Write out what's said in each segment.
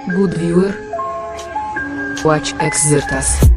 Good viewer. Watch Xirtus.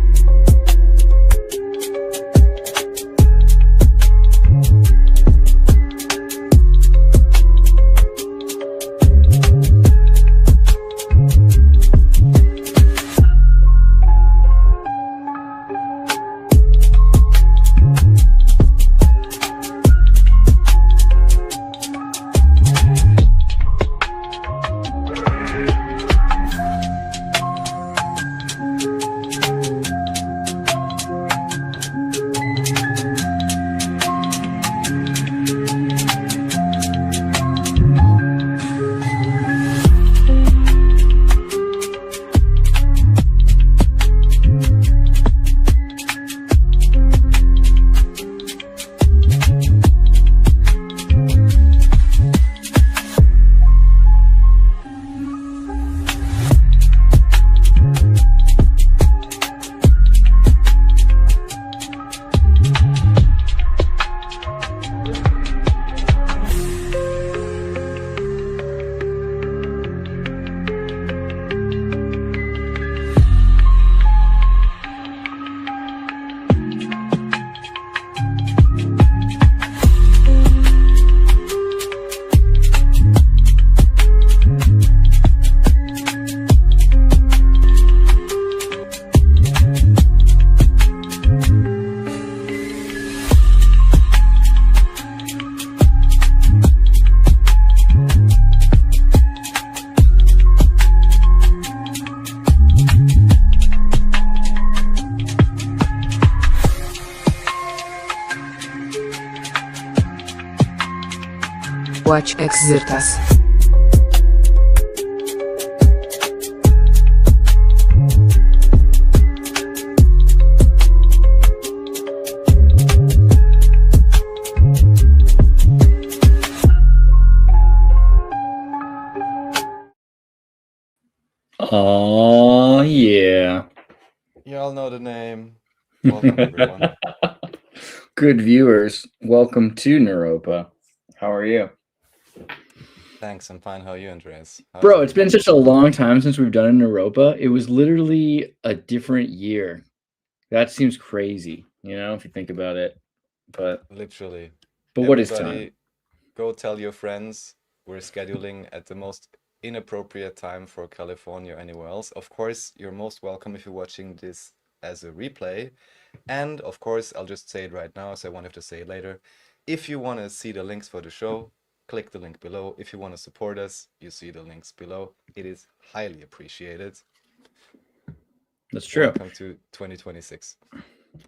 Watch Xirtus. Oh yeah. You all know the name. Welcome, everyone. Good viewers, welcome to NEUROPA. How are you? Thanks, I'm fine. How are you, Andreas? Bro, it's been such a long time since we've done a NEUROPA. It was literally a different year. That seems crazy, if you think about it. But literally. What is time? Go tell your friends we're scheduling at the most inappropriate time for California or anywhere else. Of course, you're most welcome if you're watching this as a replay. And of course, I'll just say it right now, so I won't have to say it later. If you want to see the links for the show, click the link below. If you want to support us, you see the links below. It is highly appreciated. That's true. Welcome to 2026.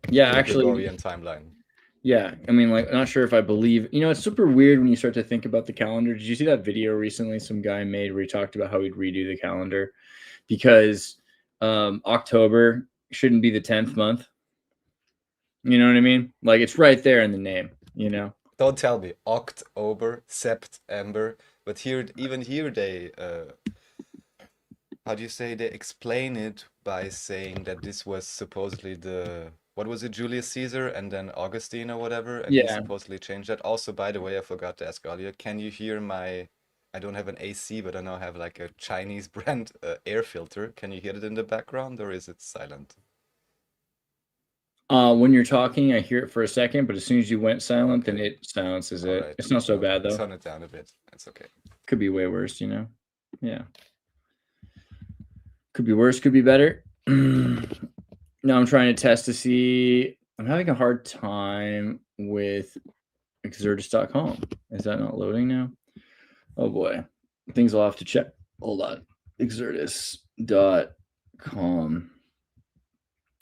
Yeah, the actually. Gregorian timeline. Yeah, I mean, like, not sure if I believe. It's super weird when you start to think about the calendar. Did you see that video recently some guy made where he talked about how he'd redo the calendar because October shouldn't be the 10th month? You know what I mean? Like, it's right there in the name, Don't tell me October, September, but even here they, how do you say, they explain it by saying that this was supposedly what was it, Julius Caesar and then Augustine or whatever, and he supposedly changed that. Also, by the way, I forgot to ask earlier, can you hear I don't have an AC, but I now have like a Chinese brand air filter. Can you hear it in the background, or is it silent? When you're talking, I hear it for a second, but as soon as you went silent, then it silences it. Right. It's not so bad, though. Turn it down a bit. It's okay. Could be way worse, Yeah. Could be worse, could be better. Now I'm trying to test to see. I'm having a hard time with Xirtus.com. Is that not loading now? Oh boy. Things I'll have to check. Hold on. Xirtus.com.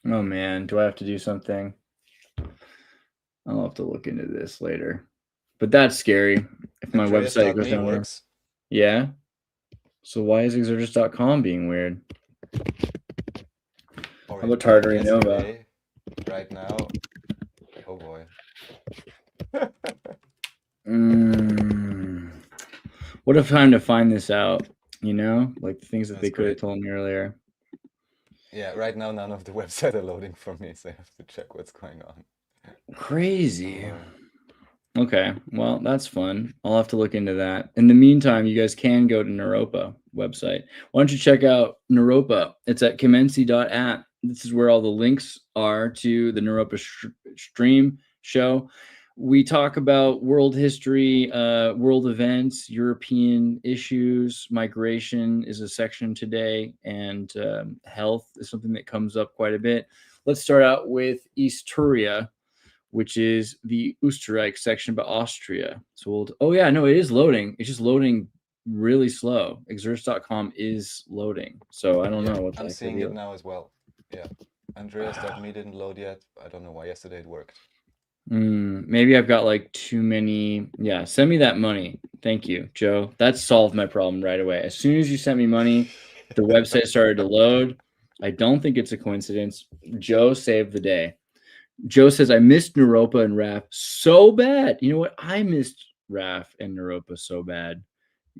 Oh man, do I have to do something? I'll have to look into this later. But that's scary. If my website goes down. Works. Yeah. So why is Xirtus.com being weird? How about Tartary Nova? Right now. Oh boy. What a time to find this out, like the things that they could have told me earlier. Yeah, right now none of the websites are loading for me, so I have to check what's going on. Crazy. Okay, well, that's fun. I'll have to look into that. In the meantime, you guys can go to NEUROPA website. Why don't you check out NEUROPA? It's at Comency.app. This is where all the links are to the NEUROPA stream show. We talk about world history, world events, European issues. Migration is a section today, and health is something that comes up quite a bit. Let's start out with Easturia, which is the Österreich section about Austria. So oh yeah, no, it is loading. It's just loading really slow. Xirtus.com is loading. So I don't know what the I'm heck the seeing it deal. now as well. Yeah. Andreas.me didn't load yet. I don't know why yesterday it worked. Maybe I've got like too many. Yeah, send me that money. Thank you, Joe. That solved my problem right away. As soon as you sent me money, the website started to load. I don't think it's a coincidence. Joe saved the day. Joe says, I missed NEUROPA and RAF so bad. You know what? I missed RAF and NEUROPA so bad.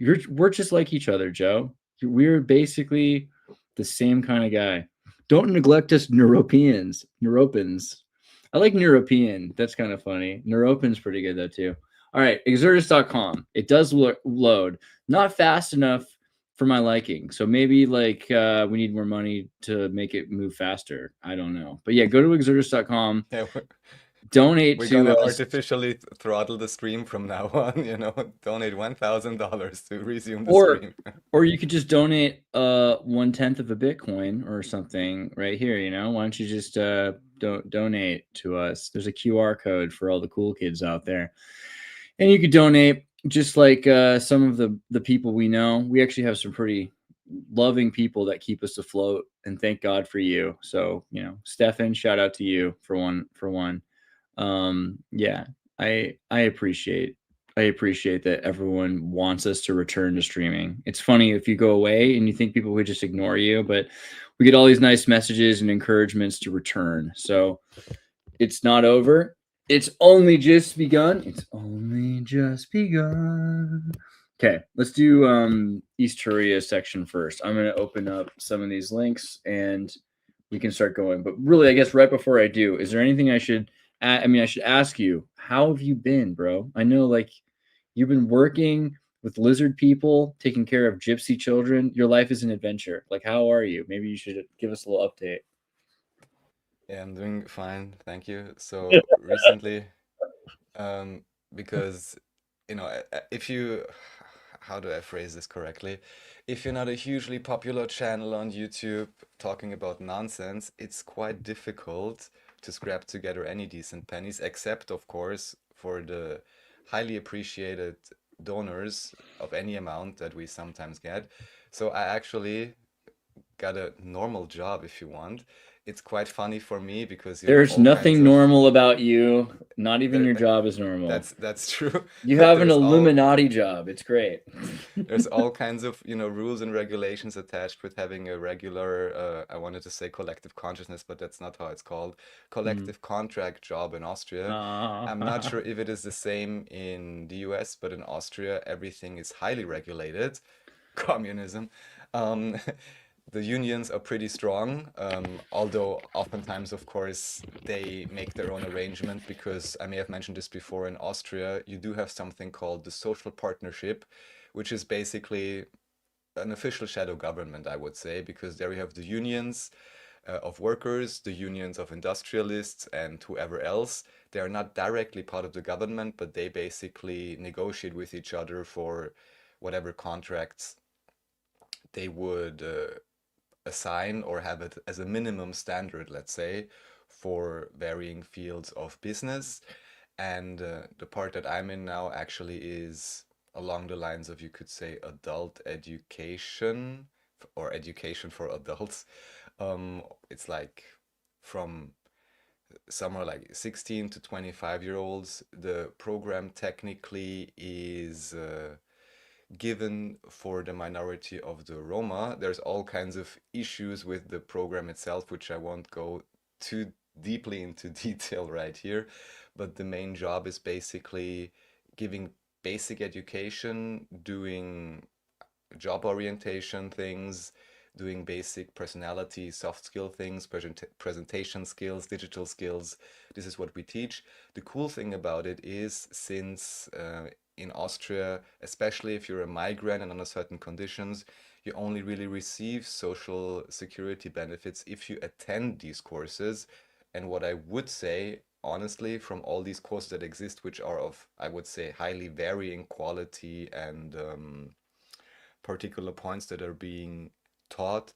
We're just like each other, Joe. We're basically the same kind of guy. Don't neglect us Neuropans. I like Neuropean. That's kind of funny. Neuropan's pretty good though too. All right, Xirtus.com. It does load. Not fast enough for my liking. So maybe like we need more money to make it move faster. I don't know. But yeah, go to Xirtus.com. Yeah, Donate we're to gonna us. artificially throttle the stream from now on, donate $1,000 to resume the Or stream. or you could just donate 1/10 of a Bitcoin or something right here, Why don't you just donate to us? There's a QR code for all the cool kids out there. And you could donate just like some of the people we know. We actually have some pretty loving people that keep us afloat, and thank God for you. So, Stefan, shout out to you for one. Yeah, I appreciate that everyone wants us to return to streaming. It's funny if you go away and you think people would just ignore you, but we get all these nice messages and encouragements to return. So it's not over. It's only just begun. It's only just begun. Okay, let's do Easturia section first. I'm going to open up some of these links and we can start going. But really, I guess right before I do, is there anything I should I should ask you, how have you been, bro? I know like you've been working with lizard people, taking care of gypsy children. Your life is an adventure. Like, how are you? Maybe you should give us a little update. Yeah, I'm doing fine, thank you. So recently, because if you, how do I phrase this correctly? If you're not a hugely popular channel on YouTube talking about nonsense, it's quite difficult to scrap together any decent pennies, except of course for the highly appreciated donors of any amount that we sometimes get. So I actually got a normal job, if you want. It's quite funny for me because There's all kinds nothing of normal about you. Not even there, your job is normal. that's true. You But have an Illuminati job. It's great. there's all kinds of rules and regulations attached with having a regular I wanted to say collective consciousness, but that's not how it's called, collective contract job in Austria. I'm not sure if it is the same in the US, but in Austria everything is highly regulated. Communism. um, the unions are pretty strong, although oftentimes, of course, they make their own arrangement because I may have mentioned this before. In Austria, you do have something called the social partnership, which is basically an official shadow government, I would say, because there you have the unions of workers, the unions of industrialists, and whoever else. They are not directly part of the government, but they basically negotiate with each other for whatever contracts they would assign or have it as a minimum standard, let's say, for varying fields of business. And the part that I'm in now actually is along the lines of, you could say, adult education or education for adults. It's like from somewhere like 16 to 25-year-olds. The program technically is given for the minority of the Roma. There's all kinds of issues with the program itself, which I won't go too deeply into detail right here. But the main job is basically giving basic education, doing job orientation things, doing basic personality, soft skill things, presentation skills, digital skills. This is what we teach. The cool thing about it is, since in Austria, especially if you're a migrant and under certain conditions, you only really receive social security benefits if you attend these courses. And what I would say, honestly, from all these courses that exist, which are of, I would say, highly varying quality and particular points that are being taught,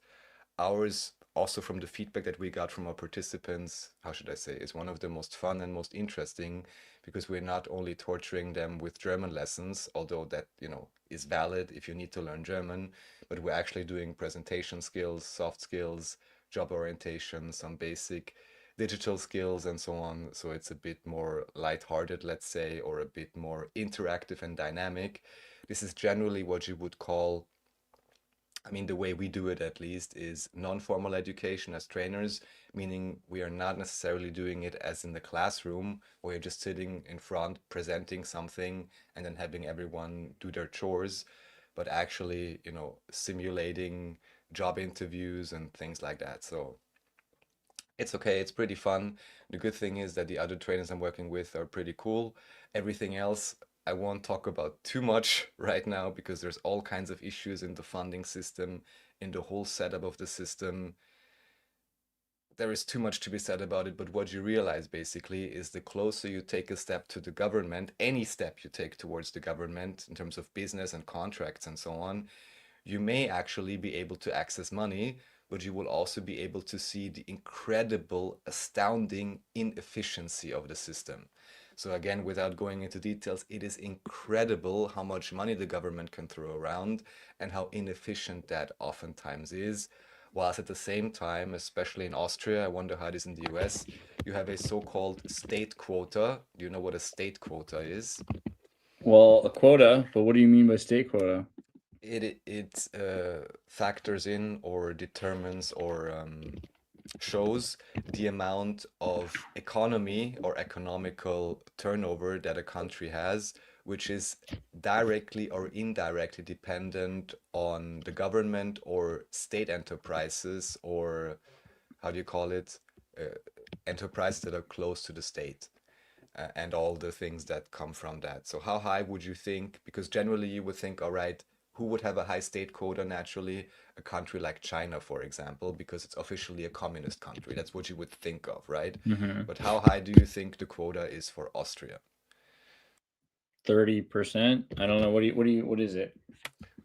ours, also from the feedback that we got from our participants, how should I say, is one of the most fun and most interesting, because we're not only torturing them with German lessons, although that, is valid if you need to learn German, but we're actually doing presentation skills, soft skills, job orientation, some basic digital skills and so on. So it's a bit more lighthearted, let's say, or a bit more interactive and dynamic. This is generally what you would call, the way we do it at least, is non-formal education as trainers, meaning we are not necessarily doing it as in the classroom, where you're just sitting in front, presenting something, and then having everyone do their chores, but actually, simulating job interviews and things like that. So it's okay, it's pretty fun. The good thing is that the other trainers I'm working with are pretty cool. Everything else I won't talk about too much right now, because there's all kinds of issues in the funding system, in the whole setup of the system. There is too much to be said about it, but what you realize basically is, the closer you take a step to the government, any step you take towards the government in terms of business and contracts and so on, you may actually be able to access money, but you will also be able to see the incredible, astounding inefficiency of the system. So again, without going into details, it is incredible how much money the government can throw around and how inefficient that oftentimes is. Whilst at the same time, especially in Austria, I wonder how it is in the US, you have a so-called state quota. Do you know what a state quota is? Well, a quota, but what do you mean by state quota? It factors in or determines or shows the amount of economy or economical turnover that a country has, which is directly or indirectly dependent on the government or state enterprises, or how do you call it? Enterprises that are close to the state. And all the things that come from that. So how high would you think? Because generally you would think, all right, who would have a high state quota naturally? A country like China, for example, because it's officially a communist country. That's what you would think of, right? Mm-hmm. But how high do you think the quota is for Austria? 30%? I don't know. What is it?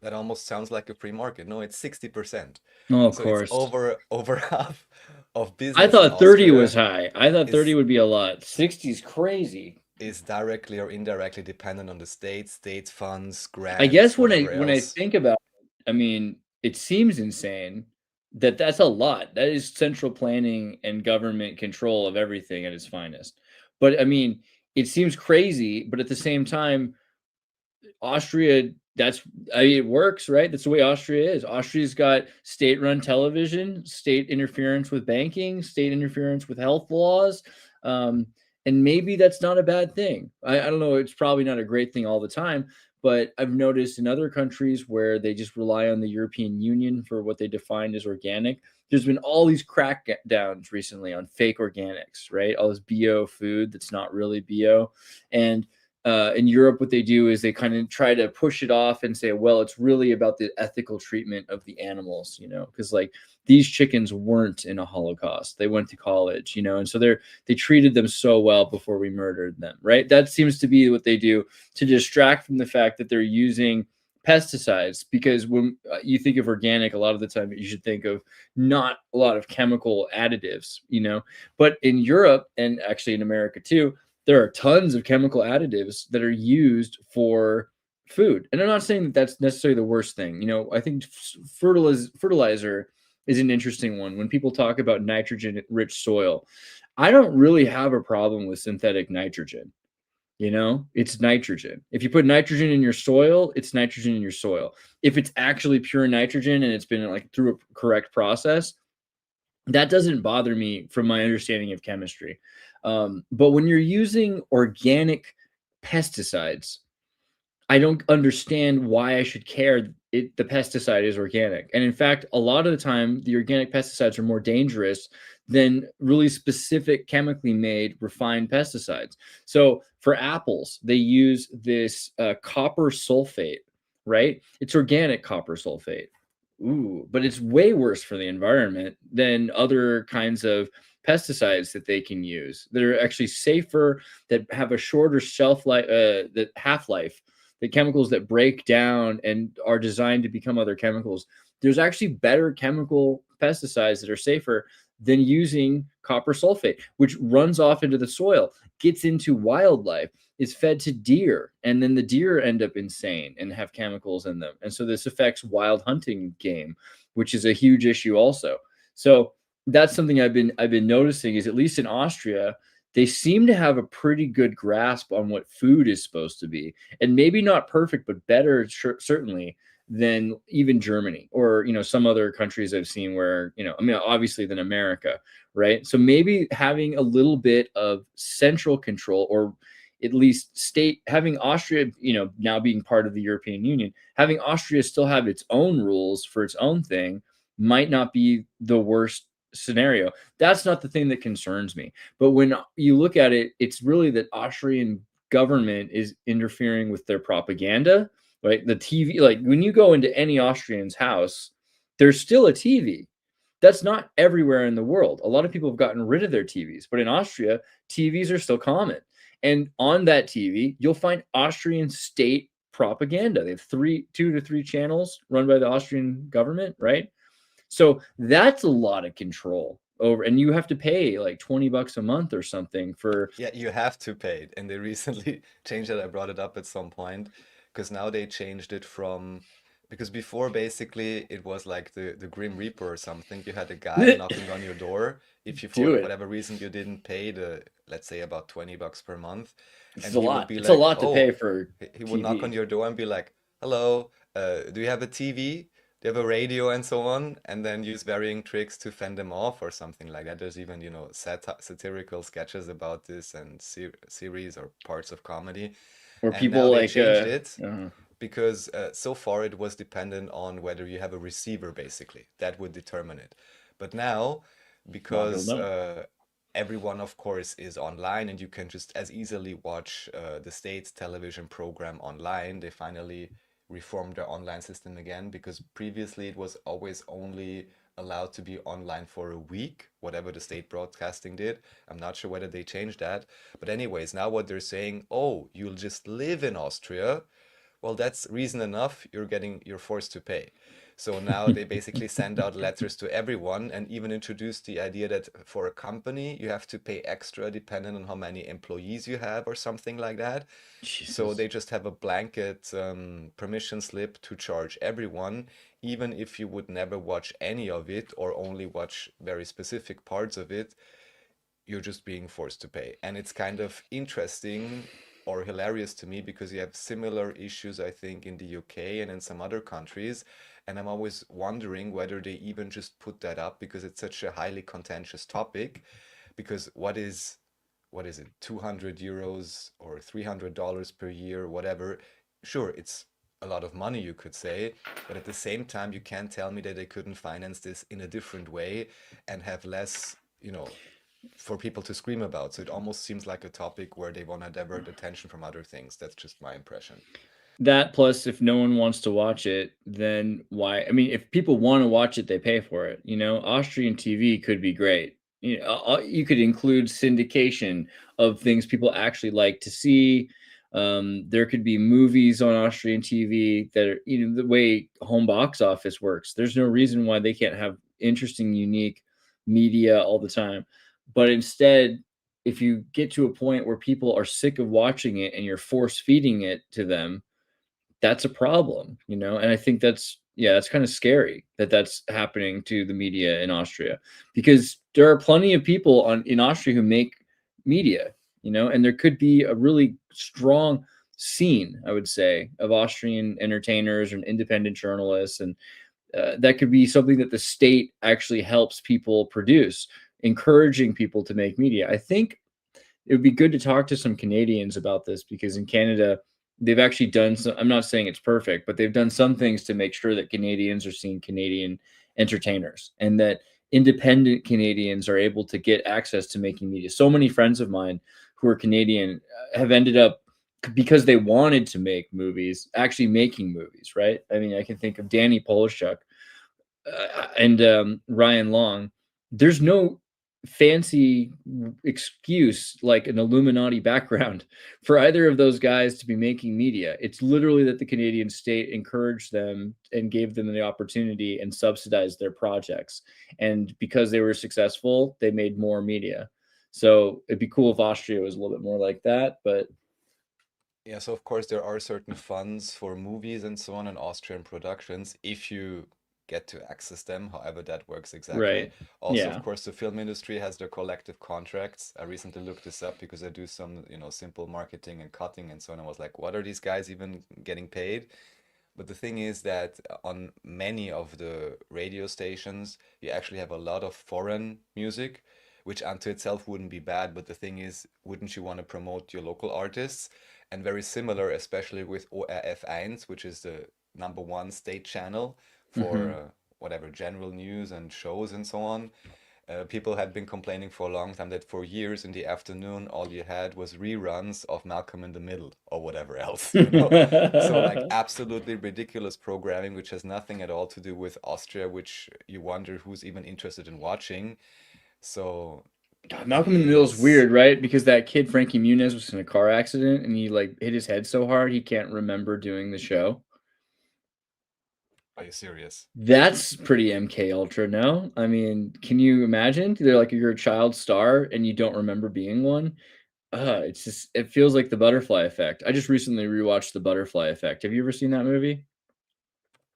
That almost sounds like a free market. No, it's 60%. Oh, of So course. it's over half of business. I thought in 30 Austria was high. I thought 30 is would be a lot. 60 is crazy. is directly or indirectly dependent on the state funds, I guess grants, when whatever I else. think about it, it seems insane that that's a lot. That is central planning and government control of everything at its finest. But it seems crazy, but at the same time, Austria, it works, right? That's the way Austria is. Austria's got state-run television, state interference with banking, state interference with health laws. And maybe that's not a bad thing. I don't know. It's probably not a great thing all the time, but I've noticed in other countries where they just rely on the European Union for what they define as organic. There's been all these crackdowns recently on fake organics, right? All this bio food that's not really bio. And in Europe, what they do is they kind of try to push it off and say, well, it's really about the ethical treatment of the animals, because like these chickens weren't in a Holocaust. They went to college, and so they treated them so well before we murdered them, right? That seems to be what they do to distract from the fact that they're using pesticides, because when you think of organic, a lot of the time you should think of not a lot of chemical additives, but in Europe, and actually in America too, there are tons of chemical additives that are used for food. And I'm not saying that that's necessarily the worst thing. I think fertilizer is an interesting one. When people talk about nitrogen-rich soil, I don't really have a problem with synthetic nitrogen. It's nitrogen. If you put nitrogen in your soil, it's nitrogen in your soil. If it's actually pure nitrogen and it's been like through a correct process, that doesn't bother me from my understanding of chemistry. But when you're using organic pesticides, I don't understand why I should care. The pesticide is organic. And in fact, a lot of the time, the organic pesticides are more dangerous than really specific chemically made refined pesticides. So for apples, they use this copper sulfate, right? It's organic copper sulfate. Ooh, but it's way worse for the environment than other kinds of pesticides that they can use that are actually safer, that have a shorter shelf life, the half life, the chemicals that break down and are designed to become other chemicals. There's actually better chemical pesticides that are safer than using copper sulfate, which runs off into the soil, gets into wildlife, is fed to deer, and then the deer end up insane and have chemicals in them. And so this affects wild hunting game, which is a huge issue also. So that's something I've been noticing is, at least in Austria, they seem to have a pretty good grasp on what food is supposed to be, and maybe not perfect, but better certainly than even Germany or some other countries I've seen where I mean, obviously, than America, right? So maybe having a little bit of central control, or at least state, having Austria, now being part of the European Union, having Austria still have its own rules for its own thing might not be the worst scenario. That's not the thing that concerns me. But when you look at it, it's really that Austrian government is interfering with their propaganda, right? The TV, like when you go into any Austrian's house, there's still a TV. That's not everywhere in the world. A lot of people have gotten rid of their TVs, but in Austria, TVs are still common. And on that TV, you'll find Austrian state propaganda. They have 2 to 3 channels run by the Austrian government, right? So that's a lot of control over, and you have to pay like $20 a month or something for. Yeah, you have to pay it. And they recently changed it. I brought it up at some point because now they changed it from, because before basically it was like the Grim Reaper or something. You had a guy knocking on your door if you, Do for it. whatever reason, you didn't pay the, let's say, about $20 per month. It's And a he would lot. be It's a like, lot to pay oh, for he would knock on TV. your door and be like, hello, do you have a TV? Do you have a radio and so on? And then use varying tricks to fend them off or something like that. There's even, satirical sketches about this and series or parts of comedy. Where And now people they like changed it uh, because so far it was dependent on whether you have a receiver, basically. That would determine it. But now, a lot of people because don't. everyone, of course, is online and you can just as easily watch the state's television program online, they finally reformed their online system again because previously it was always only allowed to be online for a week, whatever the state broadcasting did. I'm not sure whether they changed that. But anyways, now what they're saying, oh, you'll just live in Austria. Well, that's reason enough. You're forced to pay. So now they basically send out letters to everyone and even introduce the idea that for a company, you have to pay extra depending on how many employees you have or something like that. So Jesus. they just have a blanket permission slip to charge everyone, even if you would never watch any of it or only watch very specific parts of it, you're just being forced to pay. And it's kind of interesting or hilarious to me because you have similar issues, I think, in the UK and in some other countries. And I'm always wondering whether they even just put that up because it's such a highly contentious topic. Because what is it, 200 euros or $300 per year, whatever. Sure, it's a lot of money, you could say, but at the same time, you can't tell me that they couldn't finance this in a different way and have less, for people to scream about. So it almost seems like a topic where they want to divert attention from other things. That's just my impression. That plus, if no one wants to watch it, then why? I mean, if people want to watch it, they pay for it. Austrian TV could be great. You could include syndication of things people actually like to see. There could be movies on Austrian TV that are, the way home box office works. There's no reason why they can't have interesting, unique media all the time. But instead, if you get to a point where people are sick of watching it and you're force feeding it to them, that's a problem, and I think that's kind of scary that that's happening to the media in Austria, because there are plenty of people in Austria who make media, and there could be a really strong scene, I would say, of Austrian entertainers and independent journalists, and that could be something that the state actually helps people produce, encouraging people to make media. I think it would be good to talk to some Canadians about this, because in Canada, they've actually done some. I'm not saying it's perfect, but they've done some things to make sure that Canadians are seeing Canadian entertainers, and that independent Canadians are able to get access to making media. So many friends of mine who are Canadian have ended up, because they wanted to make movies, actually making movies, right? I mean, I can think of Danny Polishchuk and Ryan Long. There's no fancy excuse like an Illuminati background for either of those guys to be making media. It's literally that the Canadian state encouraged them and gave them the opportunity and subsidized their projects. And because they were successful, they made more media. So it'd be cool if Austria was a little bit more like that, but Yeah, so of course there are certain funds for movies and so on in Austrian productions if you get to access them, however that works exactly. right. Also, of Yeah. course, the film industry has their collective contracts. I recently looked this up because I do some, simple marketing and cutting and so on. I was like, what are these guys even getting paid? But the thing is that on many of the radio stations, you actually have a lot of foreign music, which unto itself wouldn't be bad. But the thing is, wouldn't you want to promote your local artists? And very similar, especially with ORF1, which is the number one state channel for Hmm. whatever general news and shows and so on. People had been complaining for a long time that for years in the afternoon, all you had was reruns of Malcolm in the Middle or whatever else, you know? So, like, absolutely ridiculous programming, which has nothing at all to do with Austria, which you wonder who's even interested in watching. So, God, Malcolm in the Middle is it's, weird, right? Because that kid Frankie Muniz was in a car accident and he like hit his head so hard he can't remember doing the show. are you serious? That's pretty MK Ultra, no? I mean, can you imagine? They're like you're a child star and you don't remember being one. It's just it feels like the Butterfly Effect. I just recently rewatched the Butterfly Effect. Have you ever seen that movie?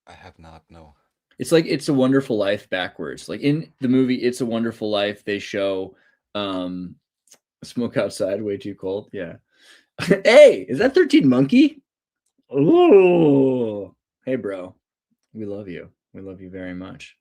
I have not, no. It's like It's a Wonderful Life backwards. Like in the movie It's a Wonderful Life, they show um smoke outside, way too cold. Yeah. Hey, is that 13 Monkey? Ooh. Hey, bro. We love you. We love you very much.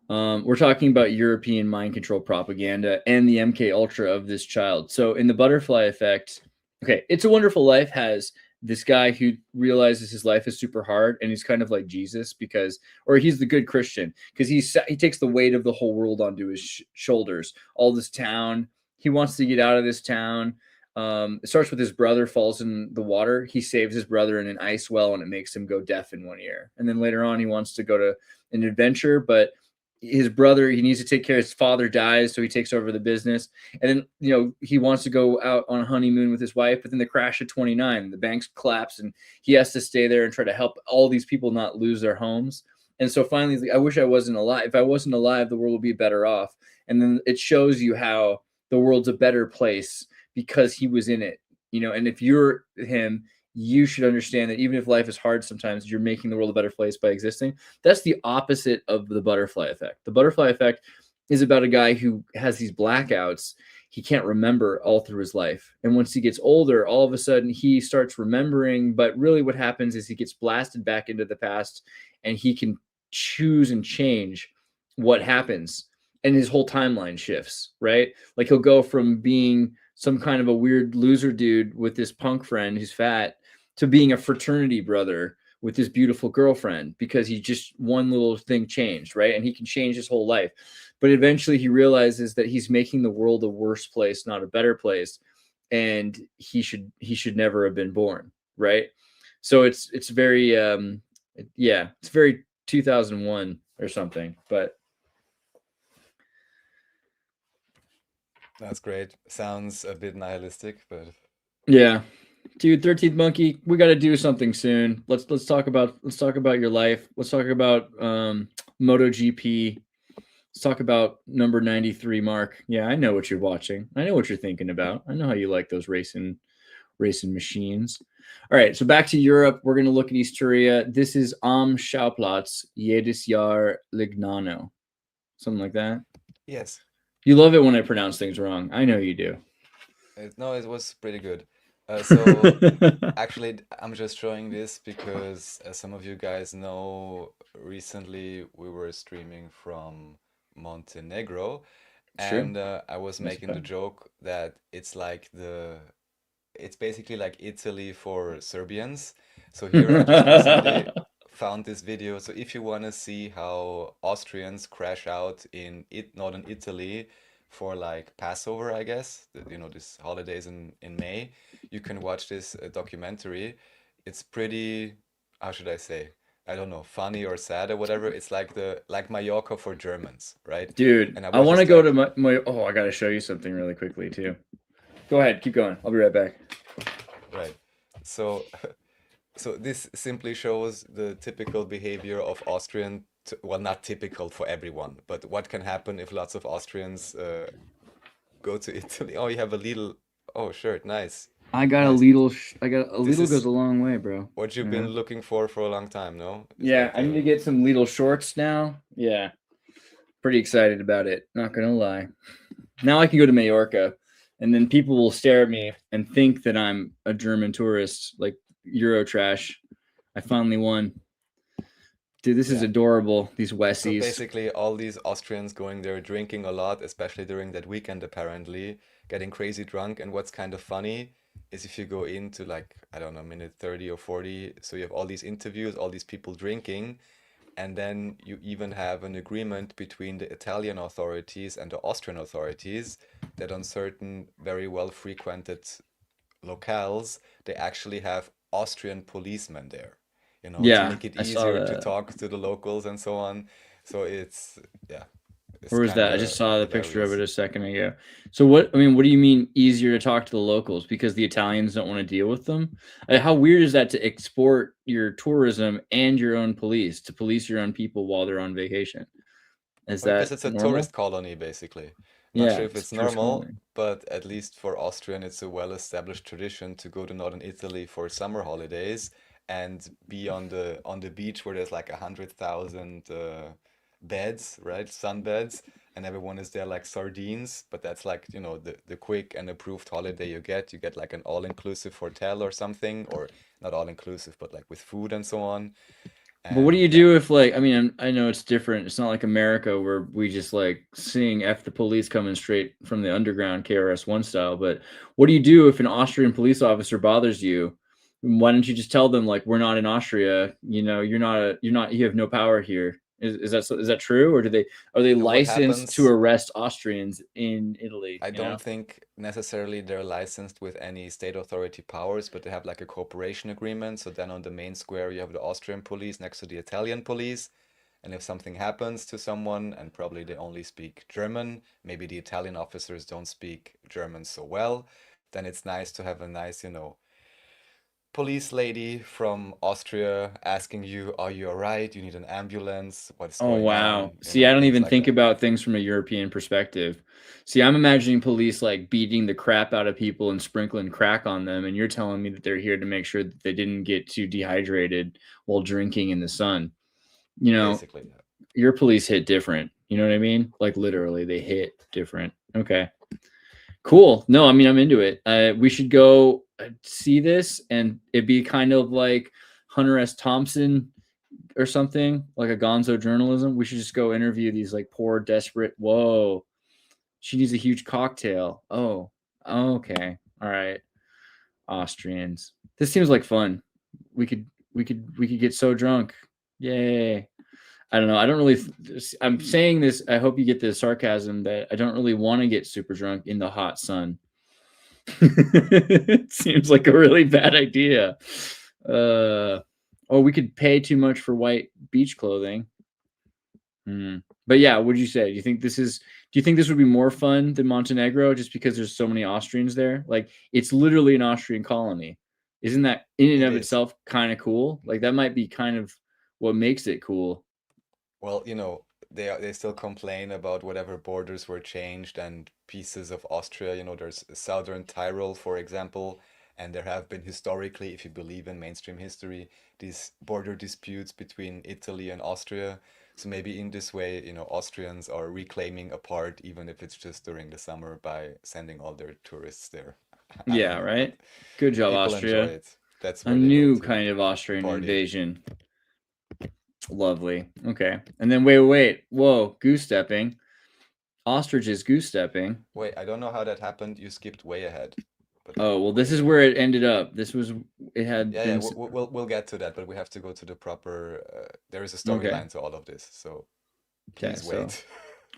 We're talking about European mind control propaganda and the MK Ultra of this child. So in the Butterfly Effect, okay, It's a Wonderful Life has this guy who realizes his life is super hard, and he's kind of like Jesus because, or he's the good Christian because he takes the weight of the whole world onto his shoulders. All this town, he wants to get out of this town. It starts with his brother falls in the water. He saves his brother in an ice well, and it makes him go deaf in one ear. And then later on, he wants to go to an adventure, but his brother, he needs to take care of his father dies, so he takes over the business. And then he wants to go out on a honeymoon with his wife, but then the crash of 29, the banks collapse and he has to stay there and try to help all these people not lose their homes. And so finally he's like, I wish I wasn't alive. If I wasn't alive, the world would be better off. And then it shows you how the world's a better place because he was in it. And if you're him, you should understand that even if life is hard sometimes, you're making the world a better place by existing. That's the opposite of the butterfly effect. The butterfly effect is about a guy who has these blackouts. He can't remember all through his life. And once he gets older, all of a sudden he starts remembering. But really, what happens is he gets blasted back into the past and he can choose and change what happens. And his whole timeline shifts, right? Like he'll go from being some kind of a weird loser dude with this punk friend who's fat to being a fraternity brother with this beautiful girlfriend because he just one little thing changed, right? And he can change his whole life. But eventually he realizes that he's making the world a worse place, not a better place, and he should never have been born, right? So it's very yeah, it's very 2001 or something, but That's great. Sounds a bit nihilistic, but yeah. Dude, 13th Monkey, we got to do something soon. Let's talk about your life. Let's talk about MotoGP. Let's talk about number 93 Mark. Yeah, I know what you're watching. I know what you're thinking about. I know how you like those racing machines. All right, so back to Europe. We're going to look at Easturia. This is Am Schauplatz jedes Jahr Lignano. Something like that. yes. You love it when I pronounce things wrong. I know you do. No, it was pretty good. So actually, I'm just showing this because, as some of you guys know, recently we were streaming from Montenegro, It's true. and I was That's a making the fact. joke that it's like it's basically like Italy for Serbians. So here I just recently found this video. So if you want to see how Austrians crash out in northern Italy for like Passover, I guess, this holidays in May, you can watch this documentary. It's pretty, how should I say? I don't know, funny or sad or whatever. It's like Mallorca for Germans, right? Dude, And I I was want to just go to like, my oh, I got to show you something really quickly too. Go ahead, keep going. I'll be right back. right. So so this simply shows the typical behavior of Austrian, well, not typical for everyone, but what can happen if lots of Austrians go to Italy. Oh, you have a little, oh, shirt, nice, I got a nice. little a This little goes is a long way, bro. what you've been looking for a long time, no? It's Yeah, like I need to get some Lidl shorts now. Yeah, pretty excited about it. Not gonna lie. Now I can go to Majorca, and then people will stare at me and think that I'm a German tourist, like Euro trash. I finally won. Dude, this is yeah. adorable. These So Wessies. basically, all these Austrians going there drinking a lot, especially during that weekend, apparently, getting crazy drunk. And what's kind of funny is if you go into like, I don't know, minute 30 or 40, so you have all these interviews, all these people drinking, and then you even have an agreement between the Italian authorities and the Austrian authorities that on certain very well frequented locales, they actually have Austrian policemen there, to Yeah, make it I saw easier to that. talk to the locals and so on. So yeah, it's Where was kind that? I just of saw the picture of it hilarious. a second ago. So what do you mean easier to talk to the locals because the Italians don't want to deal with them? How weird is that to export your tourism and your own police to police your own people while they're on vacation? Is Well, because that it's a tourist normal? colony, basically. Not Yeah, sure if it's it's a tourist normal, colony. but at least for Austrian, it's a well-established tradition to go to northern Italy for summer holidays and be on the beach where there's like 100,000 beds, right? Sunbeds, and everyone is there like sardines. But that's like, the quick and approved holiday you get. You get like an all-inclusive hotel or something, or not all-inclusive, but like with food and so on. But what do And you yeah, do if like I know it's different. It's not like America where we just like sing F the police coming straight from the underground KRS-One style. But what do you do if an Austrian police officer bothers you? Why don't you just tell them like we're not in Austria? You have no power here. Is that true, or are they what licensed to happens? arrest Austrians in Italy? I don't think necessarily they're licensed with any state authority powers, but they have like a cooperation agreement. So then on the main square, you have the Austrian police next to the Italian police. And if something happens to someone, and probably they only speak German, maybe the Italian officers don't speak German so well, then it's nice to have a nice, police lady from Austria asking you, are you all right? You need an ambulance? What's Oh, going wow. on? See, I don't Things even like think that. about things from a European perspective. See, I'm imagining police like beating the crap out of people and sprinkling crack on them, and you're telling me that they're here to make sure that they didn't get too dehydrated while drinking in the sun. You know, Basically, yeah. your police hit different. You know what I mean? Like literally, they hit different. Okay. Cool. No, I mean, I'm into it. We should go see this, and it'd be kind of like Hunter S. Thompson or something, like a gonzo journalism. We should just go interview these like poor, desperate. Whoa, she needs a huge cocktail. Oh, okay. All right. Austrians. This seems like fun. We could get so drunk. Yay. I don't know. I don't really. I'm saying this. I hope you get the sarcasm that I don't really want to get super drunk in the hot sun. It seems like a really bad idea. Or we could pay too much for white beach clothing. But yeah, what did you say? Do you think this would be more fun than Montenegro just because there's so many Austrians there? Like it's literally an Austrian colony. Isn't that in and It of is. itself kind of cool? Like that might be kind of what makes it cool. Well, they still complain about whatever borders were changed and pieces of Austria. There's Southern Tyrol, for example, and there have been historically, if you believe in mainstream history, these border disputes between Italy and Austria. So maybe in this way, Austrians are reclaiming a part, even if it's just during the summer by sending all their tourists there. I don't Yeah, know, right? but Good job, people enjoy Austria. it. That's A where they go new to kind of Austrian party. invasion. Lovely. Okay. And then wait. Whoa, goose stepping. Ostriches goose stepping. Wait, I don't know how that happened. You skipped way ahead. But Oh, well, this is where it ended up. This was, it had yeah, been, we'll get to that, but we have to go to the proper. There is a Okay. storyline to all of this, so Okay, please so- wait.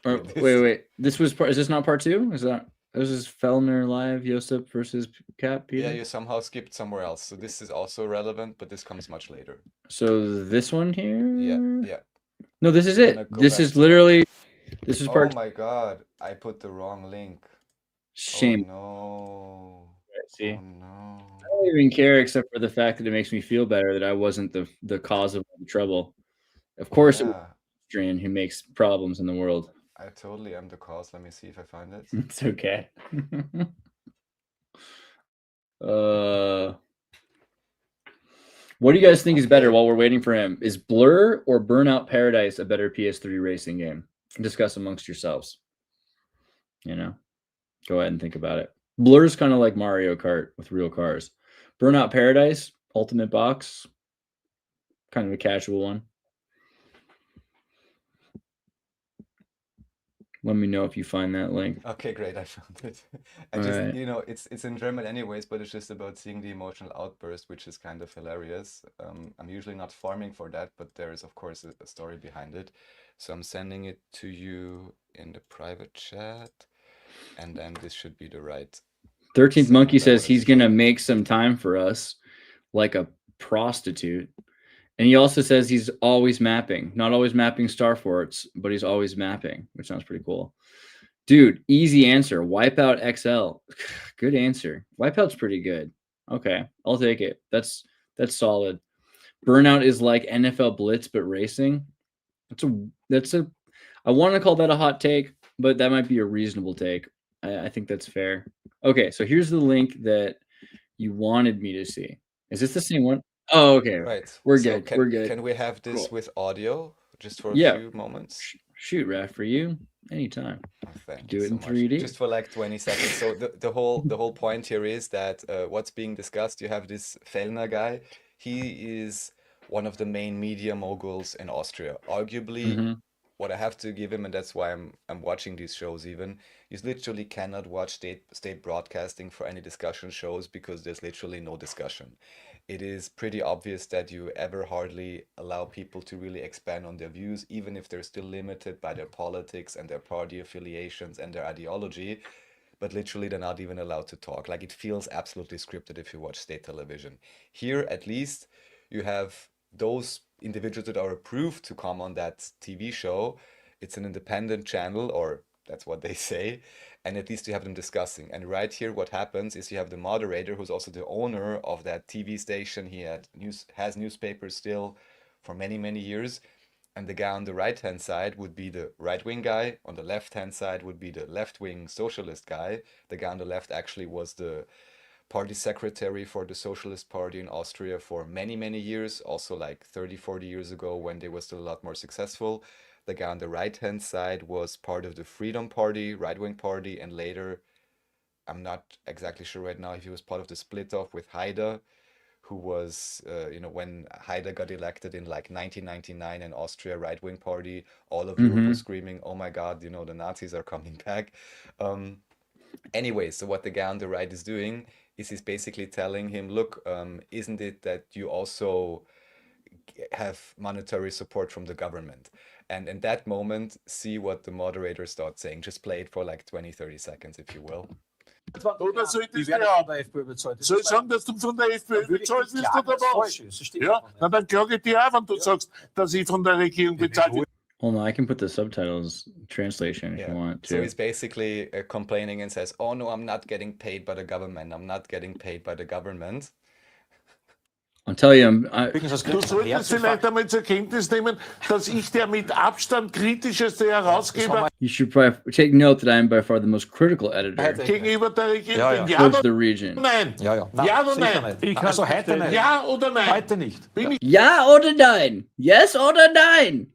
or, with this. wait. This was part, is this not part 2? Is that, this is Fellner live, Josip versus Cat Peter? Yeah, you somehow skipped somewhere else, so this is also relevant, but this comes much later. So this one here? Yeah. No, this is We're it. gonna go This back is to- literally, this is Oh part, my god, I put the wrong link. shame. Oh no. See? Oh no. I don't even care, except for the fact that it makes me feel better that I wasn't the cause of the trouble. Of course, it was Yeah, Adrian who makes problems in the world. I totally am the cause. Let me see if I find it. It's okay. What do you guys think is better Okay. while we're waiting for him? Is Blur or Burnout Paradise a better PS3 racing game? Discuss amongst yourselves. You know, go ahead and think about it. Blur's kind of like Mario Kart with real cars. Burnout Paradise, Ultimate Box, kind of a casual one. Let me know if you find that link. Okay, great, I found it. I All just, right. you know, it's in German anyways, but it's just about seeing the emotional outburst, which is kind of hilarious. I'm usually not farming for that, but there is, of course, a story behind it. So I'm sending it to you in the private chat, and then this should be the right 13th Monkey sound I says wanted he's to going to show. make some time for us like a prostitute. And he also says he's always mapping, not always mapping star forts, but he's always mapping, which sounds pretty cool. Dude, easy answer. Wipeout XL. Good answer. Wipeout's pretty good. Okay, I'll take it. That's solid. Burnout is like NFL Blitz but racing. That's a I want to call that a hot take, but that might be a reasonable take. I think that's fair. Okay, so here's the link that you wanted me to see. Is this the same one? Oh, okay. Right. We're So good. We're good. Can we have this Cool. with audio just for a Yeah. few moments? Shoot, Raf, for you anytime. Oh, thank Do you it so in much. 3D. Just for like 20 seconds. So the whole point here is that what's being discussed, you have this Fellner guy. He is one of the main media moguls in Austria. Arguably, what I have to give him, and that's why I'm watching these shows even, is literally cannot watch state broadcasting for any discussion shows because there's literally no discussion. It is pretty obvious that you ever hardly allow people to really expand on their views, even if they're still limited by their politics and their party affiliations and their ideology. But literally, they're not even allowed to talk. Like, it feels absolutely scripted if you watch state television. Here, at least, you have those individuals that are approved to come on that TV show. It's an independent channel, or that's what they say, and at least you have them discussing. And right here, what happens is you have the moderator, who's also the owner of that TV station. He has newspapers still for many, many years. And the guy on the right-hand side would be the right-wing guy. On the left-hand side would be the left-wing socialist guy. The guy on the left actually was the party secretary for the Socialist Party in Austria for many, many years, also like 30, 40 years ago when they were still a lot more successful. The guy on the right-hand side was part of the Freedom Party, right-wing party, and later, I'm not exactly sure right now if he was part of the split-off with Haider, who was, when Haider got elected in like 1999 in Austria, right-wing party, all of Europe was screaming, oh my God, the Nazis are coming back. Anyway, so what the guy on the right is doing is he's basically telling him, look, isn't it that you also have monetary support from the government? And in that moment, see what the moderator starts saying. Just play it for like 20, 30 seconds, if you will. Oder solltest du ja soll ich sagen, dass du von der FPÖ bezahlt wirst oder was? Ja, na dann klage ich dir auch, wenn du sagst, dass ich von der Regierung bezahlt werde. Hold on, I can put the subtitles translation if you want to. So he's basically complaining and says, oh no, I'm not getting paid by the government. I'm not getting paid by the government. I'll tell you, Du solltest vielleicht einmal zur Kenntnis nehmen, dass ich der mit Abstand kritischeste Herausgeber you should probably take note that I am by far the most critical editor gegenüber der Regierung bin. Ja towards oder the region. nein? Ja. Ja oder nein? Also heute nicht. Ja oder nein? Heute nicht. Ja oder nein? Yes oder nein?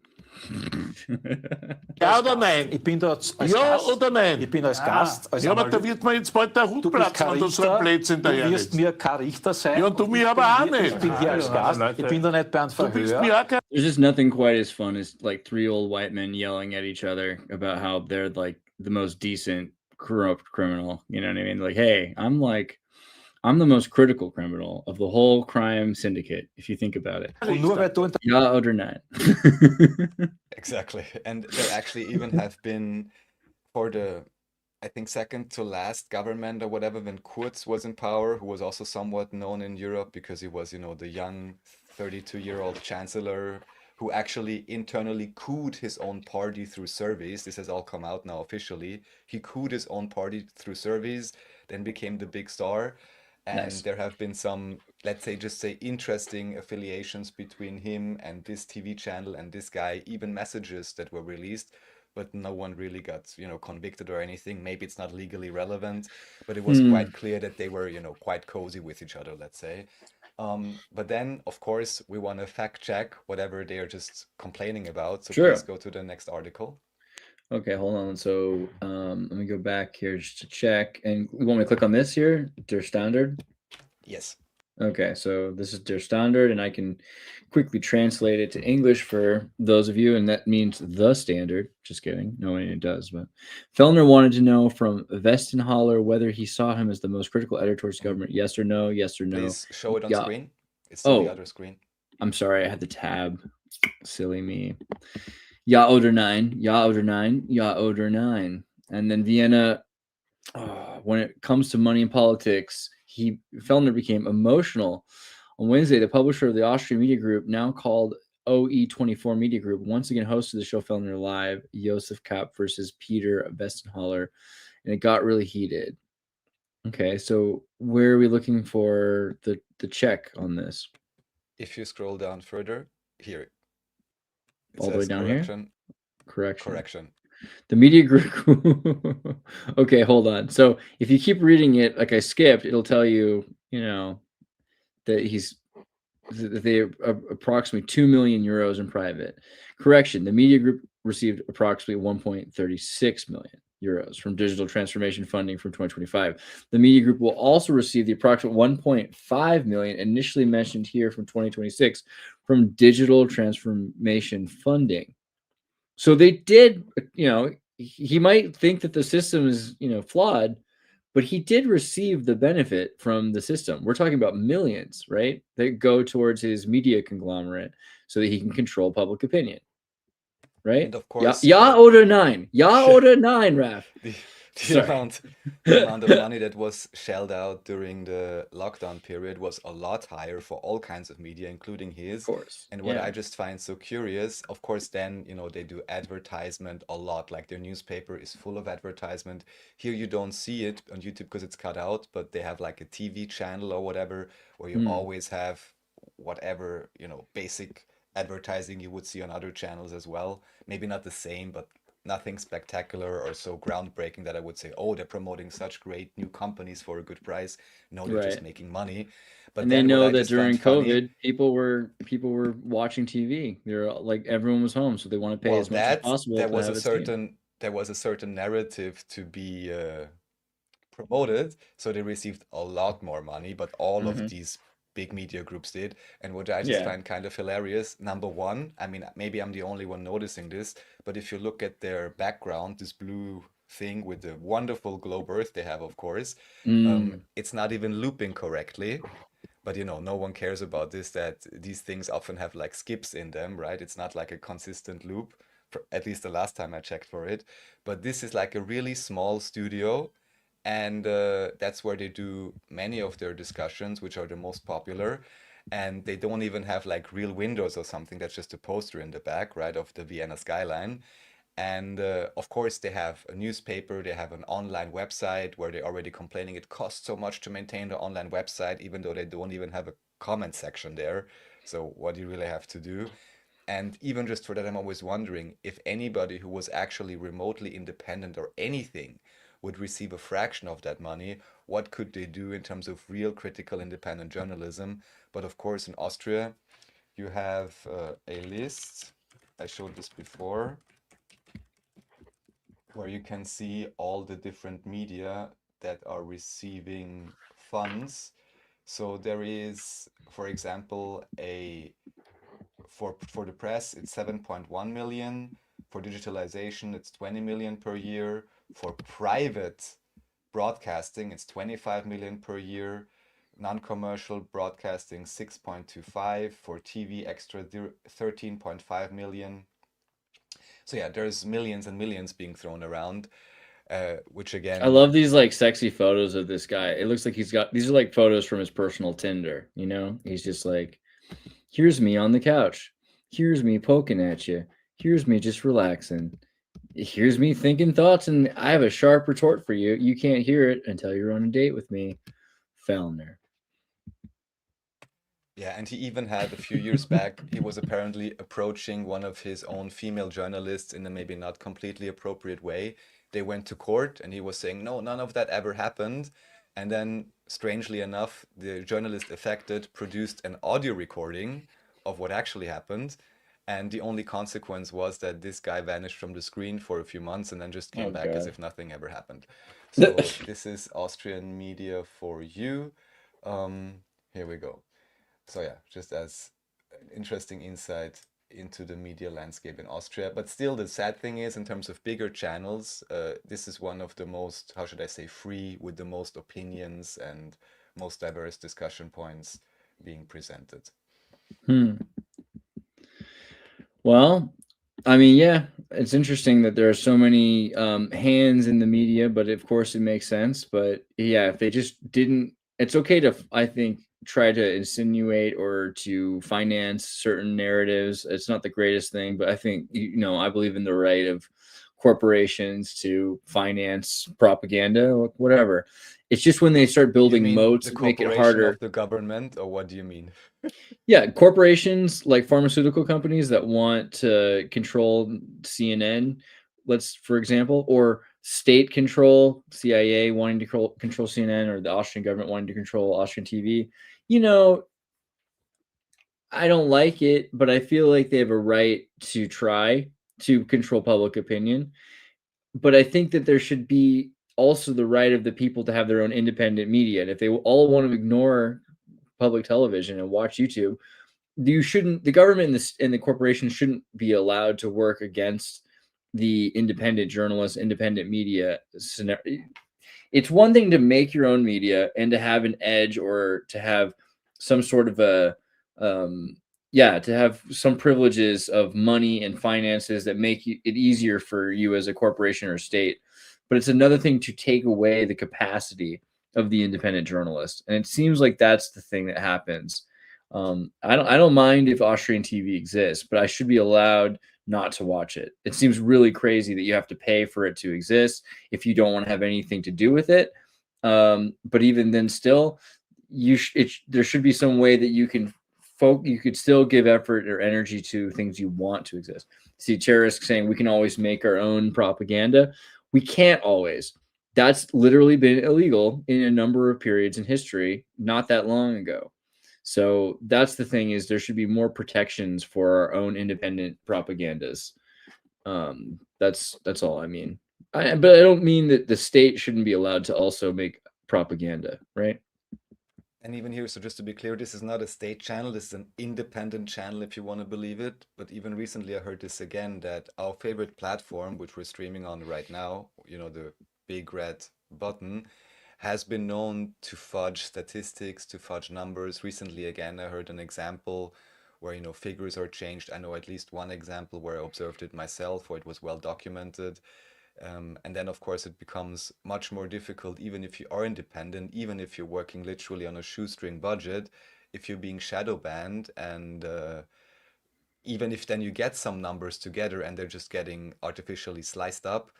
Ja oder nein? Ich bin dort als Ja Gast. oder nein? Ich bin als Gast. Als Ja, aber da wird mir jetzt bald der Hut du bist platzen, wenn du so ein Richter, Blödsinn du daher wirst mir kein Richter sein. Ja, und du mir aber auch nicht. Ich bin hier als Gast. Ich bin da nicht bei einem Du bist Verhör. mir auch kein There's just nothing quite as fun as like 3 old white men yelling at each other about how they're like the most decent corrupt criminal. You know what I mean? Like, hey, I'm like I'm the most critical criminal of the whole crime syndicate, if you think about it. Und nur weil du Ja oder nein? Exactly. And there actually even have been for the, I think, second to last government or whatever, when Kurz was in power, who was also somewhat known in Europe because he was, the young 32-year-old chancellor who actually internally couped his own party through surveys. This has all come out now officially. He couped his own party through surveys, then became the big star. And Nice. there have been some, let's say, just say interesting affiliations between him and this TV channel and this guy, even messages that were released, but no one really got, convicted or anything. Maybe it's not legally relevant, but it was quite clear that they were, quite cozy with each other, let's say. But then, of course, we want to fact check whatever they are just complaining about. So Sure. please go to the next article. Okay, hold on. So let me go back here just to check. And you want me to click on this here, Der Standard? Yes. Okay, so this is Der Standard, and I can quickly translate it to English for those of you, and that means the standard. Just kidding. No, it does. But Fellner wanted to know from Westenhaler whether he saw him as the most critical editor towards government. Yes or no? Yes or no? Please show it on Yeah. screen. It's on the Oh. other screen. I'm sorry, I had the tab. Silly me. Ja oder nein? Ja oder nein? Ja oder nein? And then Vienna, when it comes to money and politics, Fellner became emotional. On Wednesday, the publisher of the Austrian media group, now called OE24 Media Group, once again hosted the show Fellner Live, Josef Kapp versus Peter Westenhaler, and it got really heated. Okay, so where are we looking for the check on this? If you scroll down further, here. It All the way says down here? correction. Correction. The media group. Okay, hold on. So if you keep reading it, like I skipped, it'll tell you, that they approximately 2 million euros in private. Correction. The media group received approximately 1.36 million euros from digital transformation funding from 2025. The media group will also receive the approximate 1.5 million initially mentioned here from 2026 from digital transformation funding. So they did, he might think that the system is, flawed, but he did receive the benefit from the system. We're talking about millions, right? That go towards his media conglomerate so that he can control public opinion. Right? And of course, Ja oder nein? Ja oder nein, Raf? The amount of money that was shelled out during the lockdown period was a lot higher for all kinds of media, including his. Of course. And what I just find so curious, of course, then, they do advertisement a lot. Like their newspaper is full of advertisement. Here you don't see it on YouTube because it's cut out, but they have like a TV channel or whatever, where you always have whatever, basic advertising you would see on other channels as well. Maybe not the same, but nothing spectacular or so groundbreaking that I would say, oh, they're promoting such great new companies for a good price. No, they're just making money. But and they know that during COVID, people were watching TV. They're like, everyone was home, so they want to pay as much as possible. There was a certain narrative to be promoted, so they received a lot more money. But all of these big media groups did. And what I just find kind of hilarious, number one, I mean, maybe I'm the only one noticing this, but if you look at their background, this blue thing with the wonderful globe earth they have, of course, it's not even looping correctly. But no one cares about this, that these things often have like skips in them, right? It's not like a consistent loop, at least the last time I checked for it. But this is like a really small studio. And that's where they do many of their discussions, which are the most popular. And they don't even have like real windows or something. That's just a poster in the back, right, of the Vienna skyline. And of course, they have a newspaper, they have an online website where they're already complaining it costs so much to maintain the online website, even though they don't even have a comment section there. So what do you really have to do? And even just for that, I'm always wondering if anybody who was actually remotely independent or anything would receive a fraction of that money, what could they do in terms of real critical independent journalism? But of course, in Austria, you have a list, I showed this before, where you can see all the different media that are receiving funds. So there is, for example, for the press, it's 7.1 million. For digitalization, it's 20 million per year. For private broadcasting, it's 25 million per year. non-commercial broadcasting 6.25, for TV extra 13.5 million. So yeah, there's millions and millions being thrown around, which again, I love these like sexy photos of this guy. It looks like these are like photos from his personal Tinder, you know? He's just like, here's me on the couch. Here's me poking at you. Here's me just relaxing. Here's me thinking thoughts, and I have a sharp retort for you. You can't hear it until you're on a date with me, Fellner. yeah, and he even had a few years back, he was apparently approaching one of his own female journalists in a maybe not completely appropriate way. They went to court and he was saying, no, none of that ever happened. And then, strangely enough, the journalist affected produced an audio recording of what actually happened. And the only consequence was that this guy vanished from the screen for a few months and then just came back as God. if nothing ever happened. So this is Austrian media for you. Here we go. So yeah, just as an interesting insight into the media landscape in Austria. But still, the sad thing is, in terms of bigger channels, this is one of the most, how should I say, free, with the most opinions and most diverse discussion points being presented. Well, I mean, yeah, it's interesting that there are so many hands in the media, but of course it makes sense. But yeah, if they just didn't, it's okay to, I think, try to insinuate or to finance certain narratives. It's not the greatest thing, but I think, you know, I believe in the right of corporations to finance propaganda or whatever. It's just when they start You building mean moats the that make it corporation harder. of the government, or what do you mean? Yeah, corporations like pharmaceutical companies that want to control CNN, for example, or state control, CIA wanting to control CNN, or the Austrian government wanting to control Austrian TV. You know, I don't like it, but I feel like they have a right to try to control public opinion. But I think that there should be also the right of the people to have their own independent media. And if they all want to ignore public television and watch YouTube, the government and the corporation shouldn't be allowed to work against the independent journalists, independent media scenario. It's one thing to make your own media and to have an edge, or to have some sort of a to have some privileges of money and finances that make it easier for you as a corporation or state. But it's another thing to take away the capacity of the independent journalist, and it seems like that's the thing that happens. I don't mind if Austrian TV exists, but I should be allowed not to watch it. It seems really crazy that you have to pay for it to exist if you don't want to have anything to do with it. But even then, still, there should be some way that you can you could still give effort or energy to things you want to exist. See, Cherisk saying we can always make our own propaganda. We can't always. That's literally been illegal in a number of periods in history, not that long ago. So that's the thing, is there should be more protections for our own independent propagandas. That's all I mean. But I don't mean that the state shouldn't be allowed to also make propaganda, right? And even here, so just to be clear, this is not a state channel, this is an independent channel, if you want to believe it. But even recently I heard this again, that our favorite platform, which we're streaming on right now, you know, the big red button, has been known to fudge statistics, to fudge numbers. Recently, again, I heard an example where, you know, figures are changed. I know at least one example where I observed it myself, or it was well documented. And then, of course, it becomes much more difficult, even if you are independent, even if you're working literally on a shoestring budget, if you're being shadow banned, and even if then you get some numbers together and they're just getting artificially sliced up,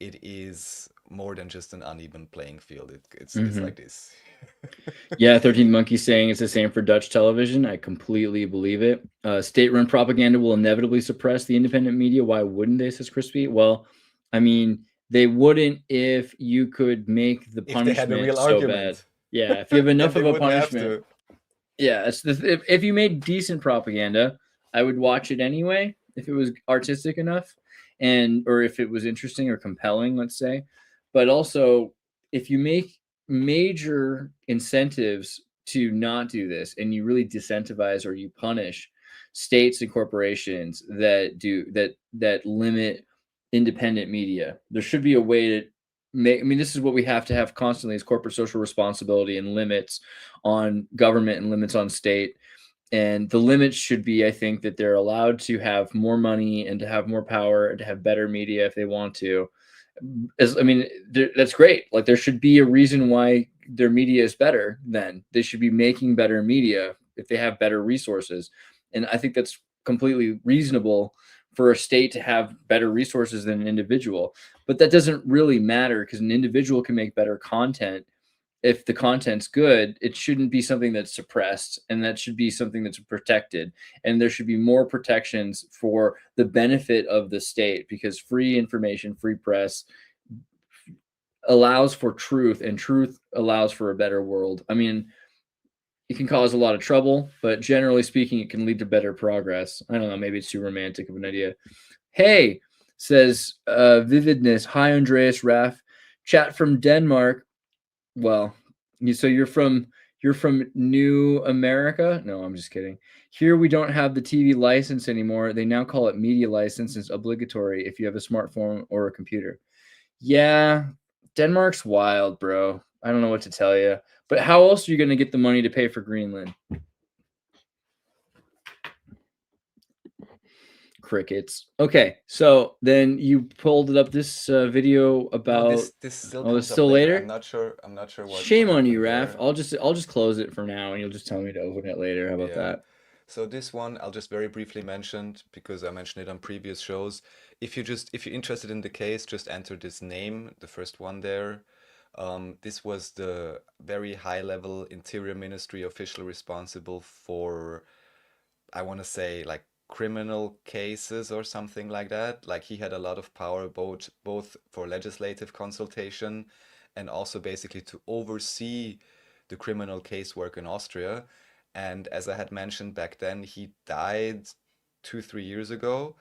it is more than just an uneven playing field. It's like this. Yeah, 13th Monkey saying it's the same for Dutch television. I completely believe it. State-run propaganda will inevitably suppress the independent media. Why wouldn't they, says Crispy? Well, I mean, they wouldn't if you could make the punishment if they had a real so argument. bad. Yeah, if you have enough Then of they a wouldn't have punishment. to. Yeah, if you made decent propaganda, I would watch it anyway if it was artistic enough, or if it was interesting or compelling, let's say. But also, if you make major incentives to not do this, and you really disincentivize or you punish states and corporations that limit independent media, there should be a way I mean, this is what we have to have constantly is corporate social responsibility and limits on government and limits on state. And the limits should be, I think, that they're allowed to have more money and to have more power and to have better media if they want to. I mean, that's great. Like, there should be a reason why their media is better. Then they should be making better media if they have better resources. And I think that's completely reasonable for a state to have better resources than an individual. But that doesn't really matter because an individual can make better content. If the content's good, it shouldn't be something that's suppressed, and that should be something that's protected. And there should be more protections for the benefit of the state, because free information, free press allows for truth, and truth allows for a better world. I mean, it can cause a lot of trouble, but generally speaking, it can lead to better progress. I don't know, maybe it's too romantic of an idea. Hey, says Vividness. Hi, Andreas Raff. Chat from Denmark. Well, so you're from New America? No, I'm just kidding. Here we don't have the TV license anymore. They now call it media license. It's obligatory if you have a smartphone or a computer. Yeah, Denmark's wild, bro. I don't know what to tell you. But how else are you going to get the money to pay for Greenland? Crickets. Okay, so then you pulled it up this video about. No, this still comes it's up still later. I'm not sure what. Shame what on you, happened Raph. there. I'll just close it for now, and you'll just tell me to open it later. How about Yeah. that? So this one I'll just very briefly mention because I mentioned it on previous shows. If you're interested in the case, just enter this name, the first one there. This was the very high level Interior Ministry official responsible for, I want to say, like criminal cases or something like that. Like he had a lot of power both for legislative consultation and also basically to oversee the criminal casework in Austria. And as I had mentioned back then, he died 2, 3 years ago,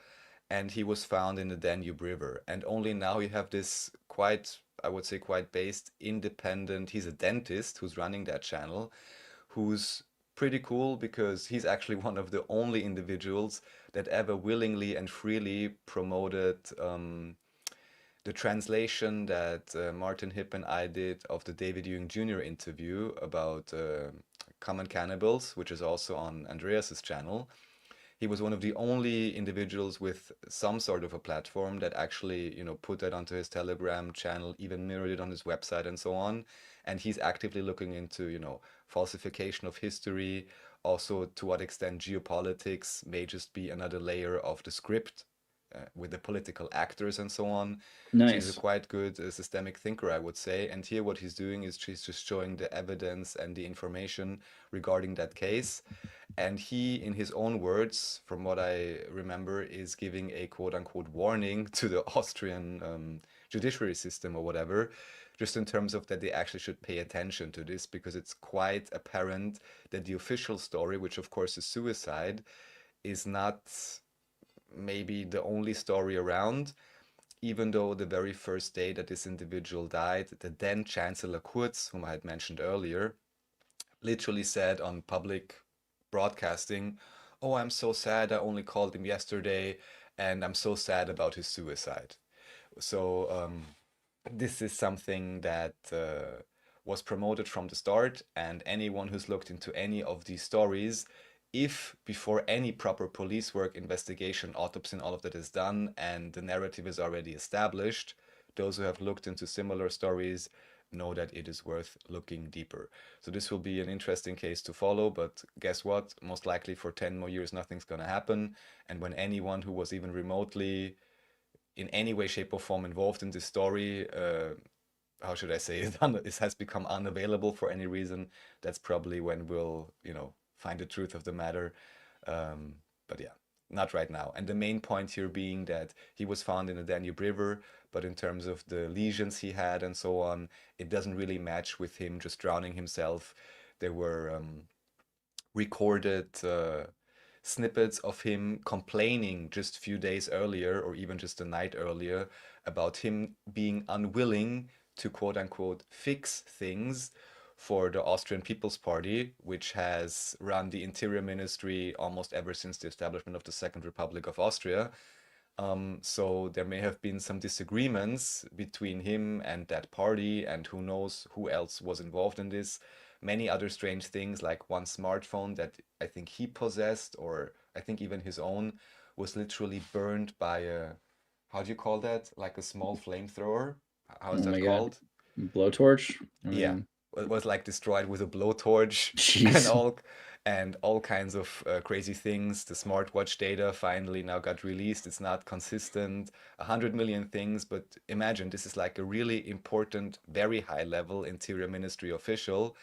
and he was found in the Danube River. And only now you have this quite, I would say, quite based independent. He's a dentist who's running that channel, who's pretty cool because he's actually one of the only individuals that ever willingly and freely promoted the translation that Martin Hipp and I did of the David Ewing Jr. interview about Common Cannibals, which is also on Andreas's channel. He was one of the only individuals with some sort of a platform that actually, put that onto his Telegram channel, even mirrored it on his website and so on. And he's actively looking into, falsification of history, also to what extent geopolitics may just be another layer of the script with the political actors and so on. Nice. So he's a quite good systemic thinker, I would say. And here what he's doing is he's just showing the evidence and the information regarding that case. And he, in his own words, from what I remember, is giving a quote-unquote warning to the Austrian judiciary system or whatever, just in terms of that they actually should pay attention to this, because it's quite apparent that the official story, which of course is suicide, is not maybe the only story around, even though the very first day that this individual died, the then Chancellor Kurz, whom I had mentioned earlier, literally said on public broadcasting, "Oh, I'm so sad, I only called him yesterday, and I'm so sad about his suicide." So this is something that was promoted from the start, and anyone who's looked into any of these stories, if before any proper police work, investigation, autopsy, and all of that is done, and the narrative is already established, those who have looked into similar stories know that it is worth looking deeper. So this will be an interesting case to follow, but guess what? Most likely for 10 more years, nothing's going to happen. And when anyone who was even remotely in any way, shape, or form involved in this story, how should I say it has become unavailable for any reason, that's probably when we'll, find the truth of the matter. But yeah, not right now. And the main point here being that he was found in the Danube River, but in terms of the lesions he had and so on, it doesn't really match with him just drowning himself. There were recorded snippets of him complaining just a few days earlier, or even just a night earlier, about him being unwilling to quote-unquote fix things for the Austrian People's Party, which has run the Interior Ministry almost ever since the establishment of the Second Republic of Austria. So there may have been some disagreements between him and that party, and who knows who else was involved in this. Many other strange things, like one smartphone that I think he possessed, or I think even his own, was literally burned by a, how do you call that? Like a small flamethrower? How is Oh that my God. called? Blowtorch? I Yeah, mean, it was like destroyed with a blowtorch jeez. and all kinds of crazy things. The smartwatch data finally now got released. It's not consistent. 100 million things, but imagine this is like a really important, very high level Interior Ministry official,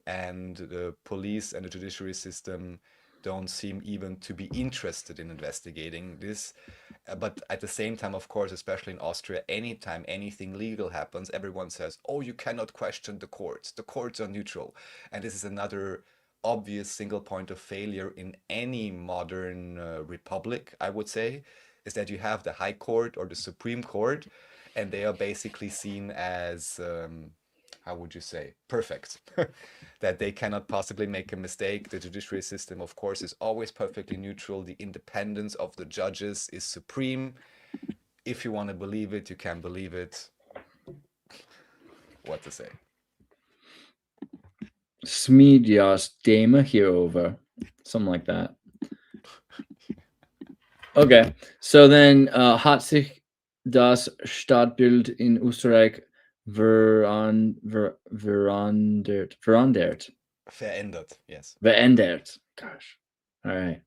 and the police and the judiciary system don't seem even to be interested in investigating this. But at the same time, of course, especially in Austria, anytime anything legal happens, everyone says, oh, you cannot question the courts. The courts are neutral. And this is another obvious single point of failure in any modern republic, I would say, is that you have the High Court or the Supreme Court, and they are basically seen as, how would you say, perfect. That they cannot possibly make a mistake. The judiciary system, of course, is always perfectly neutral. The independence of the judges is supreme. If you want to believe it, you can believe it. What to say? Smidjas Dame hierover. Something like that. Okay. So then hat sich das Stadtbild in Österreich verandert. Verändert, yes. Verändert. Gosh. All right.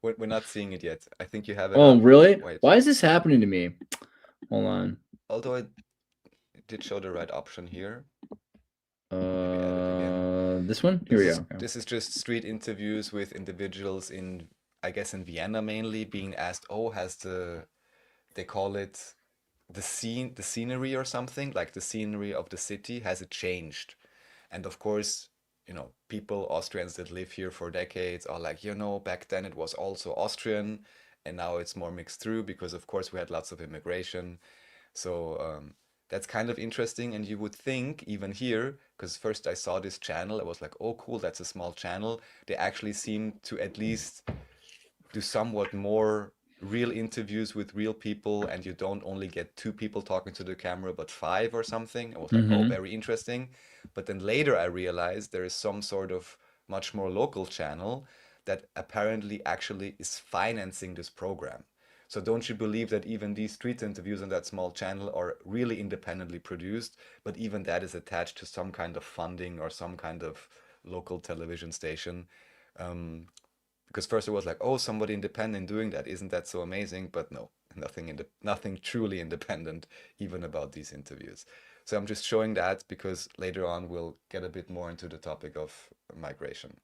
We're not seeing it yet. I think you have it Oh, up. really? Wait. Why is this happening to me? Hold on. Although it did show the right option here. Maybe add it again. This one? Here we go. Okay. This is just street interviews with individuals in, I guess, in Vienna mainly, being asked, oh, has they call it the scenery or something, like the scenery of the city, has it changed? And of course, people, Austrians that live here for decades are like, back then it was also Austrian, and now it's more mixed through because, of course, we had lots of immigration. So that's kind of interesting. And you would think, even here, because first I saw this channel, I was like, oh, cool, that's a small channel. They actually seem to at least do somewhat more real interviews with real people, and you don't only get 2 people talking to the camera, but 5 or something. I was like, oh, very interesting. But then later I realized there is some sort of much more local channel that apparently actually is financing this program. So don't you believe that even these street interviews on that small channel are really independently produced, but even that is attached to some kind of funding or some kind of local television station? Because first it was like, oh, somebody independent doing that. Isn't that so amazing? But no, nothing truly independent even about these interviews. So I'm just showing that because later on we'll get a bit more into the topic of migration.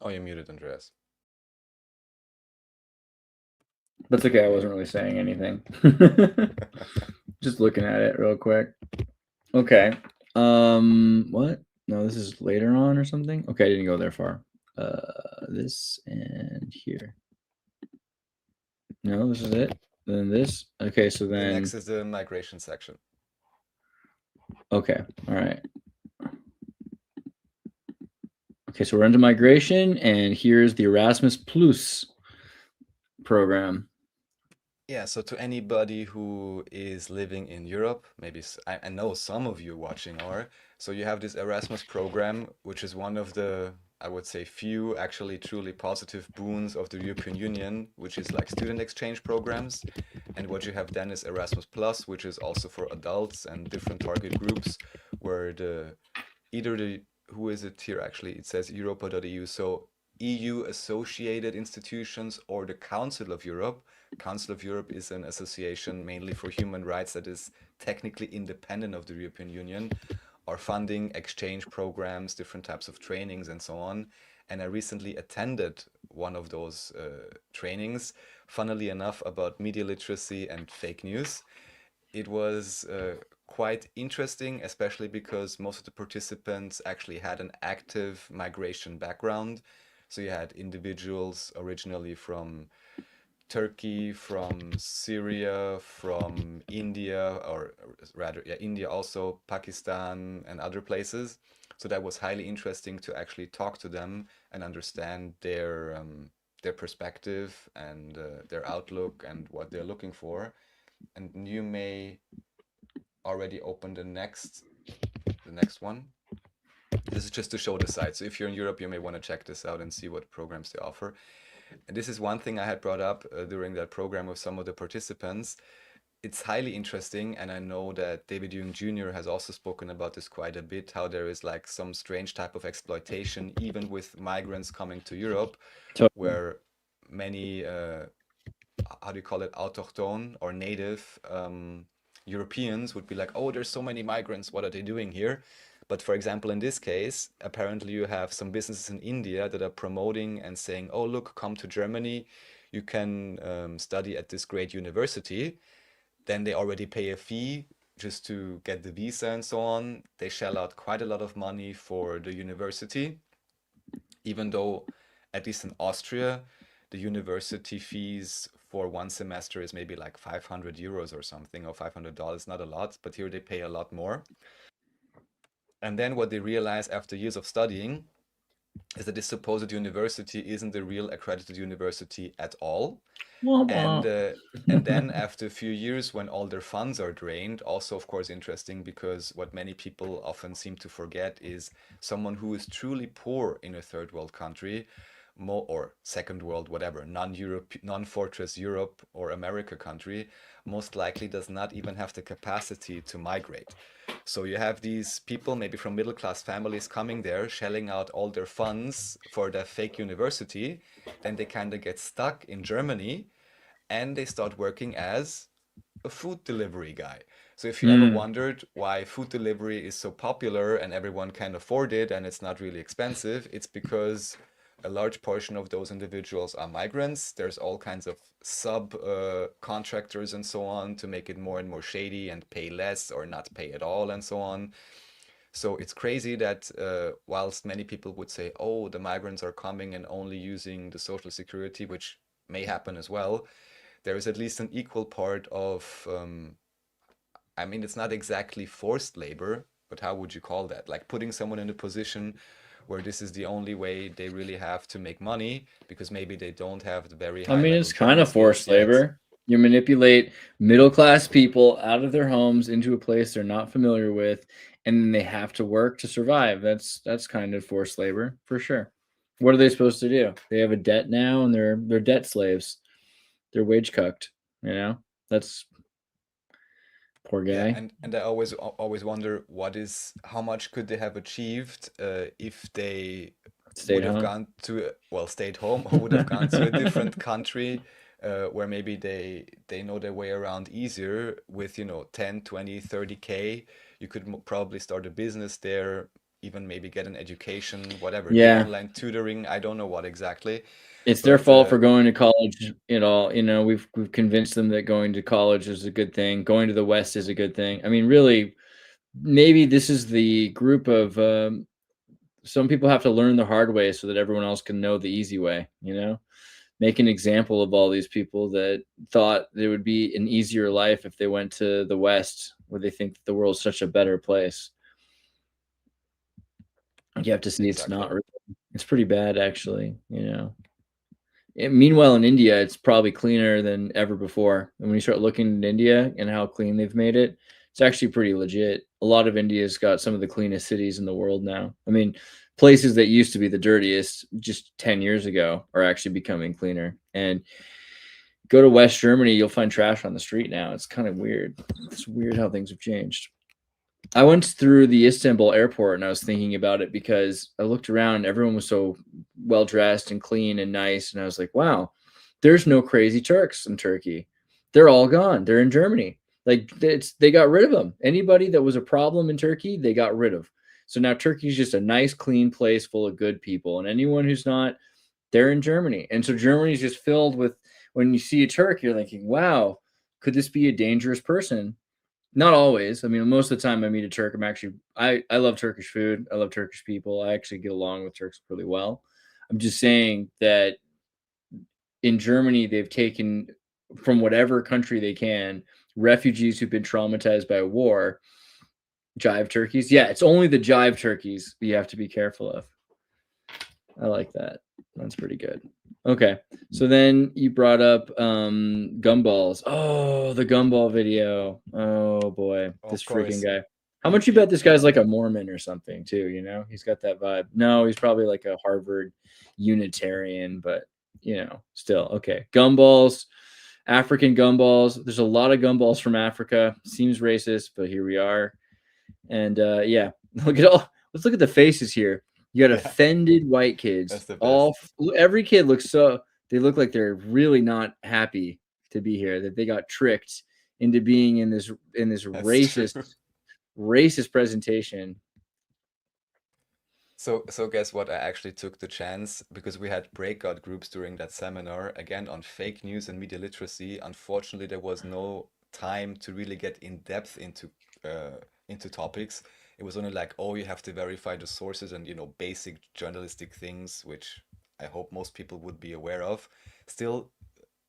Oh, you're muted, Andreas. That's okay. I wasn't really saying anything. Just looking at it real quick. Okay. What? No, this is later on or something. Okay, I didn't go there far. This and here. No, this is it. Then this. Okay, so The then. next is the migration section. Okay. All right. Okay, so we're into migration, and here's the Erasmus Plus program. Yeah, so to anybody who is living in Europe, maybe I know some of you watching are, so you have this Erasmus program, which is one of the, I would say, few actually truly positive boons of the European Union, which is like student exchange programs. And what you have then is Erasmus Plus, which is also for adults and different target groups, where who is it here actually? It says Europa.eu, so EU associated institutions or the Council of Europe. Council of Europe is an association mainly for human rights that is technically independent of the European Union, are funding exchange programs, different types of trainings and so on. And I recently attended one of those trainings, funnily enough, about media literacy and fake news. It was quite interesting, especially because most of the participants actually had an active migration background. So you had individuals originally from Turkey, from Syria, from India, or rather, yeah, India also, Pakistan, and other places. So that was highly interesting to actually talk to them and understand their perspective and their outlook and what they're looking for. And you may already open the next one. This is just to show the site. So if you're in Europe, you may want to check this out and see what programs they offer. And this is one thing I had brought up during that program with some of the participants. It's highly interesting, and I know that David Jung Jr. has also spoken about this quite a bit, how there is like some strange type of exploitation, even with migrants coming to Europe, where many, how do you call it, autochtone or native Europeans would be like, oh, there's so many migrants, what are they doing here? But for example, in this case, apparently you have some businesses in India that are promoting and saying, oh, look, come to Germany, you can study at this great university. Then they already pay a fee just to get the visa and so on. They shell out quite a lot of money for the university, even though, at least in Austria, the university fees for one semester is maybe like 500 euros or something, or $500, not a lot, but here they pay a lot more. And then what they realize after years of studying is that this supposed university isn't the real accredited university at all. And then after a few years, when all their funds are drained, also of course interesting, because what many people often seem to forget is someone who is truly poor in a third world country, or second world, whatever, non-fortress Europe or America country, most likely does not even have the capacity to migrate. So you have these people, maybe from middle class families, coming there, shelling out all their funds for their fake university. Then they kind of get stuck in Germany, and they start working as a food delivery guy. So if you ever wondered why food delivery is so popular and everyone can afford it and it's not really expensive, it's because a large portion of those individuals are migrants. There's all kinds of contractors and so on to make it more and more shady and pay less or not pay at all and so on. So it's crazy that whilst many people would say, oh, the migrants are coming and only using the social security, which may happen as well, there is at least an equal part of, I mean, it's not exactly forced labor, but how would you call that? Like putting someone in a position where this is the only way they really have to make money, because maybe they don't have the very high level it's kind of German forced skills yet. labor. You manipulate middle-class people out of their homes into a place they're not familiar with, and then they have to work to survive. That's kind of forced labor for sure. What are they supposed to do? They have a debt now, and they're debt slaves. They're wage cucked, you know? That's poor guy. Yeah, and I always wonder how much could they have achieved if they would have gone to, stayed home, or would have gone to a different country where maybe they know their way around easier with, 10, 20, 30K. You could probably start a business there, even maybe get an education, whatever. Do online tutoring, I don't know what exactly. It's their fault for going to college at all. We've convinced them that going to college is a good thing. Going to the West is a good thing. I mean, really, maybe this is the group of some people have to learn the hard way so that everyone else can know the easy way, Make an example of all these people that thought there would be an easier life if they went to the West, where they think that the world's such a better place. You have to see It's not really. It's pretty bad, actually, Meanwhile, in India, it's probably cleaner than ever before. And when you start looking at India and how clean they've made it, it's actually pretty legit. A lot of India's got some of the cleanest cities in the world now. I mean, places that used to be the dirtiest just 10 years ago are actually becoming cleaner. And go to West Germany, you'll find trash on the street now. It's kind of weird. It's weird how things have changed. I went through the Istanbul airport and I was thinking about it because I looked around, everyone was so well dressed and clean and nice. And I was like, wow, there's no crazy Turks in Turkey. They're all gone. They're in Germany. Like they got rid of them. Anybody that was a problem in Turkey, they got rid of. So now Turkey's just a nice, clean place full of good people. And anyone who's not, they're in Germany. And so Germany's just filled with, when you see a Turk, you're thinking, wow, could this be a dangerous person? Not always. I mean, most of the time I meet a Turk, I love Turkish food. I love Turkish people. I actually get along with Turks really well. I'm just saying that in Germany, they've taken from whatever country they can refugees who've been traumatized by war. Jive turkeys. Yeah, it's only the jive turkeys you have to be careful of. I like that. That's pretty good. Okay. So then you brought up gumballs. Oh, the gumball video. Oh boy. This freaking guy. How much you bet this guy's like a Mormon or something too, you know? He's got that vibe. No, he's probably like a Harvard Unitarian, but you know, still. Okay. Gumballs. African gumballs. There's a lot of gumballs from Africa. Seems racist, but here we are. And yeah, let's look at the faces here. You got offended white kids. Every kid looks they look like they're really not happy to be here, that they got tricked into being in this racist presentation. So guess what? I actually took the chance, because we had breakout groups during that seminar, again on fake news and media literacy. Unfortunately, there was no time to really get in depth into topics. It was only like, oh, you have to verify the sources and, you know, basic journalistic things, which I hope most people would be aware of. Still,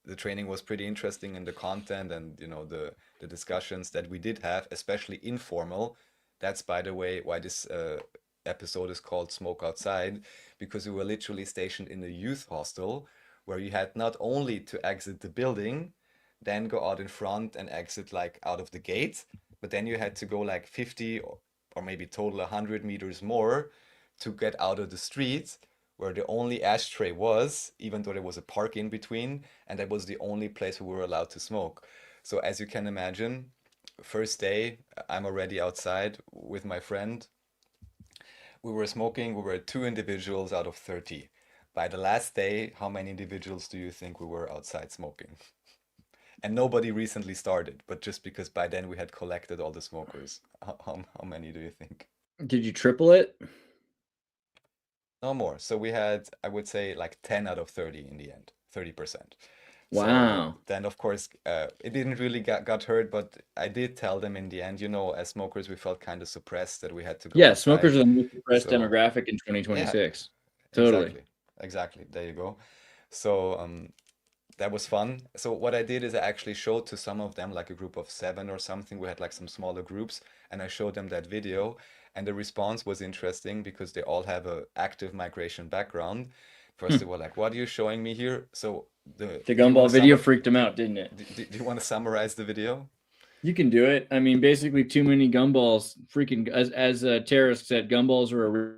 the training was pretty interesting, and the content and, you know, the discussions that we did have, especially informal. That's, by the way, why this episode is called Smoke Outside, because we were literally stationed in a youth hostel where you had not only to exit the building, then go out in front and exit like out of the gate, but then you had to go like 50 or maybe total 100 meters more to get out of the street, where the only ashtray was, even though there was a park in between, and that was the only place we were allowed to smoke. So as you can imagine, first day, I'm already outside with my friend. We were smoking, we were 2 individuals out of 30. By the last day, how many individuals do you think we were outside smoking? And nobody recently started, but just because by then we had collected all the smokers. How many do you think? Did you triple it? No more. So we had, I would say, like 10 out of 30 in the end, 30%. Wow. So then, of course, it didn't really got heard, but I did tell them in the end, you know, as smokers, we felt kind of suppressed that we had to go outside. Smokers are the most suppressed demographic in 2026. Yeah, totally. Exactly. There you go. So that was fun. So what I did is I actually showed to some of them, like a group of 7 or something. We had like some smaller groups, and I showed them that video. And the response was interesting because they all have an active migration background. First, they were like, what are you showing me here? So the gumball video freaked them out, didn't it? Do you want to summarize the video? You can do it. I mean, basically, too many gumballs. Freaking, as terrorist said, gumballs are a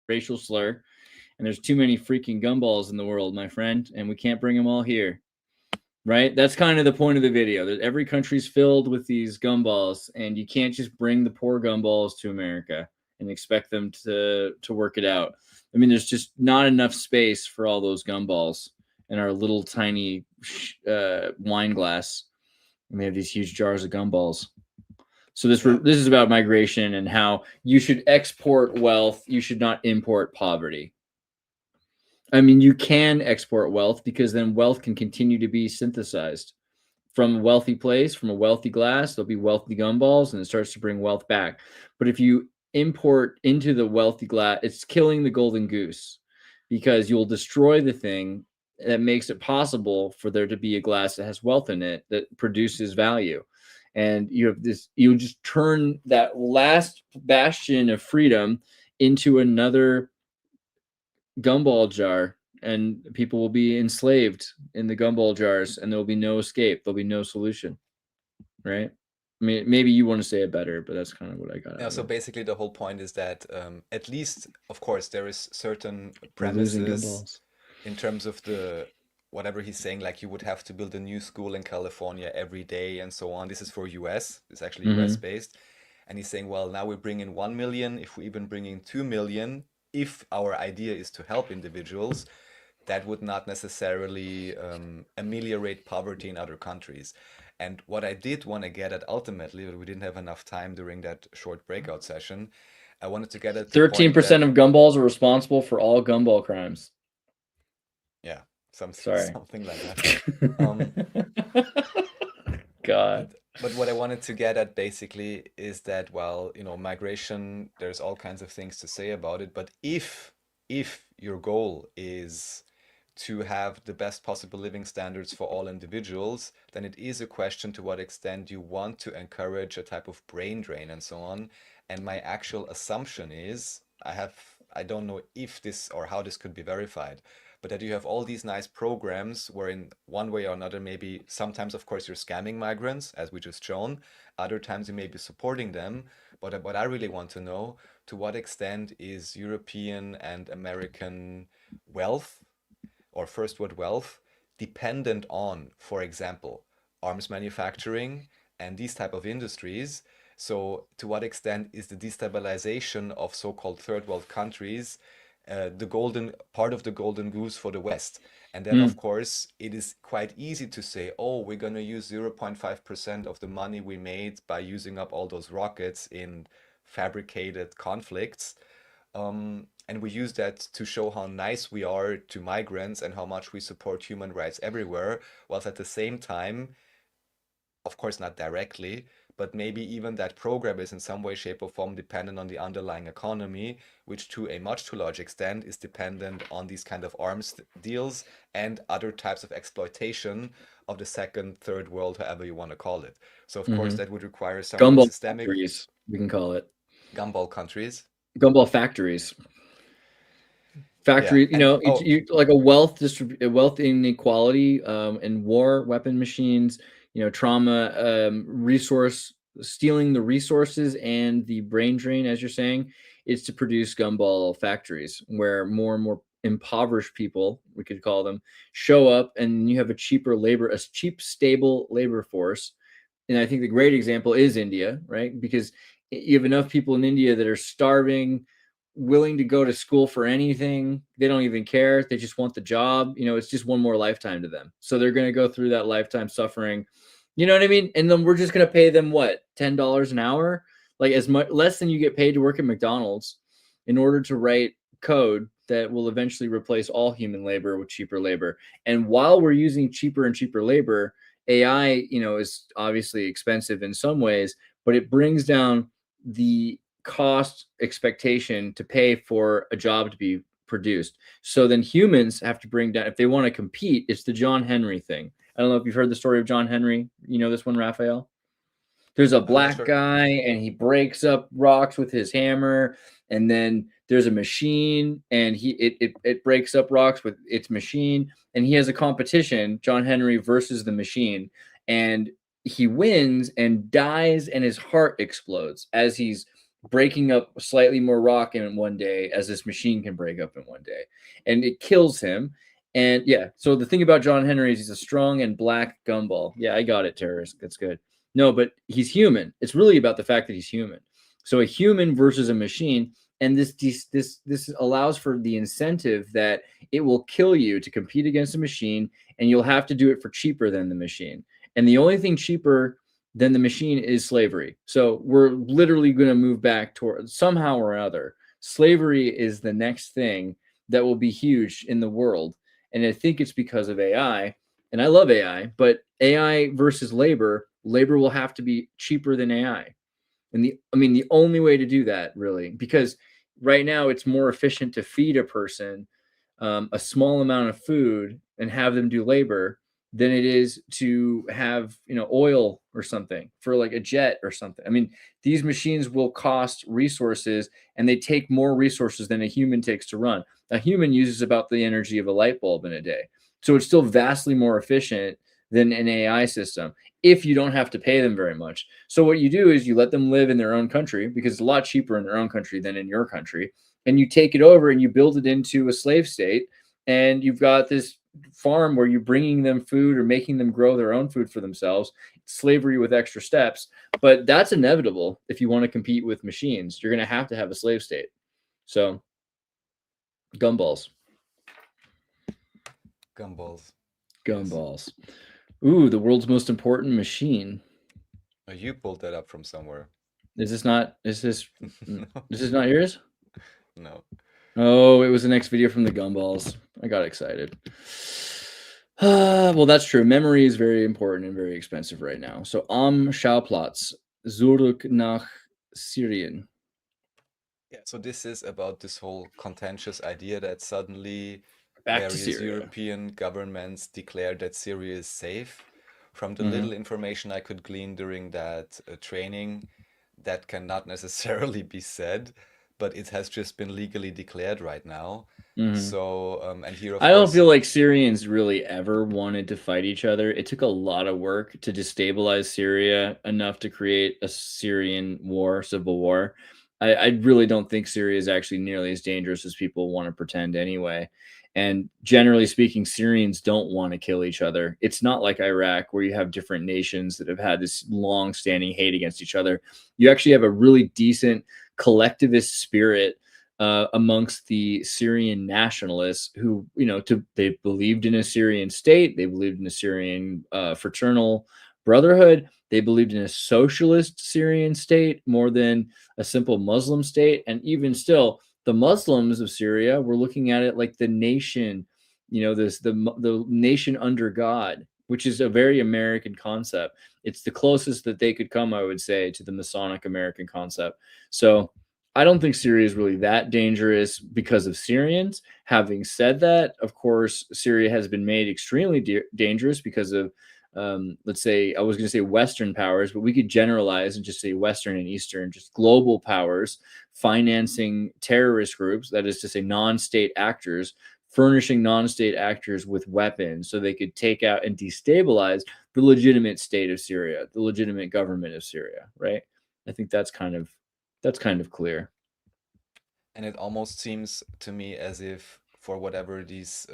racial slur, and there's too many freaking gumballs in the world, my friend, and we can't bring them all here. Right? That's kind of the point of the video. That every country's filled with these gumballs, and you can't just bring the poor gumballs to America and expect them to work it out. I mean, there's just not enough space for all those gumballs in our little tiny wine glass. And we have these huge jars of gumballs. So this is about migration and how you should export wealth. You should not import poverty. I mean, you can export wealth because then wealth can continue to be synthesized from a wealthy place, from a wealthy glass. There'll be wealthy gumballs, and it starts to bring wealth back. But if you import into the wealthy glass, it's killing the golden goose, because you'll destroy the thing that makes it possible for there to be a glass that has wealth in it that produces value. And you just turn that last bastion of freedom into another gumball jar, and people will be enslaved in the gumball jars, and there'll be no escape. There'll be no solution. Right? I mean, maybe you want to say it better, but that's kind of what I got. Yeah, so basically the whole point is that at least, of course, there is certain premises in terms of the whatever he's saying, like you would have to build a new school in California every day and so on. This is for US. It's actually US based. And he's saying, well, now we bring in 1 million. If we even bring in 2 million, if our idea is to help individuals, that would not necessarily ameliorate poverty in other countries. And what I did want to get at ultimately, but we didn't have enough time during that short breakout session, I wanted to get at 13% of gumballs are responsible for all gumball crimes. Yeah, something like that. God. But what I wanted to get at basically is that, well, you know, migration, there's all kinds of things to say about it. But if your goal is to have the best possible living standards for all individuals, then it is a question to what extent you want to encourage a type of brain drain and so on. And my actual assumption is, I don't know if this or how this could be verified, but that you have all these nice programs where in one way or another, maybe sometimes, of course, you're scamming migrants, as we just shown. Other times you may be supporting them. But what I really want to know, to what extent is European and American wealth or first world wealth dependent on, for example, arms manufacturing and these type of industries? So to what extent is the destabilization of so-called third world countries the golden part of the golden goose for the West? And then, of course, it is quite easy to say, oh, we're going to use 0.5% of the money we made by using up all those rockets in fabricated conflicts. And we use that to show how nice we are to migrants and how much we support human rights everywhere, whilst at the same time, of course, not directly, but maybe even that program is in some way, shape, or form dependent on the underlying economy, which to a much too large extent is dependent on these kind of arms deals and other types of exploitation of the second, third world, however you want to call it. So, of course, that would require some Gumball systemic factories, we can call it. gumball countries. Gumball factories. Factory, Yeah, you like a wealth inequality, and war, weapon machines, trauma, resource stealing the resources and the brain drain, as you're saying, is to produce gumball factories where more and more impoverished people, we could call them, show up, and you have a cheap, stable labor force. And I think the great example is India, right? Because you have enough people in India that are starving, willing to go to school for anything. They don't even care. They just want the job. It's just one more lifetime to them. So they're going to go through that lifetime suffering. You know what I mean? And then we're just going to pay them what? $10 an hour? Like as much less than you get paid to work at McDonald's in order to write code that will eventually replace all human labor with cheaper labor. And while we're using cheaper and cheaper labor, AI, is obviously expensive in some ways, but it brings down the cost expectation to pay for a job to be produced. So then humans have to bring down, if they want to compete, it's the John Henry thing. I don't know if you've heard the story of John Henry. You know this one, Raphael? There's a black guy and he breaks up rocks with his hammer, and then there's a machine and it breaks up rocks with its machine, and he has a competition, John Henry versus the machine, and he wins and dies, and his heart explodes as he's breaking up slightly more rock in one day as this machine can break up in one day, and it kills him. And yeah, so the thing about John Henry is he's a strong and black gumball. Yeah, I got it, terrorist. That's good. No, but he's human. It's really about the fact that he's human. So a human versus a machine, and this allows for the incentive that it will kill you to compete against a machine, and you'll have to do it for cheaper than the machine. And the only thing cheaper than the machine is slavery. So we're literally going to move back toward somehow or another. Slavery is the next thing that will be huge in the world. And I think it's because of AI. And I love AI, but AI versus labor will have to be cheaper than AI. And the only way to do that, really, because right now it's more efficient to feed a person a small amount of food and have them do labor than it is to have, oil or something for like a jet or something. I mean, these machines will cost resources, and they take more resources than a human takes to run. A human uses about the energy of a light bulb in a day. So it's still vastly more efficient than an AI system if you don't have to pay them very much. So what you do is you let them live in their own country, because it's a lot cheaper in their own country than in your country. And you take it over and you build it into a slave state. And you've got this farm where you're bringing them food or making them grow their own food for themselves. It's slavery with extra steps. But that's inevitable if you want to compete with machines. You're going to have a slave state. So gumballs. Ooh, the world's most important machine. You pulled that up from somewhere. Is this not yours? No. Oh, it was the next video from the gumballs. I got excited. Well, that's true. Memory is very important and very expensive right now. So am Schauplatz, zurück nach Syrien. Yeah, so this is about this whole contentious idea that suddenly back to various Syria. European governments declared that Syria is safe. From the Mhm. little information I could glean during that training, that cannot necessarily be said, but it has just been legally declared right now. Mhm. So, and here, of I don't course, feel like Syrians really ever wanted to fight each other. It took a lot of work to destabilize Syria enough to create a Syrian war, civil war. I really don't think Syria is actually nearly as dangerous as people want to pretend anyway. And generally speaking, Syrians don't want to kill each other. It's not like Iraq where you have different nations that have had this long-standing hate against each other. You actually have a really decent collectivist spirit amongst the Syrian nationalists who, they believed in a Syrian state, they believed in a Syrian fraternal brotherhood, they believed in a socialist Syrian state more than a simple Muslim state. And even still, the Muslims of Syria were looking at it like the nation, the nation under God, which is a very American concept. It's the closest that they could come, I would say, to the Masonic American concept. So I don't think Syria is really that dangerous because of Syrians. Having said that, of course, Syria has been made extremely dangerous because of, let's say, I was going to say Western powers, but we could generalize and just say Western and Eastern, just global powers financing terrorist groups, that is to say, non-state actors, furnishing non-state actors with weapons so they could take out and destabilize the legitimate state of Syria, the legitimate government of Syria, right? I think that's kind of clear. and it almost seems to me as if for whatever these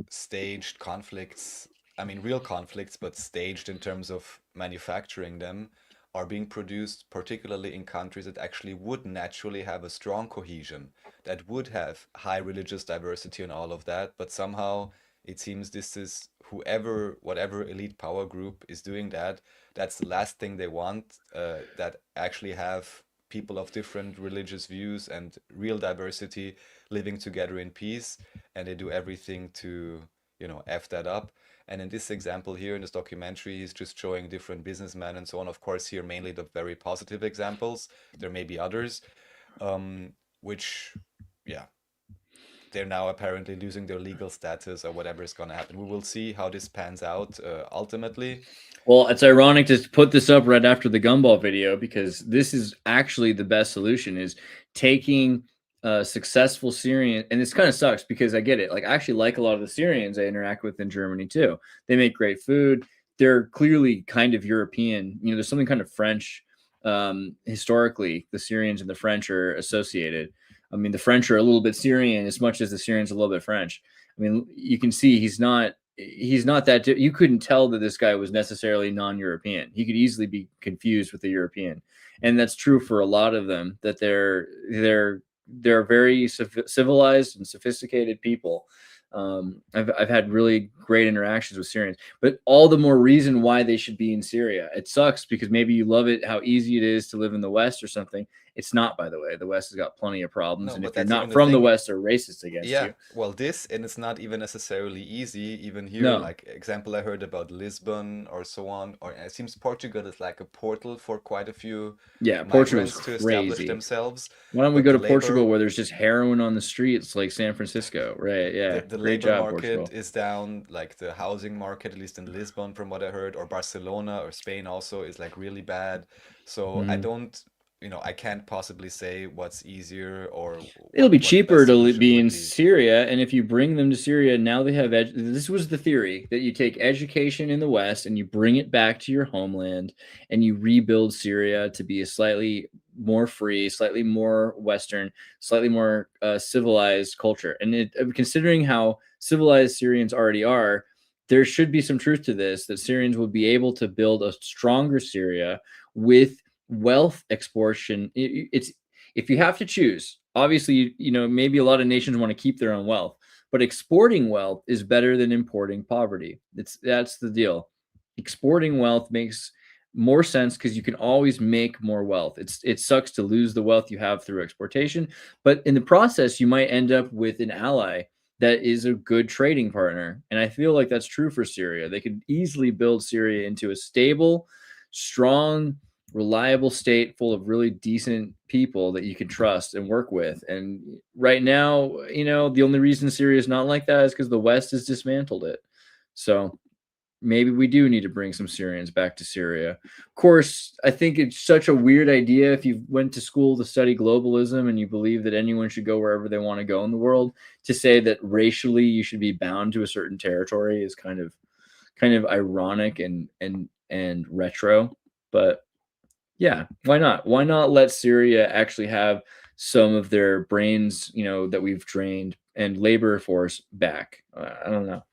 staged conflicts, I mean real conflicts, but staged in terms of manufacturing them, are being produced particularly in countries that actually would naturally have a strong cohesion, that would have high religious diversity and all of that, but somehow it seems this is whatever elite power group is doing that, that's the last thing they want, that actually have people of different religious views and real diversity living together in peace, and they do everything to, F that up. And in this example here in this documentary, he's just showing different businessmen and so on. Of course, here mainly the very positive examples. There may be others, which, yeah, they're now apparently losing their legal status or whatever is going to happen. We will see how this pans out ultimately. Well, it's ironic to put this up right after the gumball video, because this is actually the best solution, is taking successful Syrian, and this kind of sucks because I get it. Like, I actually like a lot of the Syrians I interact with in Germany too. They make great food. They're clearly kind of European. There's something kind of French. Historically, the Syrians and the French are associated. I mean, the French are a little bit Syrian as much as the Syrians are a little bit French. I mean, you can see he's not that you couldn't tell that this guy was necessarily non-European. He could easily be confused with a European, and that's true for a lot of them, that they're very civilized and sophisticated people. I've had really great interactions with Syrians, but all the more reason why they should be in Syria. It sucks because maybe you love it, how easy it is to live in the West or something. It's not, by the way. The West has got plenty of problems, No, and but if you're that's not even the from the thing. West, they're racist against Yeah, you. well, and it's not even necessarily easy. Even here, No. like example I heard about Lisbon or so on, or it seems Portugal is like a portal for quite a few Yeah, Portugal's migrants to establish crazy. themselves. Why don't we But go the to Portugal labor, where there's just heroin on the streets like San Francisco? Right. Yeah. the Great labor job, market Portugal. is down, like the housing market, at least in Lisbon, from what I heard, or Barcelona or Spain also is like really bad. So I Mhm. don't, I can't possibly say what's easier or It'll be what the cheaper best to solution be would in be. Syria, and if you bring them to Syria, now they have this was the theory, that you take education in the West and you bring it back to your homeland and you rebuild Syria to be a slightly more free, slightly more Western, slightly more civilized culture. And considering how civilized Syrians already are, there should be some truth to this, that Syrians will be able to build a stronger Syria with wealth exportation. It's if you have to choose, obviously, maybe a lot of nations want to keep their own wealth, but exporting wealth is better than importing poverty. That's the deal. Exporting wealth makes more sense because you can always make more wealth. It sucks to lose the wealth you have through exportation, but in the process, you might end up with an ally that is a good trading partner. And I feel like that's true for Syria. They could easily build Syria into a stable, strong, reliable state full of really decent people that you can trust and work with. And right now, the only reason Syria is not like that is because the West has dismantled it. So maybe we do need to bring some Syrians back to Syria. Of course, I think it's such a weird idea if you went to school to study globalism and you believe that anyone should go wherever they want to go in the world, to say that racially you should be bound to a certain territory is kind of ironic and retro. But yeah, why not? Why not let Syria actually have some of their brains, that we've drained, and labor force back? I don't know.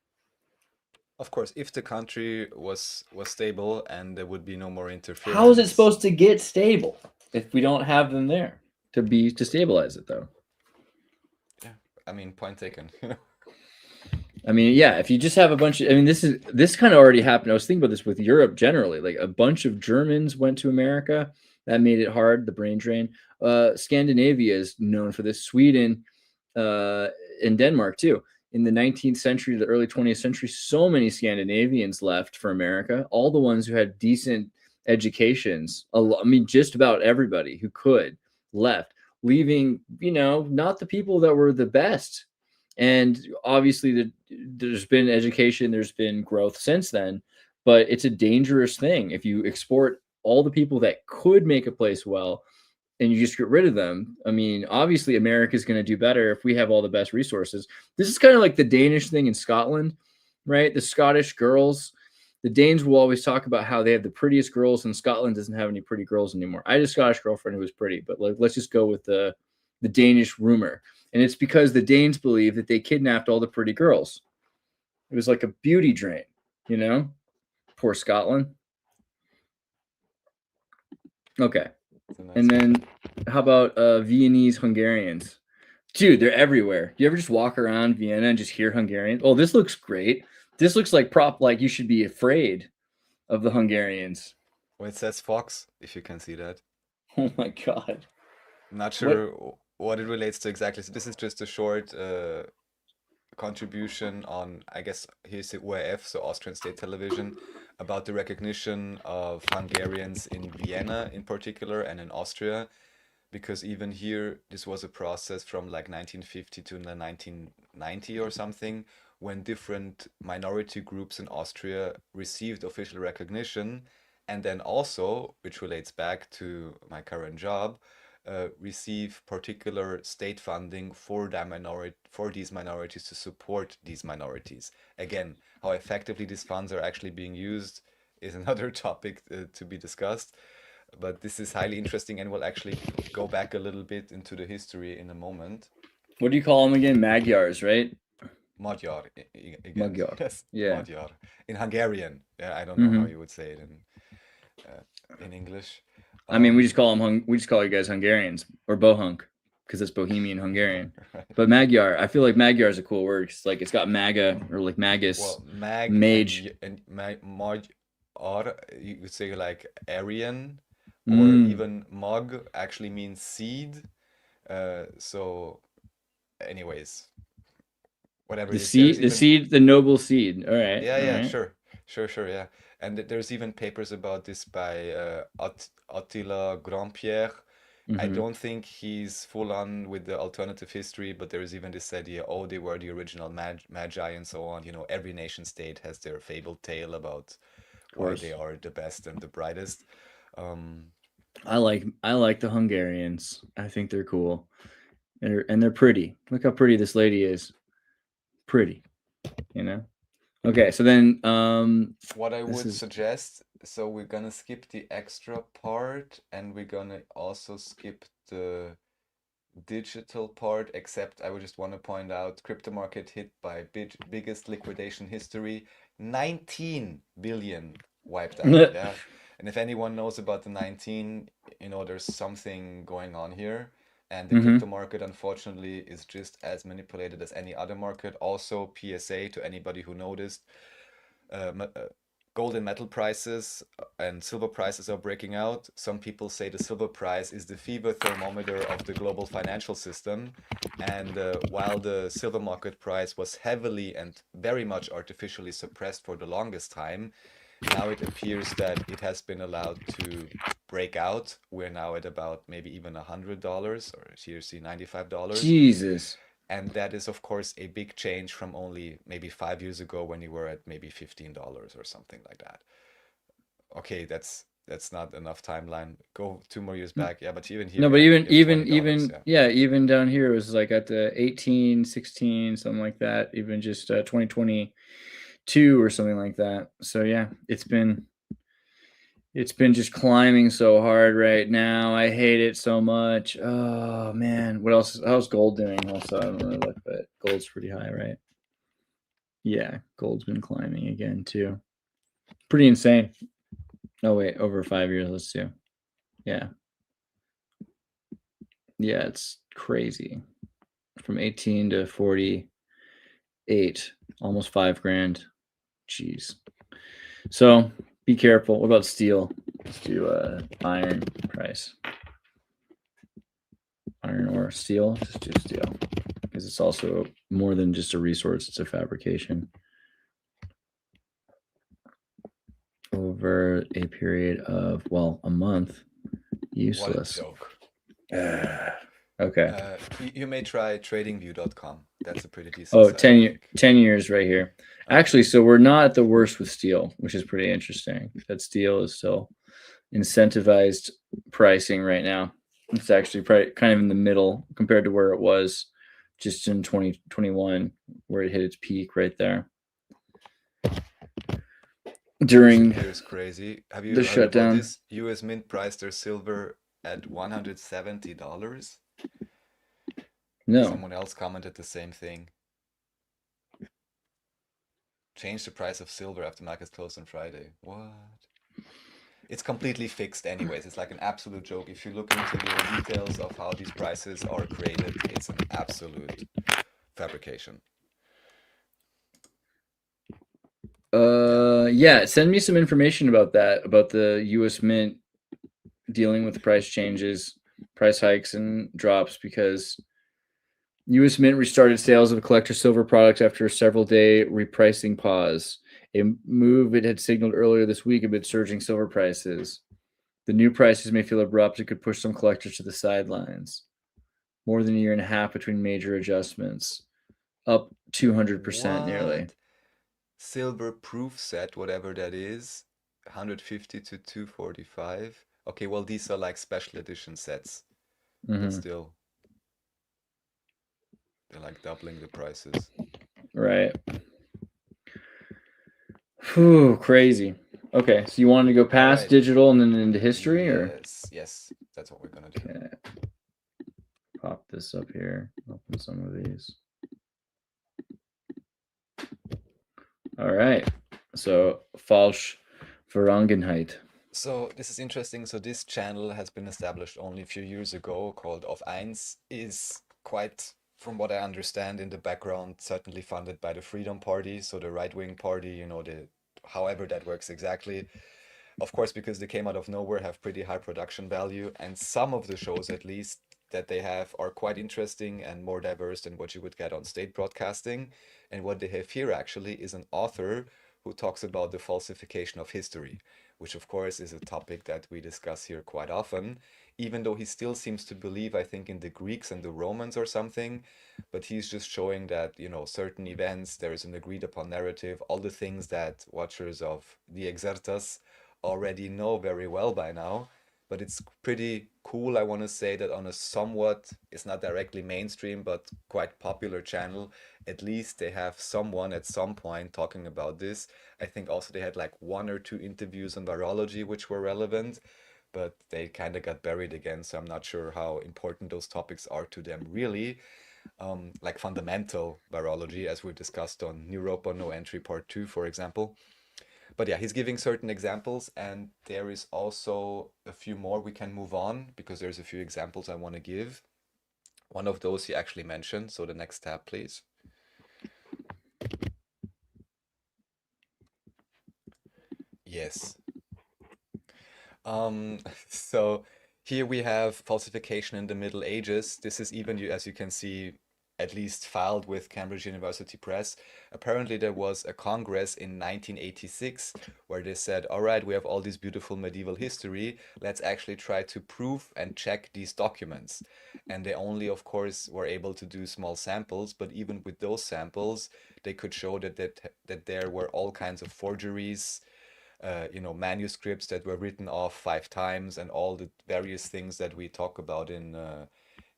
Of course, if the country was stable and there would be no more interference. How is it supposed to get stable if we don't have them there to stabilize it, though? Yeah, I mean, point taken. I mean, yeah, if you just have a bunch of, this kind of already happened. I was thinking about this with Europe generally. Like, a bunch of Germans went to America. That made it hard, the brain drain. Scandinavia is known for this. Sweden and Denmark, too. In the 19th century to the early 20th century, so many Scandinavians left for America. All the ones who had decent educations, just about everybody who could left, leaving, not the people that were the best. And obviously there's been education, there's been growth since then, but it's a dangerous thing if you export all the people that could make a place well and you just get rid of them. I mean, obviously America is going to do better if we have all the best resources. This is kind of like the Danish thing in Scotland, right? The Scottish girls, the Danes will always talk about how they have the prettiest girls, and Scotland doesn't have any pretty girls anymore. I had a Scottish girlfriend who was pretty, but let's just go with the Danish rumor. And it's because the Danes believe that they kidnapped all the pretty girls. It was like a beauty drain, Poor Scotland. Okay. And then how about Viennese Hungarians? Dude, they're everywhere. You ever just walk around Vienna and just hear Hungarians? Oh, this looks great. This looks like you should be afraid of the Hungarians. Well, it says Fox, if you can see that. Oh my God. I'm not sure what it relates to exactly. So this is just a short contribution on, I guess, here's the ORF, so Austrian State Television, about the recognition of Hungarians in Vienna in particular and in Austria, because even here this was a process from like 1950 to 1990 or something, when different minority groups in Austria received official recognition, and then also, which relates back to my current job, receive particular state funding for these minorities to support these minorities. Again, how effectively these funds are actually being used is another topic to be discussed, but this is highly interesting, and we'll actually go back a little bit into the history in a moment. What do you call them again? Magyars, right? Magyar. Again. Magyar. Yes, yeah. Magyar. In Hungarian. Yeah, I don't know how you would say it in English. I mean, we just call you guys Hungarians, or Bohunk, because it's Bohemian Hungarian. Right. But Magyar, I feel like Magyar is a cool word. It's got MAGA, or like magus. Well, mage, and Magyar, you would say like Aryan, or even Mug actually means seed. So, anyways, whatever. The noble seed. All right. Yeah, right. Sure, yeah. And there's even papers about this by Attila Grandpierre. I don't think he's full on with the alternative history, but there is even this idea, they were the original magi and so on. Every nation state has their fabled tale about why they are the best and the brightest. I like the Hungarians. I think they're cool. And they're pretty. Look how pretty this lady is. Pretty, Okay, so then what I would suggest, so we're gonna skip the extra part, and we're gonna also skip the digital part, except I would just want to point out crypto market hit by biggest liquidation history, 19 billion wiped out. Yeah. And if anyone knows about the 19, there's something going on here. And the crypto market, unfortunately, is just as manipulated as any other market. Also, PSA to anybody who noticed, gold and metal prices and silver prices are breaking out. Some people say the silver price is the fever thermometer of the global financial system. And while the silver market price was heavily and very much artificially suppressed for the longest time, Now it appears that it has been allowed to break out. We're now at about maybe even $100 or seriously $95. Jesus. And that is, of course, a big change from only maybe 5 years ago when you were at maybe $15 or something like that. Okay, that's not enough timeline. Go 2 more years back. Yeah, but even here, No, but yeah, even you have even $20, yeah. yeah, even down here it was like at the 18, 16, something like that. Even just 2022 or something like that. So yeah, it's been just climbing so hard right now. I hate it so much. Oh man, what else? How's gold doing? Also, I don't really look, but gold's pretty high, right? Yeah, gold's been climbing again too. Pretty insane. Oh wait, over 5 years. Let's see. Yeah, yeah, it's crazy. From 18 to 48, almost 5 grand. Jeez. So be careful. What about steel? Let's do iron price. Iron ore, steel. Just do steel because it's also more than just a resource. It's a fabrication. Over a period of a month. Useless. What a joke. Okay. You may try tradingview.com. That's a pretty decent Oh, site, I think. 10 years right here. Actually, so we're not at the worst with steel, which is pretty interesting. That steel is still incentivized pricing right now. It's actually kind of in the middle compared to where it was just in 2021, where it hit its peak right there. During Here's crazy. Have you the heard shutdown. about this? US Mint priced their silver at $170. No. Someone else commented the same thing. Change the price of silver after markets closed on Friday. What? It's completely fixed anyways. It's like an absolute joke. If you look into the details of how these prices are created, it's an absolute fabrication. Yeah, send me some information about that, about the US Mint dealing with price changes, price hikes and drops, because US Mint restarted sales of collector silver products after a several-day repricing pause, a move it had signaled earlier this week amid surging silver prices. The new prices may feel abrupt. It could push some collectors to the sidelines. More than a year and a half between major adjustments, up 200% nearly. What? Silver proof set, whatever that is, 150 to 245. Okay, well, these are like special edition sets, but still, they're like doubling the prices. Right. Whew, crazy. Okay, so you wanted to go past Alright. digital and then into history, or? Yes, that's what we're gonna do. Okay. Pop this up here. Open some of these. All right. So falsch Vergangenheit. So this is interesting. So this channel has been established only a few years ago, called Auf Eins, is quite, from what I understand in the background, certainly funded by the Freedom Party, so the right-wing party, you know, however that works exactly. Of course, because they came out of nowhere, have pretty high production value, and some of the shows, at least, that they have are quite interesting and more diverse than what you would get on state broadcasting. And what they have here actually is an author who talks about the falsification of history, which of course is a topic that we discuss here quite often, even though he still seems to believe, I think, in the Greeks and the Romans or something. But he's just showing that, you know, certain events, there is an agreed upon narrative, all the things that watchers of the Xirtus already know very well by now. But it's pretty cool, I want to say, that on a somewhat, it's not directly mainstream, but quite popular channel, at least they have someone at some point talking about this. I think also they had like 1 or 2 interviews on virology which were relevant, but they kind of got buried again, so I'm not sure how important those topics are to them really. Like fundamental virology, as we discussed on NEUROPA No Entry Part 2, for example. But yeah, he's giving certain examples, and there is also a few more. We can move on because there's a few examples I want to give. One of those he actually mentioned, so the next tab, please. Yes. So here we have falsification in the Middle Ages. This is even, as you can see, at least filed with Cambridge University Press. Apparently, there was a congress in 1986 where they said, all right, we have all this beautiful medieval history. Let's actually try to prove and check these documents. And they only, of course, were able to do small samples, but even with those samples, they could show that there were all kinds of forgeries, manuscripts that were written off 5 times, and all the various things that we talk about in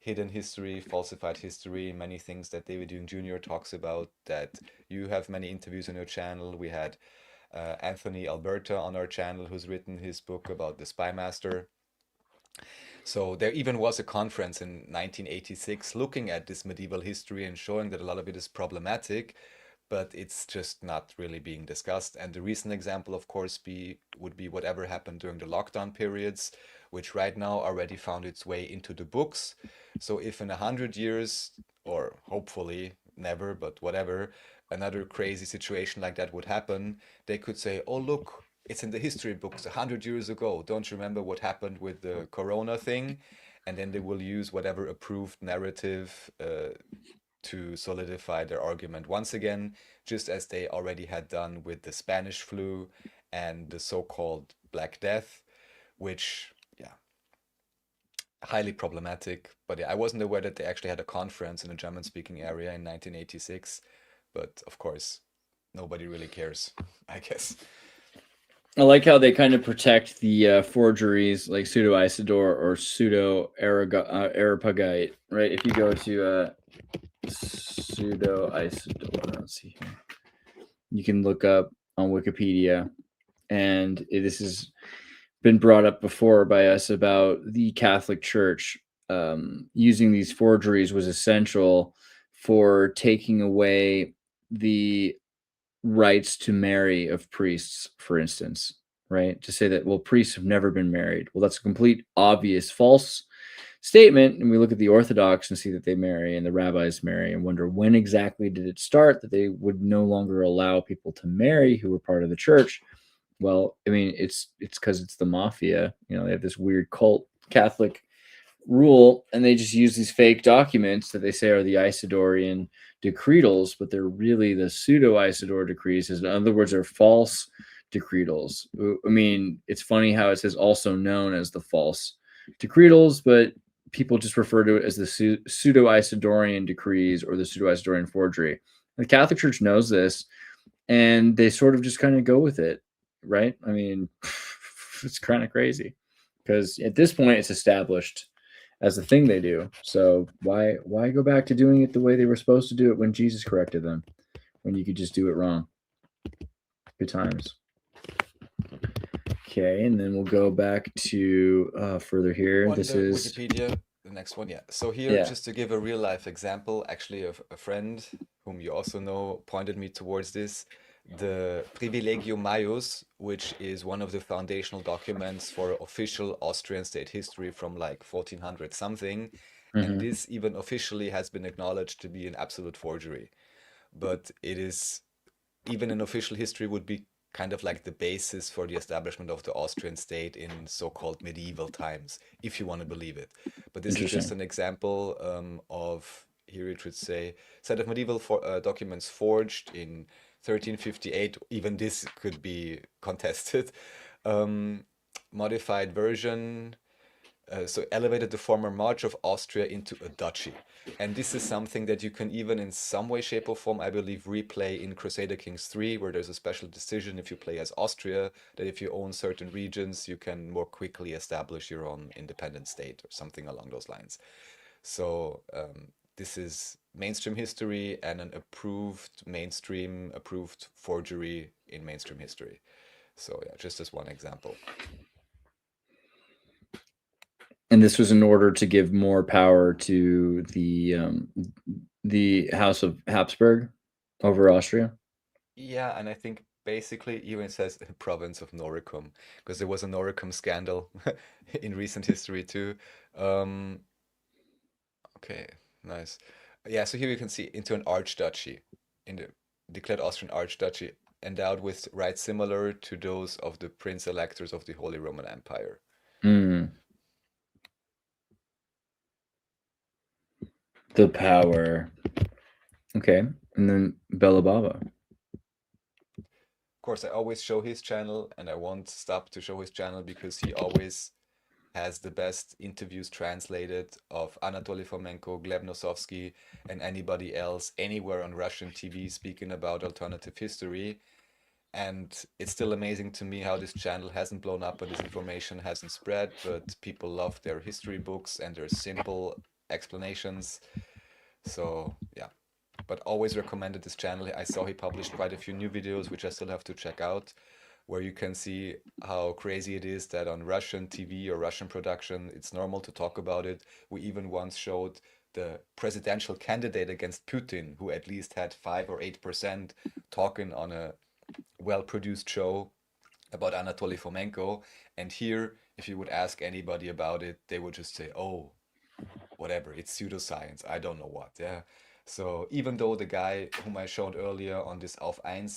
hidden history, falsified history, many things that David Hume Jr. talks about, that you have many interviews on your channel. We had Anthony Alberta on our channel, who's written his book about the Spy Master. So there even was a conference in 1986 looking at this medieval history and showing that a lot of it is problematic, but it's just not really being discussed. And the recent example, of course, would be whatever happened during the lockdown periods, which right now already found its way into the books. So if in 100 years, or hopefully never, but whatever, another crazy situation like that would happen, they could say, oh, look, it's in the history books 100 years ago. Don't you remember what happened with the corona thing? And then they will use whatever approved narrative to solidify their argument once again, just as they already had done with the Spanish flu and the so-called Black Death, which, yeah, highly problematic. But yeah, I wasn't aware that they actually had a conference in a German-speaking area in 1986. But of course, nobody really cares, I guess. I like how they kind of protect the forgeries like pseudo-Isidore or pseudo-Areopagite, right? If you go to pseudo-Isidore, let's see here. You can look up on Wikipedia, and this has been brought up before by us about the Catholic Church using these forgeries was essential for taking away the rights to marry of priests, for instance, right? To say that, well, priests have never been married. Well, that's a complete obvious false statement. And we look at the Orthodox and see that they marry and the rabbis marry and wonder when exactly did it start that they would no longer allow people to marry who were part of the church. Well, I mean, it's because it's the mafia. They have this weird cult Catholic rule, and they just use these fake documents that they say are the Isidorian decretals, but they're really the pseudo-Isidore decrees. In other words, they're false decretals. I mean, it's funny how it says also known as the false decretals, but people just refer to it as the pseudo-Isidorian decrees or the pseudo-Isidorian forgery. The Catholic Church knows this, and they sort of just kind of go with it, right? I mean, it's kind of crazy because at this point it's established as the thing they do. So why go back to doing it the way they were supposed to do it when Jesus corrected them, when you could just do it wrong? Good times. Okay, and then we'll go back to further here. This is Wikipedia, the next one. Yeah. So here, just to give a real life example, actually a friend whom you also know pointed me towards this. The Privilegium Maius, which is one of the foundational documents for official Austrian state history from like 1400 something. And this even officially has been acknowledged to be an absolute forgery. But it is, even in official history, would be kind of like the basis for the establishment of the Austrian state in so-called medieval times, if you want to believe it. But this is just an example of, here it should say, set of medieval documents forged in 1358, even this could be contested. Modified version, so elevated the former March of Austria into a duchy. And this is something that you can even in some way, shape or form, I believe, replay in Crusader Kings 3, where there's a special decision if you play as Austria, that if you own certain regions, you can more quickly establish your own independent state or something along those lines. So this is mainstream history and an approved forgery in mainstream history. So yeah, just as one example. And this was in order to give more power to the House of Habsburg over Austria. Yeah, and I think basically even it says province of Noricum, because there was a Noricum scandal in recent history too. Okay, nice. Yeah, so here you can see into an archduchy, in the declared Austrian archduchy, endowed with rights similar to those of the prince electors of the Holy Roman Empire. The power. Okay, and then Bella Baba. Of course, I always show his channel, and I won't stop to show his channel because he always has the best interviews translated of Anatoly Fomenko, Gleb Nosovsky, and anybody else anywhere on Russian TV speaking about alternative history. And it's still amazing to me how this channel hasn't blown up and this information hasn't spread, but people love their history books and their simple explanations. So yeah, but always recommended this channel. I saw he published quite a few new videos, which I still have to check out, where you can see how crazy it is that on Russian TV or Russian production, it's normal to talk about it. We even once showed the presidential candidate against Putin, who at least had 5 or 8% talking on a well-produced show about Anatoly Fomenko. And here, if you would ask anybody about it, they would just say, oh, whatever, it's pseudoscience, I don't know what, yeah. So even though the guy whom I showed earlier on this Auf 1,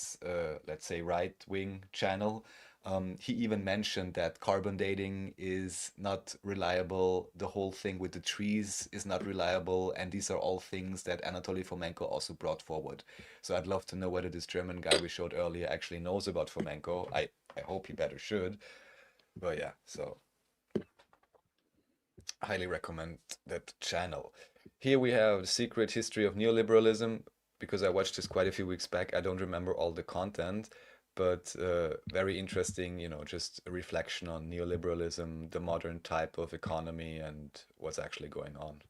let's say right-wing channel, he even mentioned that carbon dating is not reliable, the whole thing with the trees is not reliable, and these are all things that Anatoly Fomenko also brought forward. So I'd love to know whether this German guy we showed earlier actually knows about Fomenko. I hope he better should. But yeah, so highly recommend that channel. Here we have The Secret History of Neoliberalism. Because I watched this quite a few weeks back, I don't remember all the content, but very interesting, you know, just a reflection on neoliberalism, the modern type of economy, and what's actually going on.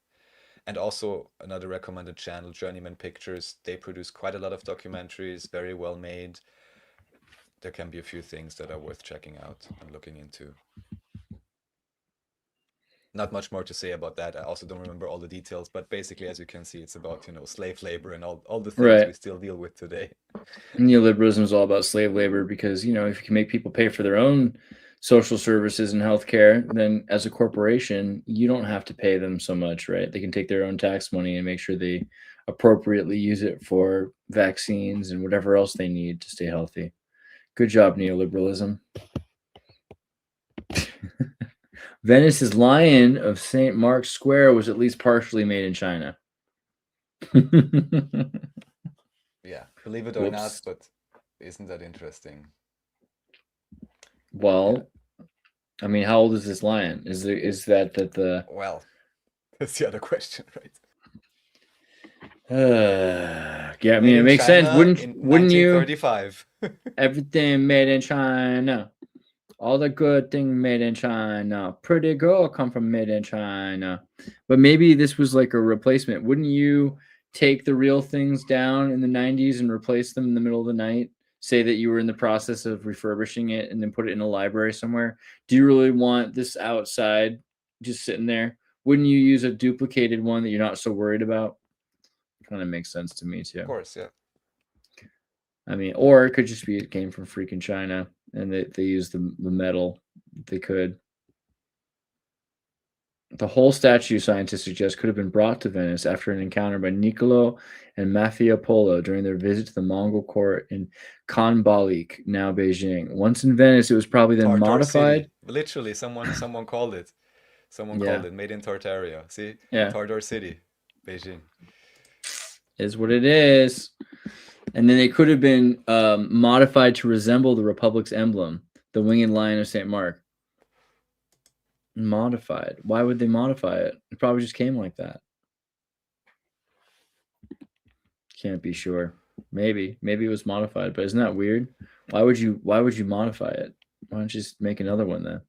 And also another recommended channel, Journeyman Pictures. They produce quite a lot of documentaries, very well made. There can be a few things that are worth checking out and looking into. Not much more to say about that. I also don't remember all the details, but basically, as you can see, it's about, you know, slave labor and all the things Right. we still deal with today. Neoliberalism is all about slave labor because, you know, if you can make people pay for their own social services and healthcare, then as a corporation, you don't have to pay them so much, right? They can take their own tax money and make sure they appropriately use it for vaccines and whatever else they need to stay healthy. Good job, neoliberalism. Venice's Lion of St. Mark's Square was at least partially made in China. Yeah, believe it or not, Whoops. but isn't that interesting? Well, I mean, how old is this lion? Is that the Well, that's the other question, right? yeah, I Made mean, it in makes sense. China Wouldn't in you? 1935. Everything made in China. All the good thing made in China. Pretty girl come from made in China. But maybe this was like a replacement. Wouldn't you take the real things down in the 90s and replace them in the middle of the night? Say that you were in the process of refurbishing it and then put it in a library somewhere. Do you really want this outside just sitting there? Wouldn't you use a duplicated one that you're not so worried about? Kind of makes sense to me too. Of course, yeah. I mean, or it could just be it came from freaking China and they used the metal they could. The whole statue, scientists suggest, could have been brought to Venice after an encounter by Niccolo and Mafia Polo during their visit to the Mongol court in Khanbalik, now Beijing. Once in Venice, it was probably then Tartar modified. City. Literally, someone called it. Someone called it made in Tartaria. See? Yeah. Tartar City, Beijing. Is what it is. And then it could have been modified to resemble the Republic's emblem, the winged lion of St. Mark. Modified. Why would they modify it? It probably just came like that. Can't be sure. Maybe it was modified, but isn't that weird? Why would you modify it? Why don't you just make another one then?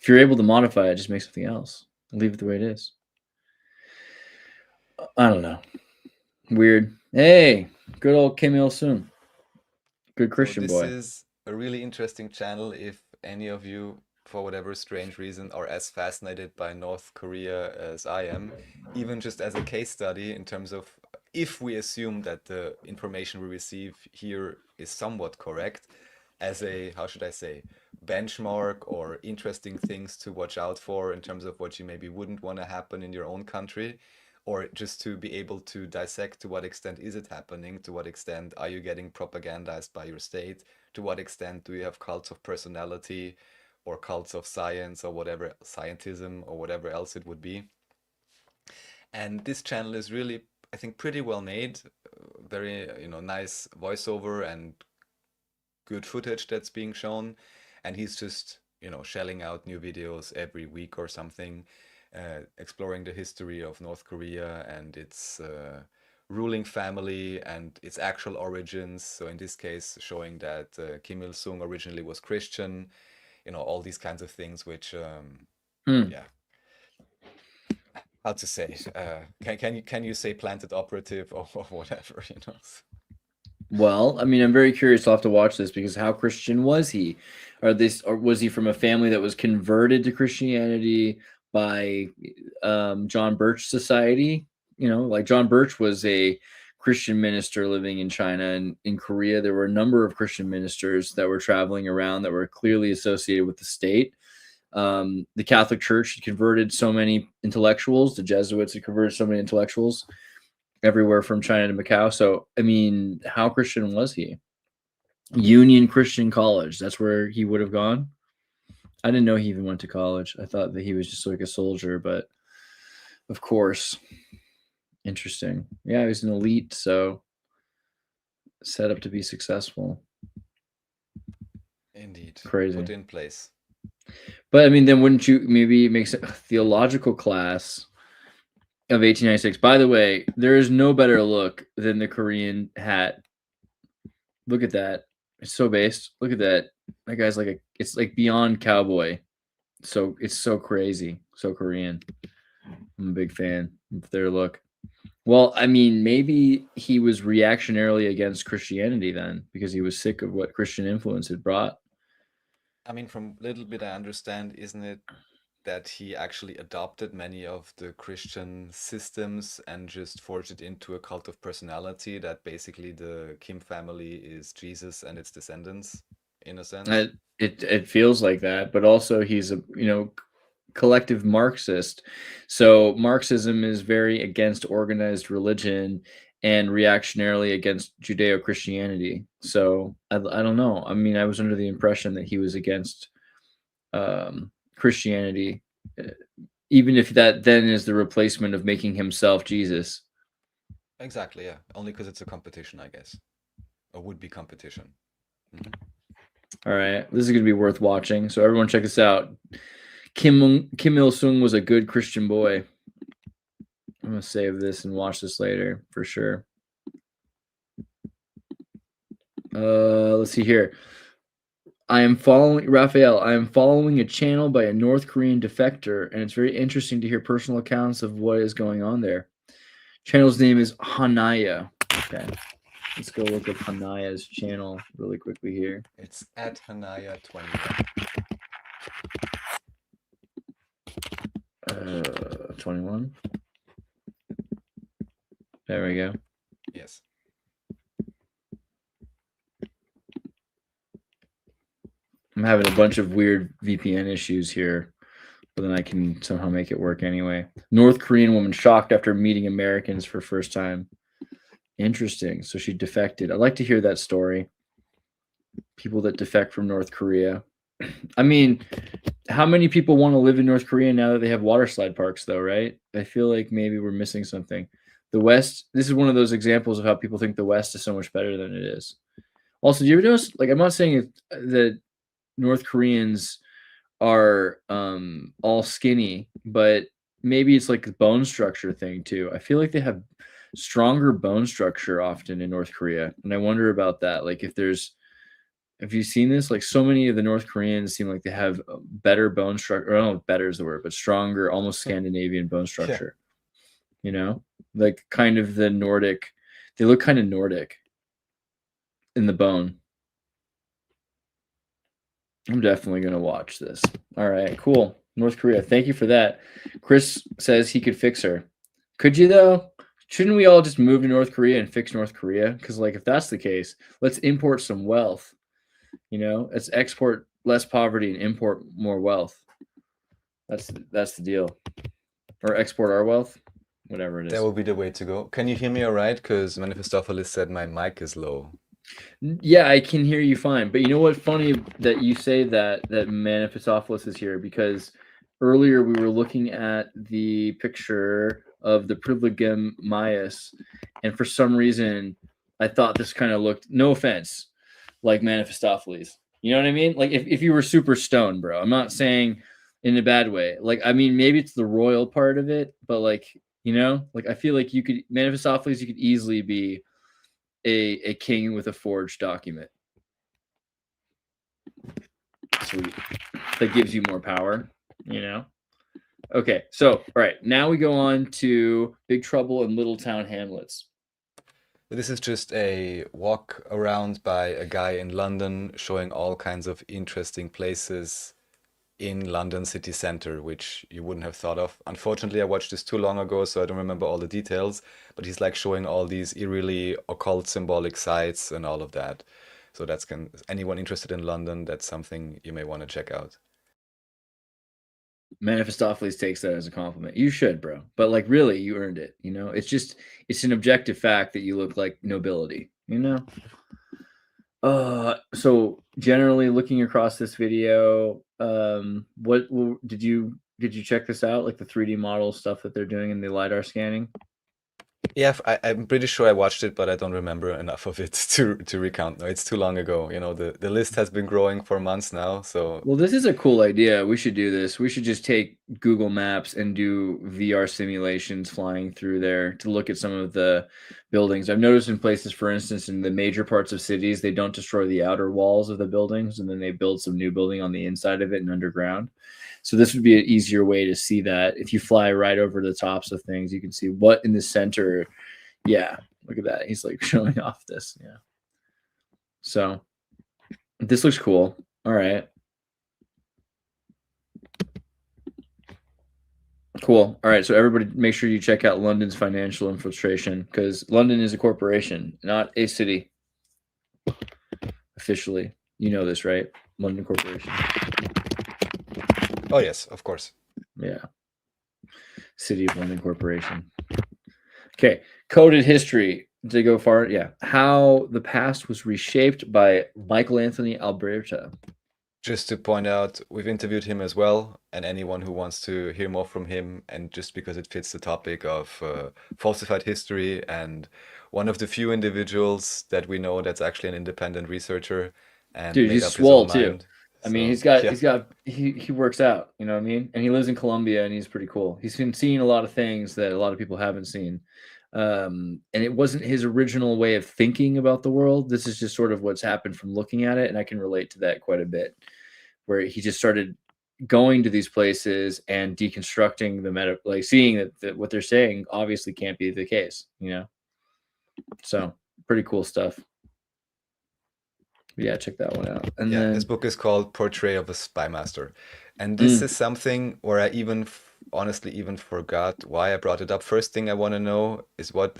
If you're able to modify it, just make something else. Leave it the way it is. I don't know. Weird. Hey, good old Kim Il-sung. Good Christian boy. This is a really interesting channel if any of you, for whatever strange reason, are as fascinated by North Korea as I am, even just as a case study in terms of if we assume that the information we receive here is somewhat correct, as a, how should I say, benchmark or interesting things to watch out for in terms of what you maybe wouldn't want to happen in your own country, or just to be able to dissect to what extent is it happening, to what extent are you getting propagandized by your state, to what extent do you have cults of personality or cults of science or whatever, scientism or whatever else it would be. And this channel is really I think pretty well made, very nice voiceover and good footage that's being shown, and he's just shelling out new videos every week or something, exploring the history of North Korea and its ruling family and its actual origins. So in this case, showing that Kim Il-sung originally was Christian, all these kinds of things, which yeah, how to say, can you say planted operative or whatever, Well, I mean, I'm very curious. I'll have to watch this because how Christian was he? Or was he from a family that was converted to Christianity by John Birch Society? Like John Birch was a Christian minister living in China, and in Korea there were a number of Christian ministers that were traveling around that were clearly associated with the state. The Catholic Church had converted so many intellectuals. The Jesuits had converted so many intellectuals everywhere from China to Macau. So, I mean, how Christian was he? Union Christian College. That's where he would have gone. I didn't know he even went to college. I thought that he was just like a soldier, but of course. Interesting. Yeah, he was an elite, so set up to be successful. Indeed. Crazy. Put in place. But I mean, then wouldn't you maybe make a theological class of 1896? By the way, there is no better look than the Korean hat. Look at that. It's so based. Look at that. That guy's like it's like beyond cowboy. So it's so crazy. So Korean. I'm a big fan of their look. Well, I mean, maybe he was reactionarily against Christianity then because he was sick of what Christian influence had brought. I mean, from little bit I understand, isn't it that he actually adopted many of the Christian systems and just forged it into a cult of personality, that basically the Kim family is Jesus and its descendants, in a sense? It feels like that, but also he's a collective Marxist. So Marxism is very against organized religion and reactionarily against Judeo-Christianity. So I don't know. I mean, I was under the impression that he was against Christianity, even if that then is the replacement of making himself Jesus. Exactly, yeah. Only because it's a competition, I guess. A would-be competition. Mm-hmm. All right. This is going to be worth watching. So everyone check this out. Kim Il-sung was a good Christian boy. I'm going to save this and watch this later for sure. Let's see here. Raphael, I am following a channel by a North Korean defector, and it's very interesting to hear personal accounts of what is going on there. Channel's name is Hanaya. Okay. Let's go look at Hanaya's channel really quickly here. It's at Hanaya21. 21. There we go. Yes. I'm having a bunch of weird VPN issues here, but then I can somehow make it work anyway. North Korean woman shocked after meeting Americans for first time. Interesting. So she defected. I'd like to hear that story. People that defect from North Korea. I mean, how many people want to live in North Korea now that they have water slide parks, though, right? I feel like maybe we're missing something. The West, this is one of those examples of how people think the West is so much better than it is. Also, do you ever notice, like, I'm not saying that North Koreans are all skinny, but maybe it's like a bone structure thing, too. I feel like they have stronger bone structure often in North Korea, and I wonder about that. Like, have you seen this? Like, so many of the North Koreans seem like they have better bone structure. I don't know if better is the word, but stronger, almost Scandinavian bone structure. Yeah. Like kind of the Nordic. They look kind of Nordic in the bone. I'm definitely going to watch this. All right, cool. North Korea. Thank you for that. Chris says he could fix her. Could you, though? Shouldn't we all just move to North Korea and fix North Korea? Because, like, if that's the case, let's import some wealth. Let's export less poverty and import more wealth. That's the deal. Or export our wealth, whatever it is. That will be the way to go. Can you hear me all right? Because Manifestopheles said my mic is low. Yeah, I can hear you fine. But you know what? Funny that you say that Manifestopheles is here, because earlier we were looking at the picture of the Privilegium Maius, and for some reason, I thought this kind of looked, no offense, like Mephistopheles. You know what I mean? Like if you were super stoned, bro. I'm not saying in a bad way. Like, I mean, maybe it's the royal part of it, but like, you know, like I feel like you could, Mephistopheles, you could easily be a king with a forged document. Sweet. That gives you more power, you know? Okay, so, all right, now we go on to Big Trouble in Little Town Hamlets. This is just a walk around by a guy in London showing all kinds of interesting places in London city center, which you wouldn't have thought of. Unfortunately, I watched this too long ago, so I don't remember all the details, but he's like showing all these eerily occult symbolic sites and all of that. So that's anyone interested in London, that's something you may want to check out. Mephistopheles takes that as a compliment. You should, bro. But like, really, you earned it. You know, it's an objective fact that you look like nobility. You know. So generally, looking across this video, what did you check this out? Like the 3D model stuff that they're doing in the LiDAR scanning. Yeah, I'm pretty sure I watched it, but I don't remember enough of it to recount. No, it's too long ago. You know, the list has been growing for months now. So well, this is a cool idea. We should do this. We should just take Google Maps and do VR simulations flying through there to look at some of the buildings. I've noticed in places, for instance, in the major parts of cities, they don't destroy the outer walls of the buildings, and then they build some new building on the inside of it and underground. So this would be an easier way to see that. If you fly right over the tops of things, you can see what in the center. Yeah, look at that. He's like showing off this. Yeah. So this looks cool. All right. Cool. All right. So everybody make sure you check out London's financial infiltration, because London is a corporation, not a city. Officially. You know this, right? London Corporation. oh yes, of course. Yeah. City of London Corporation. Okay. Coded history. To go far, yeah. How the past was reshaped by Michael Anthony Alberta. Just to point out, we've interviewed him as well, and anyone who wants to hear more from him, and just because it fits the topic of falsified history, and one of the few individuals that we know that's actually an independent researcher and Dude, made he's up his swole own too. mind. I mean, So, he works out, you know what I mean? And he lives in Colombia, and he's pretty cool. He's been seeing a lot of things that a lot of people haven't seen. And it wasn't his original way of thinking about the world. This is just sort of what's happened from looking at it, and I can relate to that quite a bit, where he just started going to these places and deconstructing the like seeing that what they're saying obviously can't be the case, you know? So pretty cool stuff. Yeah, check that one out. And yeah, then his book is called Portrait of a Spy Master. And this is something where I honestly even forgot why I brought it up. First thing I want to know is what's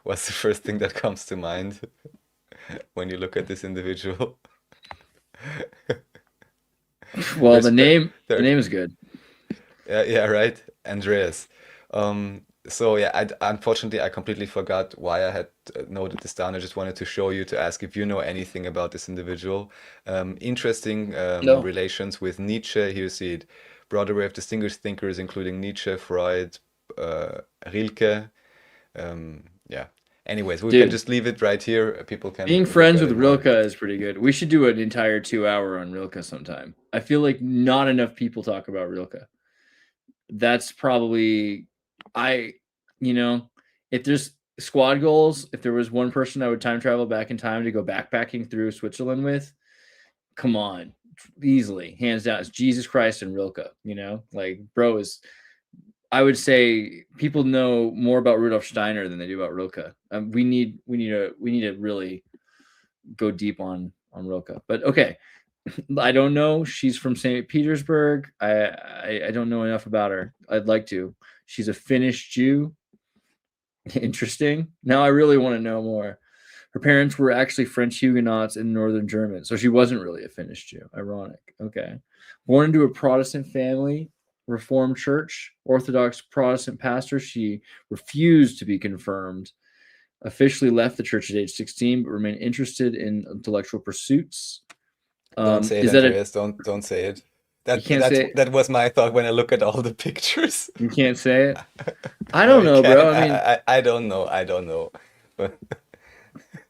the first thing that comes to mind when you look at this individual? well, There's the name there- is good. Yeah, right. Andreas. So yeah, unfortunately I completely forgot why I had noted this down. I just wanted to show you, to ask if you know anything about this individual. Interesting No. relations with Nietzsche. Here you see it. Broad array of distinguished thinkers, including Nietzsche, Freud, Rilke. Yeah. Anyways, we Dude. can just leave it right here. People can Being look friends at with it more. Rilke is pretty good. We should do an entire 2-hour on Rilke sometime. I feel like not enough people talk about Rilke. That's probably, if there's squad goals, if there was one person I would time travel back in time to go backpacking through Switzerland with, come on, easily, hands down, it's Jesus Christ and Rilke, like bro is, I would say people know more about Rudolf Steiner than they do about Rilke. We need to really go deep on Rilke, but okay. I don't know. She's from St. Petersburg. I don't know enough about her. I'd like to. She's a Finnish Jew. Interesting. Now I really want to know more. Her parents were actually French Huguenots in northern Germany, so she wasn't really a Finnish Jew. Ironic. Okay. Born into a Protestant family, Reformed Church, Orthodox Protestant pastor, she refused to be confirmed. Officially left the church at age 16, but remained interested in intellectual pursuits. Don't say it, Is that Andreas. Don't say it. That was my thought when I look at all the pictures. You can't say it. I No, don't know, can. bro. I mean, I don't know. I don't know. But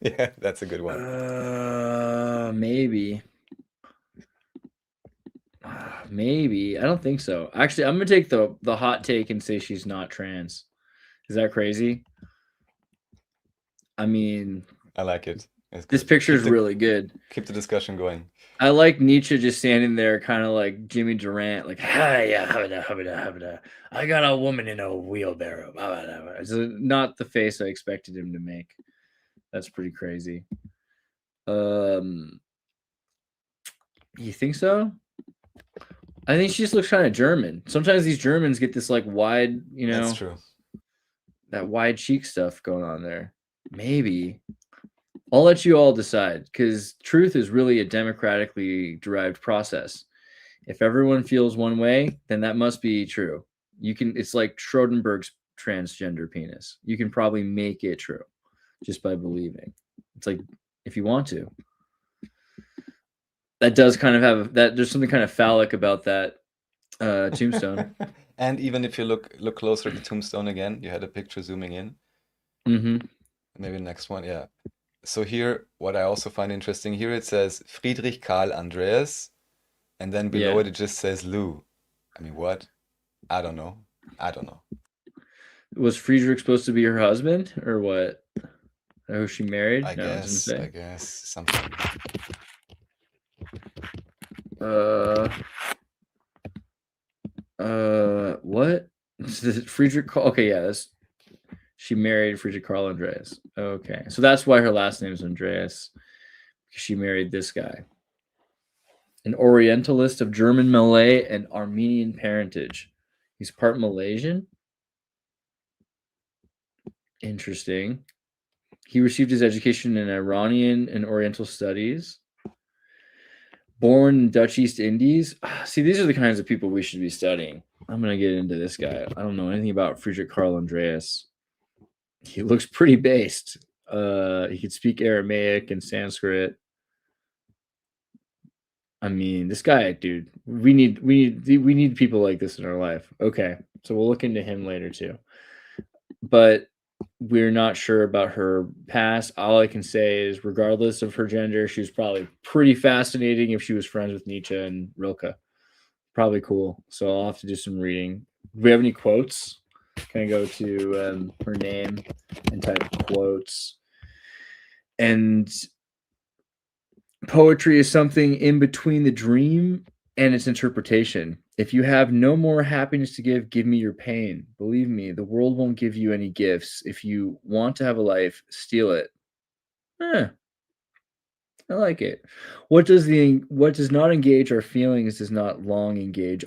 yeah, that's a good one. maybe. Maybe. I don't think so. Actually, I'm gonna take the hot take and say she's not trans. Is that crazy? I mean, I like it. It's this good. picture is Keep the- really good. Keep the discussion going. I like Nietzsche just standing there, kind of like Jimmy Durant, like, "Hi, yeah, habada, habada, habada. I got a woman in a wheelbarrow." Habada, habada." It's not the face I expected him to make. That's pretty crazy. You think so? I think she just looks kind of German. Sometimes these Germans get this like wide, That's true. that wide cheek stuff going on there. Maybe. I'll let you all decide, because truth is really a democratically derived process. If everyone feels one way, then that must be true. It's like Schrodinger's transgender penis. You can probably make it true just by believing. It's like, if you want to. That does kind of have that. There's something kind of phallic about that tombstone. And even if you look closer at the tombstone again, you had a picture zooming in. Mm-hmm. Maybe the next one, yeah. So here, what I also find interesting, here it says Friedrich Karl Andreas, and then below it just says Lou. I mean, what? I don't know. Was Friedrich supposed to be her husband, or what? Or who she married? I No, it doesn't say. guess something. What? Friedrich? Okay, yeah, she married Friedrich Karl Andreas. Okay, so that's why her last name is Andreas, because she married this guy, an Orientalist of German, Malay, and Armenian parentage. He's part Malaysian. Interesting. He received his education in Iranian and Oriental studies. Born in Dutch East Indies. See, these are the kinds of people we should be studying. I'm going to get into this guy. I don't know anything about Friedrich Karl Andreas. He looks pretty based. He could speak Aramaic and Sanskrit. I mean, this guy, dude, we need people like this in our life. Okay, so we'll look into him later too. But we're not sure about her past. All I can say is, regardless of her gender, she was probably pretty fascinating if she was friends with Nietzsche and Rilke. Probably cool. So I'll have to do some reading. Do we have any quotes? Can I go to her name and type quotes? And poetry is something in between the dream and its interpretation. If you have no more happiness to give me your pain. Believe me, the world won't give you any gifts. If you want to have a life, steal it. I like it. What does not engage our feelings does not long engage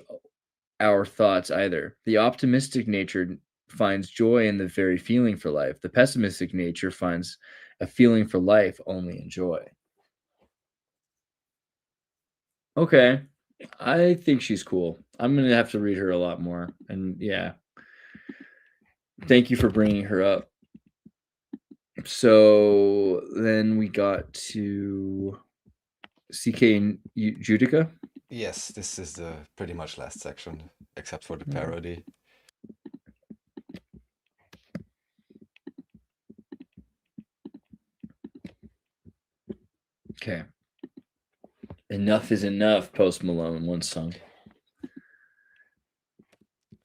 our thoughts either. The optimistic nature finds joy in the very feeling for life. The pessimistic nature finds a feeling for life only in joy. Okay. I think she's cool. I'm going to have to read her a lot more. And yeah. Thank you for bringing her up. So then we got to CK Judica. Yes, this is the pretty much last section, except for the parody. Okay. Enough is enough, Post Malone once sung.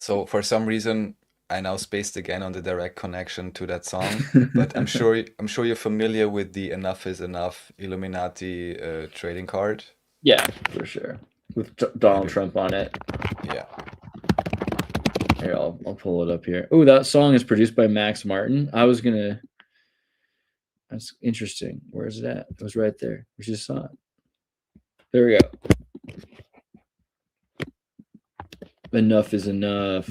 So for some reason, I now spaced again on the direct connection to that song, but I'm sure you're familiar with the "Enough is Enough" Illuminati trading card. Yeah, for sure. With Donald Trump on it. Yeah. Here, I'll pull it up here. Oh, that song is produced by Max Martin. That's interesting. Where is it at? It was right there. We just saw it. There we go. Enough is enough.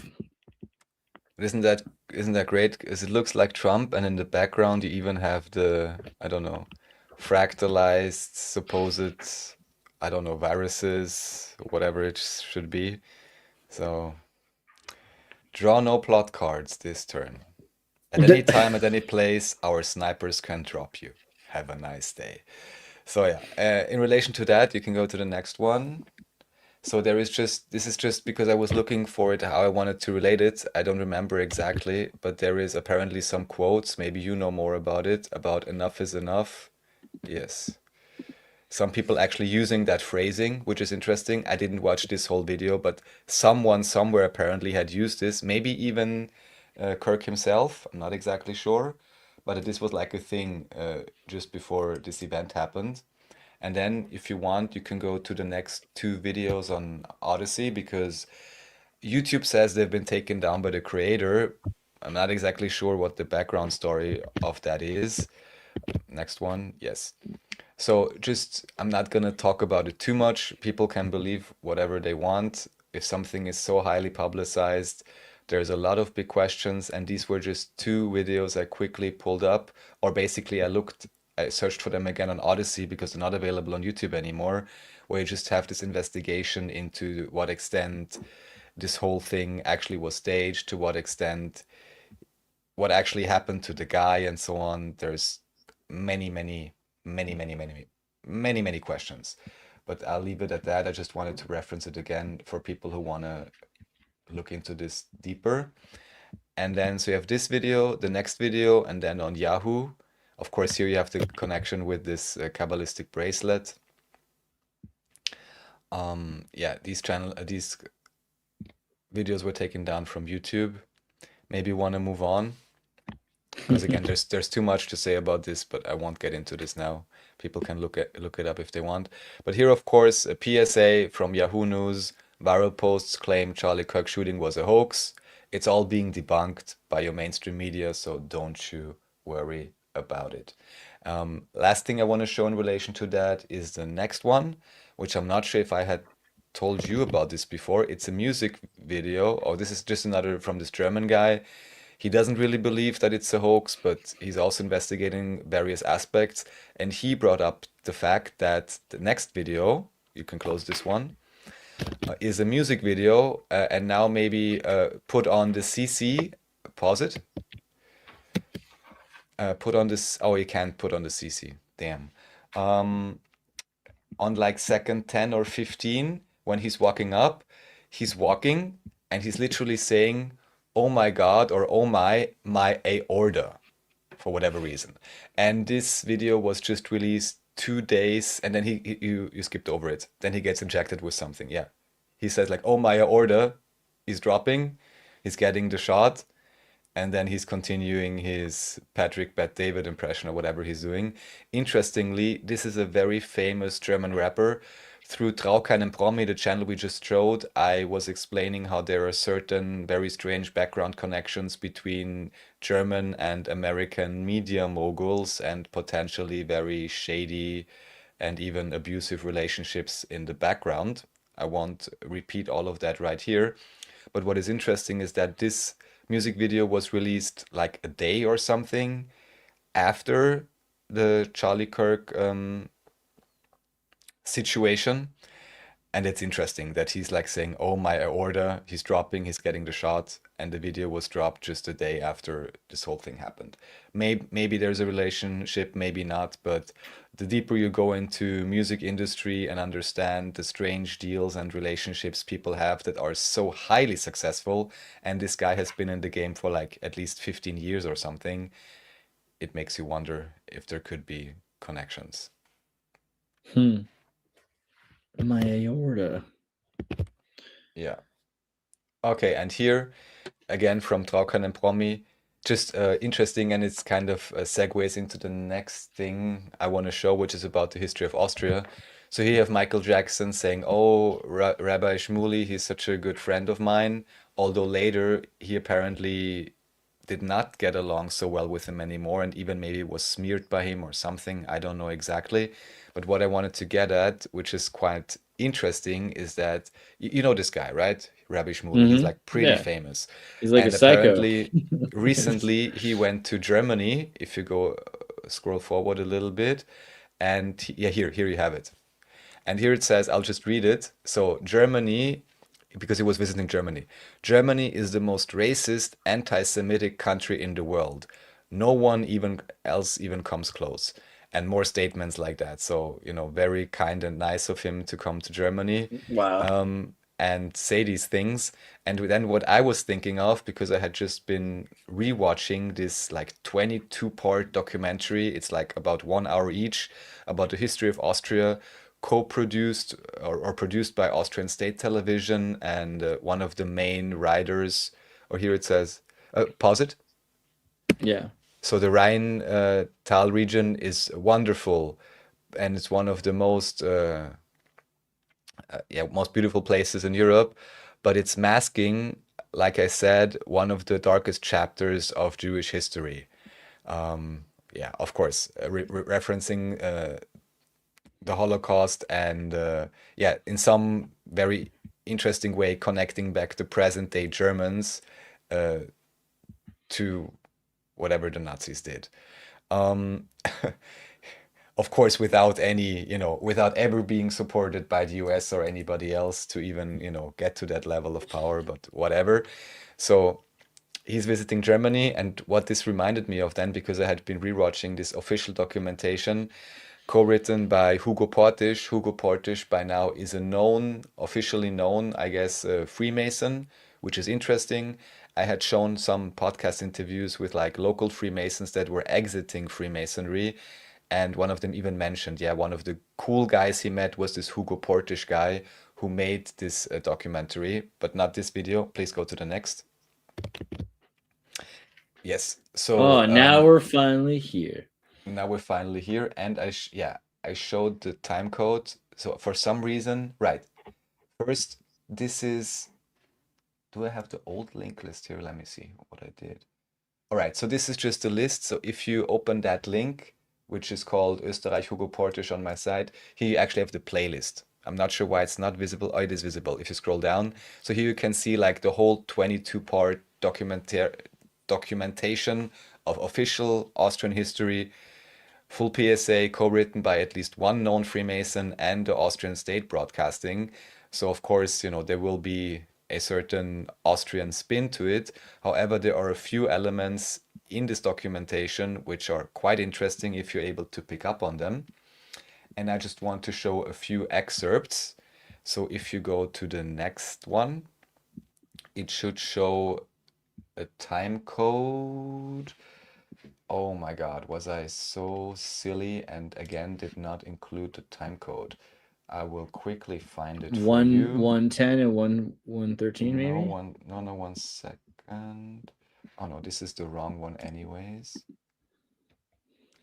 Isn't that great? Because it looks like Trump, and in the background you even have the, I don't know, fractalized supposed, I don't know, viruses, whatever it should be. So draw no plot cards this turn. At any time, at any place, our snipers can drop you. Have a nice day. So yeah, in relation to that, you can go to the next one. So this is just because I was looking for it, how I wanted to relate it. I don't remember exactly, but there is apparently some quotes. Maybe you know more about it, about enough is enough. Yes. Some people actually using that phrasing, which is interesting. I didn't watch this whole video, but someone somewhere apparently had used this. Maybe even Kirk himself. I'm not exactly sure, but this was like a thing just before this event happened. And then if you want, you can go to the next two videos on Odyssey because YouTube says they've been taken down by the creator. I'm not exactly sure what the background story of that is. Next one, yes. So just, I'm not gonna talk about it too much. People can believe whatever they want. If something is so highly publicized, there's a lot of big questions, and these were just two videos I quickly pulled up, or basically I searched for them again on Odyssey because they're not available on YouTube anymore, where you just have this investigation into what extent this whole thing actually was staged, to what extent what actually happened to the guy, and so on. There's many, many, many, many, many, many, many questions. But I'll leave it at that. I just wanted to reference it again for people who want to look into this deeper. And then, so you have this video, the next video, and then on Yahoo. Of course, here you have the connection with this Kabbalistic bracelet. Yeah, these videos were taken down from YouTube. Maybe want to move on, because again, there's too much to say about this, but I won't get into this now. People can look it up if they want. But here, of course, a PSA from Yahoo News. Viral posts claim Charlie Kirk shooting was a hoax. It's all being debunked by your mainstream media, so don't you worry about it. Last thing I want to show in relation to that is the next one, which I'm not sure if I had told you about this before. It's a music video. Oh, this is just another from this German guy. He doesn't really believe that it's a hoax, but he's also investigating various aspects. And he brought up the fact that the next video, you can close this one, is a music video. And now maybe put on the CC, pause it. Put on this, oh, you can't put on the CC, damn. On like second 10 or 15, when he's walking up, he's walking and he's literally saying, oh my God, or oh my aorta, for whatever reason. And this video was just released 2 days, and then you skipped over it. Then he gets injected with something, yeah. He says like, oh my aorta, he's dropping, he's getting the shot, and then he's continuing his Patrick Bet-David impression or whatever he's doing. Interestingly, this is a very famous German rapper. Through Trau keinem Promi, the channel we just showed, I was explaining how there are certain very strange background connections between German and American media moguls and potentially very shady and even abusive relationships in the background. I won't repeat all of that right here. But what is interesting is that this music video was released like a day or something after the Charlie Kirk situation. And it's interesting that he's like saying, oh my aorta, he's dropping, he's getting the shot, and the video was dropped just a day after this whole thing happened. Maybe there's a relationship, maybe not, but the deeper you go into music industry and understand the strange deals and relationships people have that are so highly successful, and this guy has been in the game for like at least 15 years or something, it makes you wonder if there could be connections. My aorta. Yeah. Okay, and here, again, from Trau keinem Promi, just interesting, and it's kind of segues into the next thing I want to show, which is about the history of Austria. So here you have Michael Jackson saying, oh, Rabbi Shmuley, he's such a good friend of mine, although later he apparently did not get along so well with him anymore, and even maybe was smeared by him or something. I don't know exactly. But what I wanted to get at, which is quite interesting, is that you know this guy, right? Rabbi Shmuley. He's like pretty famous. He's like And a psycho. apparently, recently he went to Germany. If you go scroll forward a little bit, and yeah, here you have it. And here it says, I'll just read it. So Germany, because he was visiting Germany. Germany is the most racist, anti-Semitic country in the world. No one else even comes close. and more statements like that. So, very kind and nice of him to come to Germany. Wow. And say these things. And then what I was thinking of, because I had just been rewatching this like 22-part documentary, it's like about 1 hour each, about the history of Austria, co-produced or produced by Austrian State Television, and one of the main writers, or here it says, pause it. Yeah. So the Rhine Tal region is wonderful, and it's one of the most most beautiful places in Europe, but it's masking, like I said, one of the darkest chapters of Jewish history. Of course, referencing the Holocaust, and in some very interesting way connecting back the present day Germans to whatever the Nazis did. Of course, without any, without ever being supported by the US or anybody else to even, get to that level of power, but whatever. So he's visiting Germany, and what this reminded me of then, because I had been rewatching this official documentation co-written by Hugo Portisch. Hugo Portisch by now is a officially known, I guess, Freemason, which is interesting. I had shown some podcast interviews with like local Freemasons that were exiting Freemasonry, and one of them even mentioned, one of the cool guys he met was this Hugo Portisch guy who made this documentary, but not this video. Please go to the next. Yes. So now we're finally here. Now we're finally here, and I showed the time code. So for some reason, right. First, this is. Do I have the old link list here? Let me see what I did. All right. So this is just a list. So if you open that link, which is called Österreich Hugo Portisch on my site, here you actually have the playlist. I'm not sure why it's not visible. Oh, it is visible if you scroll down. So here you can see like the whole 22-part documentation of official Austrian history, full PSA, co-written by at least one known Freemason and the Austrian State Broadcasting. So of course, there will be a certain Austrian spin to it. However, there are a few elements in this documentation which are quite interesting if you're able to pick up on them. And I just want to show a few excerpts. So if you go to the next one, it should show a time code. Oh my God, was I so silly and again did not include the time code? I will quickly find it for you. 110 and 113 maybe? No, 1 second. Oh no, this is the wrong one anyways.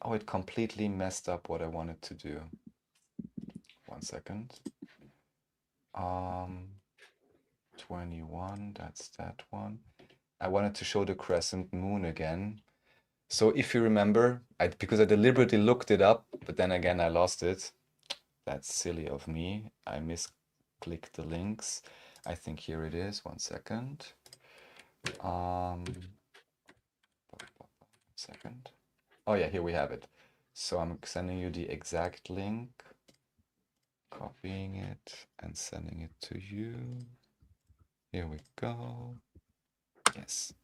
Oh, it completely messed up what I wanted to do. 1 second. 21, that's that one. I wanted to show the crescent moon again. So if you remember, because I deliberately looked it up, but then again I lost it. That's silly of me. I misclicked the links. I think here it is. 1 second. Second. Oh yeah, here we have it. So I'm sending you the exact link, copying it and sending it to you. Here we go. Yes.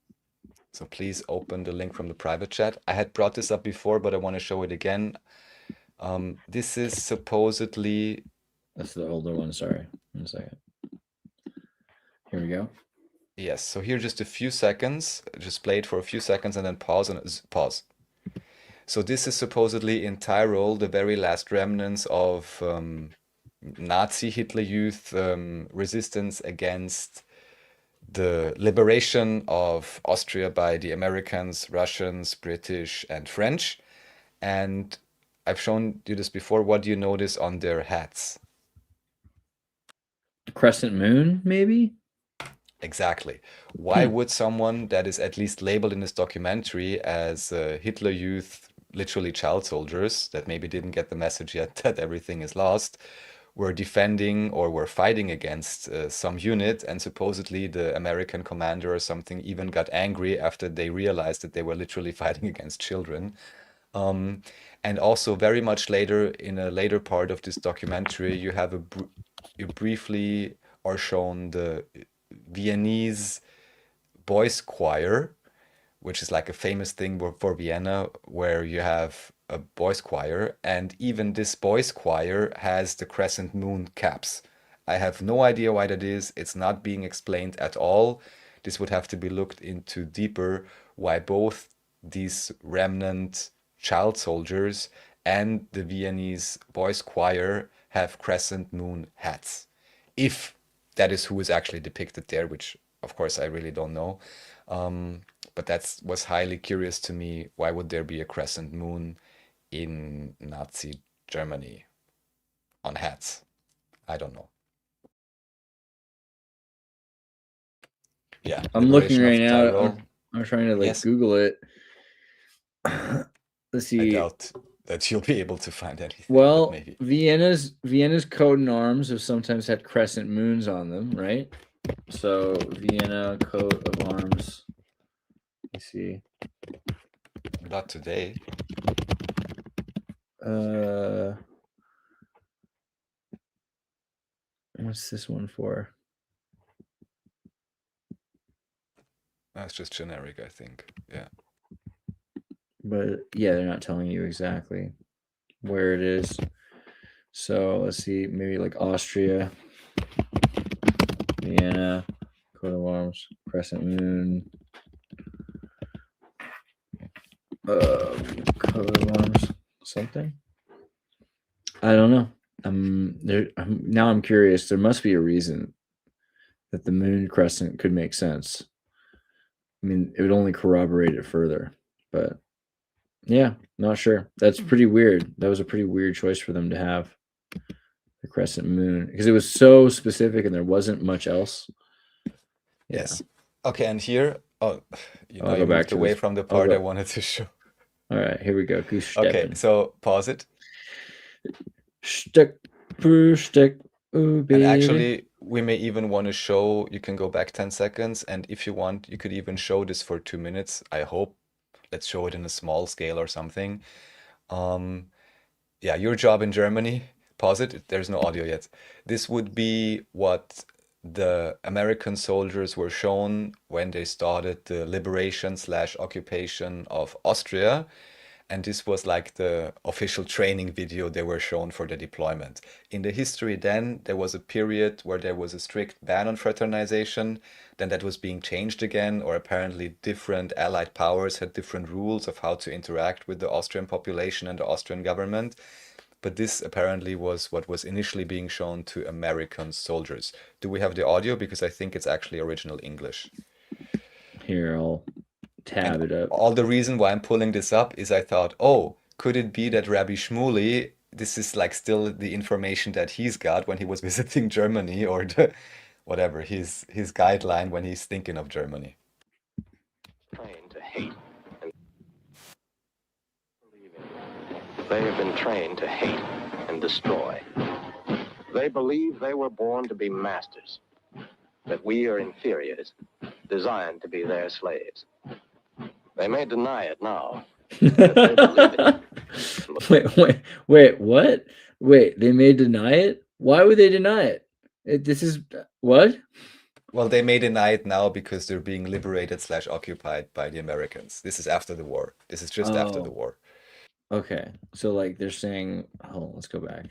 So please open the link from the private chat. I had brought this up before, but I want to show it again. This is supposedly... That's the older one, sorry. 1 second. Here we go. Yes, so here just a few seconds. Just play it for a few seconds and then pause and pause. So this is supposedly in Tyrol, the very last remnants of Nazi Hitler Youth resistance against the liberation of Austria by the Americans, Russians, British, and French. And I've shown you this before. What do you notice on their hats? Crescent moon, maybe? Exactly. Why would someone that is at least labeled in this documentary as Hitler Youth, literally child soldiers, that maybe didn't get the message yet that everything is lost, were defending or were fighting against some unit, and supposedly the American commander or something even got angry after they realized that they were literally fighting against children. And also very much later, in a later part of this documentary, you have you briefly are shown the Viennese boys choir, which is like a famous thing for Vienna, where you have a boys' choir, and even this boys' choir has the crescent moon caps. I have no idea why that is. It's not being explained at all. This would have to be looked into deeper, why both these remnant child soldiers and the Viennese boys' choir have crescent moon hats. If that is who is actually depicted there, which of course I really don't know. But that was highly curious to me. Why would there be a crescent moon in Nazi Germany on hats? I don't know. Yeah, I'm looking Liberation of right now. Tyrol. I'm trying to like Yes. Google it. Let's I see. doubt that you'll be able to find anything. but Well, maybe. Vienna's coat and arms have sometimes had crescent moons on them, right? So Vienna coat of arms. Let's see. Not today. What's this one for? That's just generic, I think. Yeah. But yeah, they're not telling you exactly where it is. So let's see, maybe like Austria, Vienna, coat of arms, crescent moon, coat of arms, something. I don't know. Now I'm curious. There must be a reason that the moon crescent could make sense. I mean, it would only corroborate it further, but yeah, not sure. That's pretty weird. That was a pretty weird choice for them to have the crescent moon because it was so specific and there wasn't much else. Yeah. Yes. Okay, and here, I'll you go back moved to away this. from the I'll part go- I wanted to show. All right, here we go. Goose Okay, stepping. so pause it. Stick, stick, ooh, baby. And actually, we may even want to show, you can go back 10 seconds, and if you want, you could even show this for 2 minutes, I hope. Let's show it in a small scale or something. Yeah, your job in Germany, pause it, there's no audio yet. This would be what the American soldiers were shown when they started the liberation/occupation of Austria. And this was like the official training video they were shown for the deployment. In the history then, there was a period where there was a strict ban on fraternization. Then that was being changed again, or apparently different Allied powers had different rules of how to interact with the Austrian population and the Austrian government. But this apparently was what was initially being shown to American soldiers. Do we have the audio? Because I think it's actually original English. Here, I'll tab it up. All the reason why I'm pulling this up is I thought, oh, could it be that Rabbi Shmuley, this is like still the information that he's got when he was visiting Germany, or the, whatever, his guideline when he's thinking of Germany. Trained to hate and they have been trained to hate and destroy. They believe they were born to be masters, that we are inferiors, designed to be their slaves. They may deny it now, but they believe it. Wait, what? Wait, they may deny it? Why would they deny it? This is what? Well, they may deny it now because they're being liberated/occupied by the Americans. This is after the war. This is just after the war. Okay, so like they're saying, hold on, let's go back.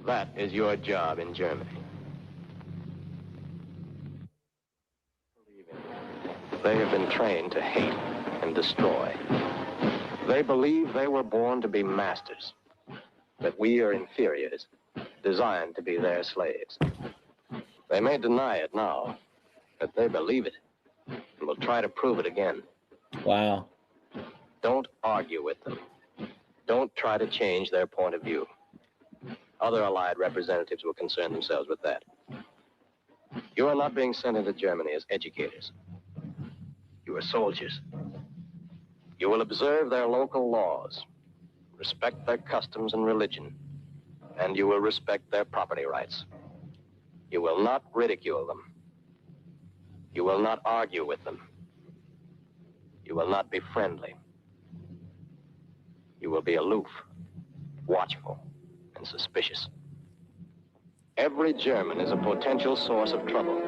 That is your job in Germany. They have been trained to hate and destroy. They believe they were born to be masters, that we are inferiors, designed to be their slaves. They may deny it now, but they believe it, and will try to prove it again. Wow. Don't argue with them. Don't try to change their point of view. Other Allied representatives will concern themselves with that. You are not being sent into Germany as educators. You are soldiers. You will observe their local laws, respect their customs and religion, and you will respect their property rights. You will not ridicule them. You will not argue with them. You will not be friendly. You will be aloof, watchful, and suspicious. Every German is a potential source of trouble.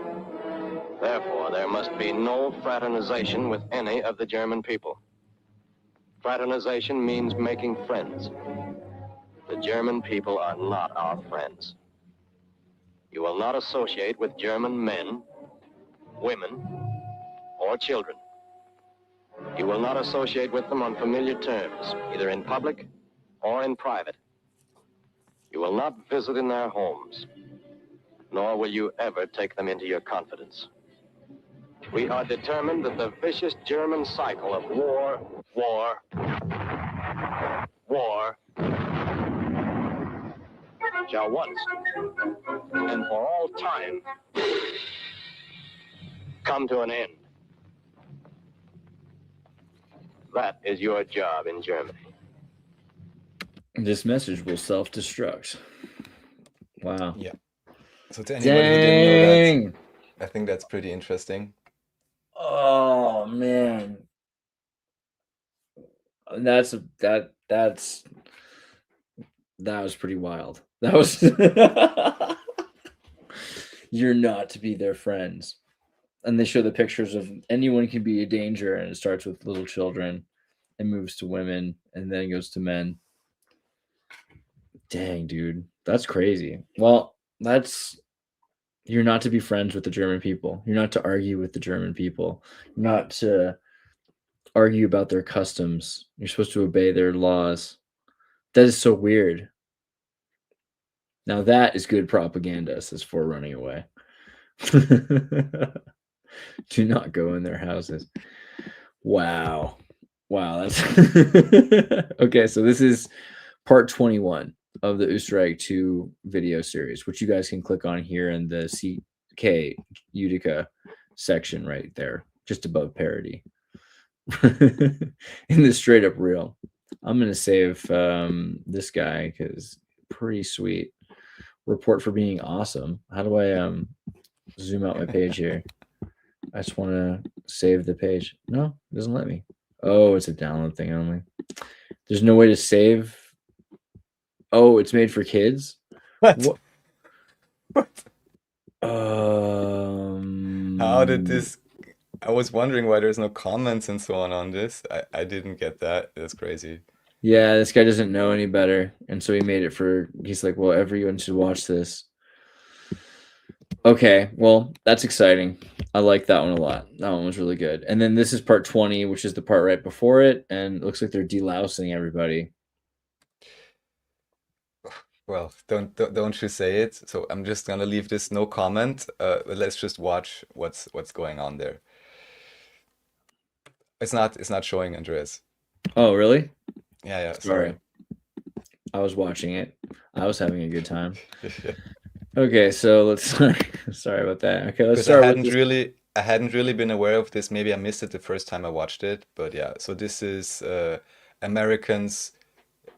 Therefore, there must be no fraternization with any of the German people. Fraternization means making friends. The German people are not our friends. You will not associate with German men, women, or children. You will not associate with them on familiar terms, either in public or in private. You will not visit in their homes, nor will you ever take them into your confidence. We are determined that the vicious German cycle of war, shall once and for all time come to an end. That is your job in Germany. This message will self-destruct. Wow. Yeah. So to anybody who didn't know Dang. that, I think that's pretty interesting. Oh man. That was pretty wild. That was you're not to be their friends. And they show the pictures of anyone can be a danger, and it starts with little children and moves to women and then goes to men. Dang, dude. That's crazy. Well, you're not to be friends with the German people. You're not to argue with the German people. You're not to argue about their customs. You're supposed to obey their laws. That is so weird. Now that is good propaganda, says For Running Away. Do not go in their houses. Wow. That's okay. So this is part 21 of the Österreich 2 video series, which you guys can click on here in the CK Utica section right there, just above parody. In the straight up reel. I'm gonna save this guy because pretty sweet. Report for being awesome. How do I zoom out my page here? I just want to save the page. No, it doesn't let me. Oh, it's a download thing only. There's no way to save. Oh, it's made for kids. What? What? How did this? I was wondering why there's no comments and so on this. I didn't get that. That's crazy. Yeah, this guy doesn't know any better, and so he made it for. He's like, well, everyone should watch this. Okay, well, that's exciting. I like that one a lot. That one was really good. And then this is part 20, which is the part right before it, and it looks like they're delousing everybody. Well, don't you say it. So I'm just gonna leave this no comment. Let's just watch what's going on there. It's not showing, Andreas. Oh, really? Yeah, Sorry. I was watching it. I was having a good time. Okay, so let's sorry about that. Okay, let's start with this. I hadn't really been aware of this. Maybe I missed it the first time I watched it, but yeah. So this is Americans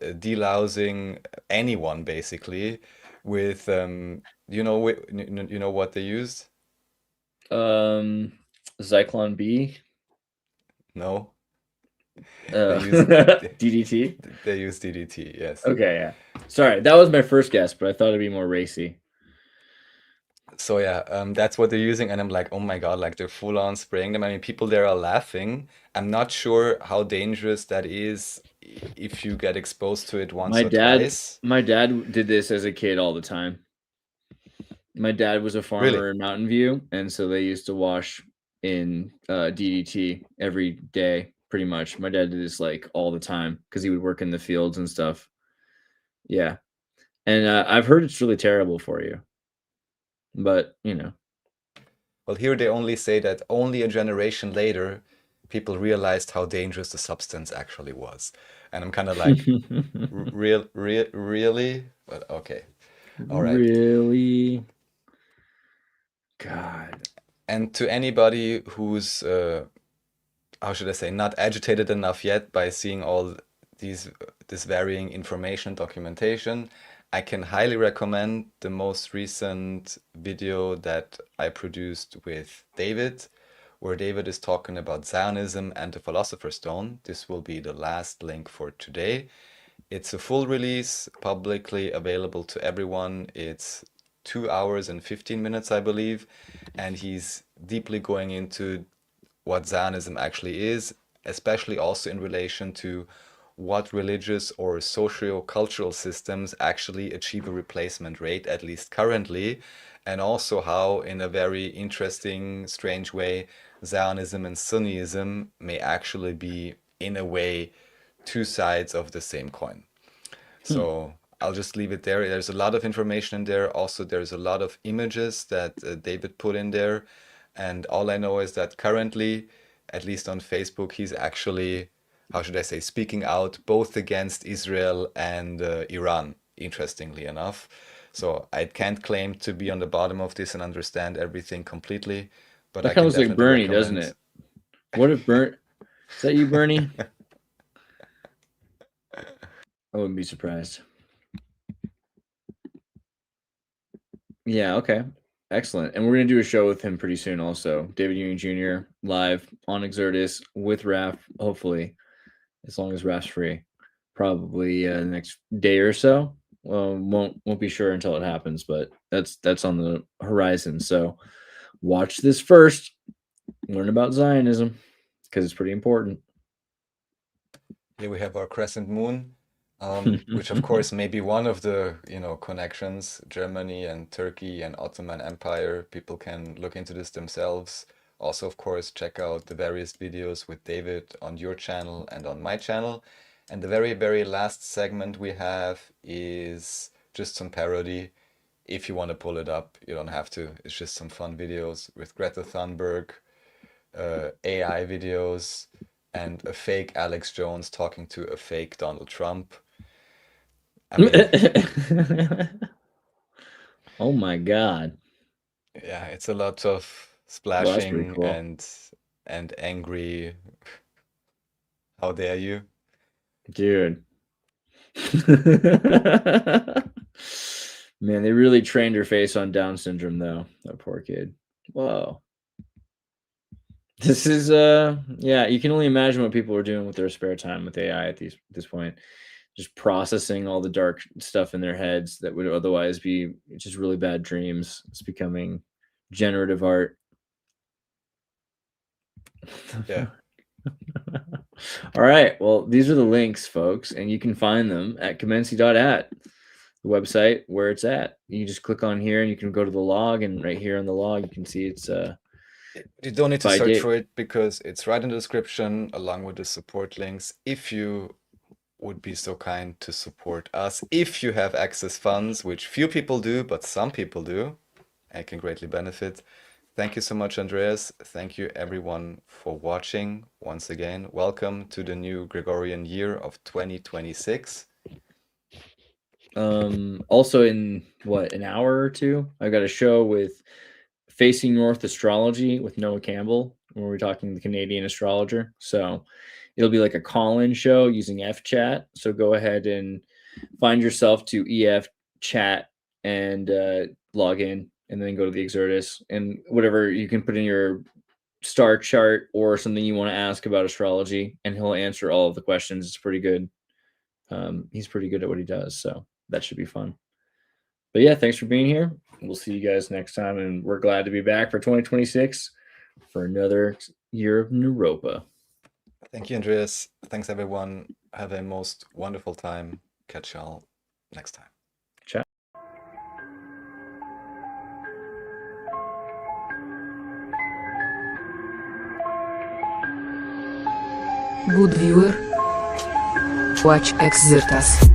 delousing anyone basically with you know what they used? Zyklon B. No. They use DDT. They use DDT. Yes. Okay, yeah. Sorry, that was my first guess, but I thought it'd be more racy. So yeah, that's what they're using, and I'm like, oh my God, like they're full on spraying them. I mean, people there are laughing. I'm not sure how dangerous that is if you get exposed to it once or twice. My dad did this as a kid all the time. My dad was a farmer in Mountain View, and so they used to wash in DDT every day, pretty much. My dad did this like all the time because he would work in the fields and stuff. Yeah, and I've heard it's really terrible for you. But, you know. Well, here they only say that only a generation later, people realized how dangerous the substance actually was. And I'm kind of like, really? But okay. All right. Really? God. And to anybody who's, how should I say, not agitated enough yet by seeing all this varying information documentation, I can highly recommend the most recent video that I produced with David, where David is talking about Zionism and the Philosopher's Stone. This will be the last link for today. It's a full release, publicly available to everyone. It's 2 hours and 15 minutes, I believe. And he's deeply going into what Zionism actually is, especially also in relation to what religious or socio-cultural systems actually achieve a replacement rate, at least currently, and also how, in a very interesting, strange way, Zionism and Sunniism may actually be, in a way, two sides of the same coin. So I'll just leave it there. There's a lot of information in there. Also, there's a lot of images that David put in there. And all I know is that currently, at least on Facebook, he's actually, how should I say, speaking out both against Israel and Iran, interestingly enough. So I can't claim to be on the bottom of this and understand everything completely. But That I can sounds like definitely Bernie, doesn't recommend. it? What if Bernie? Is that you, Bernie? I wouldn't be surprised. Yeah, okay. Excellent. And we're going to do a show with him pretty soon also. David Ewing Jr. live on Xirtus with Raph, hopefully, as long as Raph's free. Probably the next day or so. Won't be sure until it happens, but that's on the horizon. So watch this first. Learn about Zionism because it's pretty important. Here we have our crescent moon, which of course may be one of the connections, Germany and Turkey and Ottoman Empire. People can look into this themselves. Also, of course, check out the various videos with David on your channel and on my channel. And the very, very last segment we have is just some parody. If you want to pull it up, you don't have to. It's just some fun videos with Greta Thunberg, AI videos, and a fake Alex Jones talking to a fake Donald Trump. I mean, Oh my God. yeah, it's a lot of Well, that's pretty splashing cool. and angry. How dare you? Dude. Man, they really trained her face on Down syndrome, though. That poor kid. Whoa. This is yeah, you can only imagine what people are doing with their spare time with AI at this point. Just processing all the dark stuff in their heads that would otherwise be just really bad dreams. It's becoming generative art. Yeah. All right. Well, these are the links, folks, and you can find them at Comency.at, the website where it's at. You can just click on here and you can go to the log, and right here on the log, you can see it's You don't need to by search date. for it because it's right in the description along with the support links. If you would be so kind to support us, if you have access funds, which few people do, but some people do, and can greatly benefit. Thank you so much, Andreas. Thank you everyone for watching. Once again, welcome to the new Gregorian year of 2026. Also in what, an hour or two, I've got a show with Facing North Astrology with Noah Campbell, where we're talking the Canadian astrologer. So it'll be like a call-in show using FChat. So go ahead and find yourself to EF chat and log in, and then go to the Xirtus, and whatever you can put in your star chart or something you want to ask about astrology, and he'll answer all of the questions. It's pretty good. He's pretty good at what he does, so that should be fun. But yeah, thanks for being here. We'll see you guys next time, and we're glad to be back for 2026 for another year of NEUROPA. Thank you, Andreas. Thanks, everyone. Have a most wonderful time. Catch y'all next time. Ciao. Good viewer. Watch Xirtus.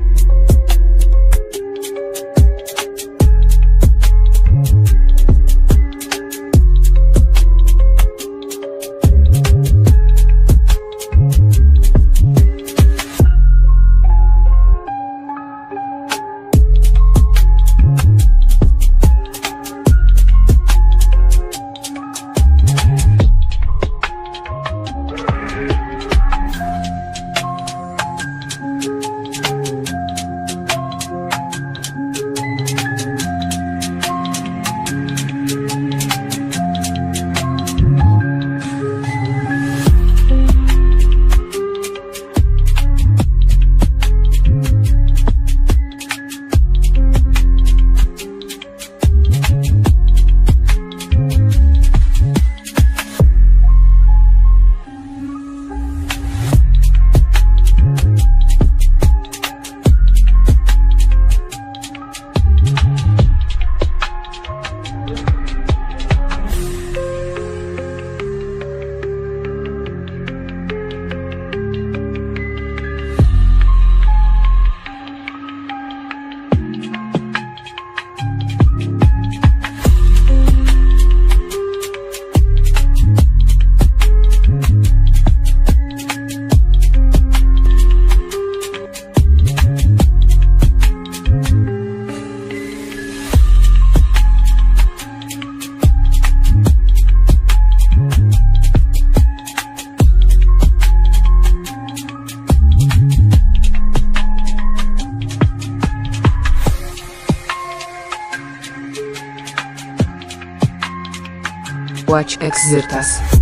Andreas Xirtus.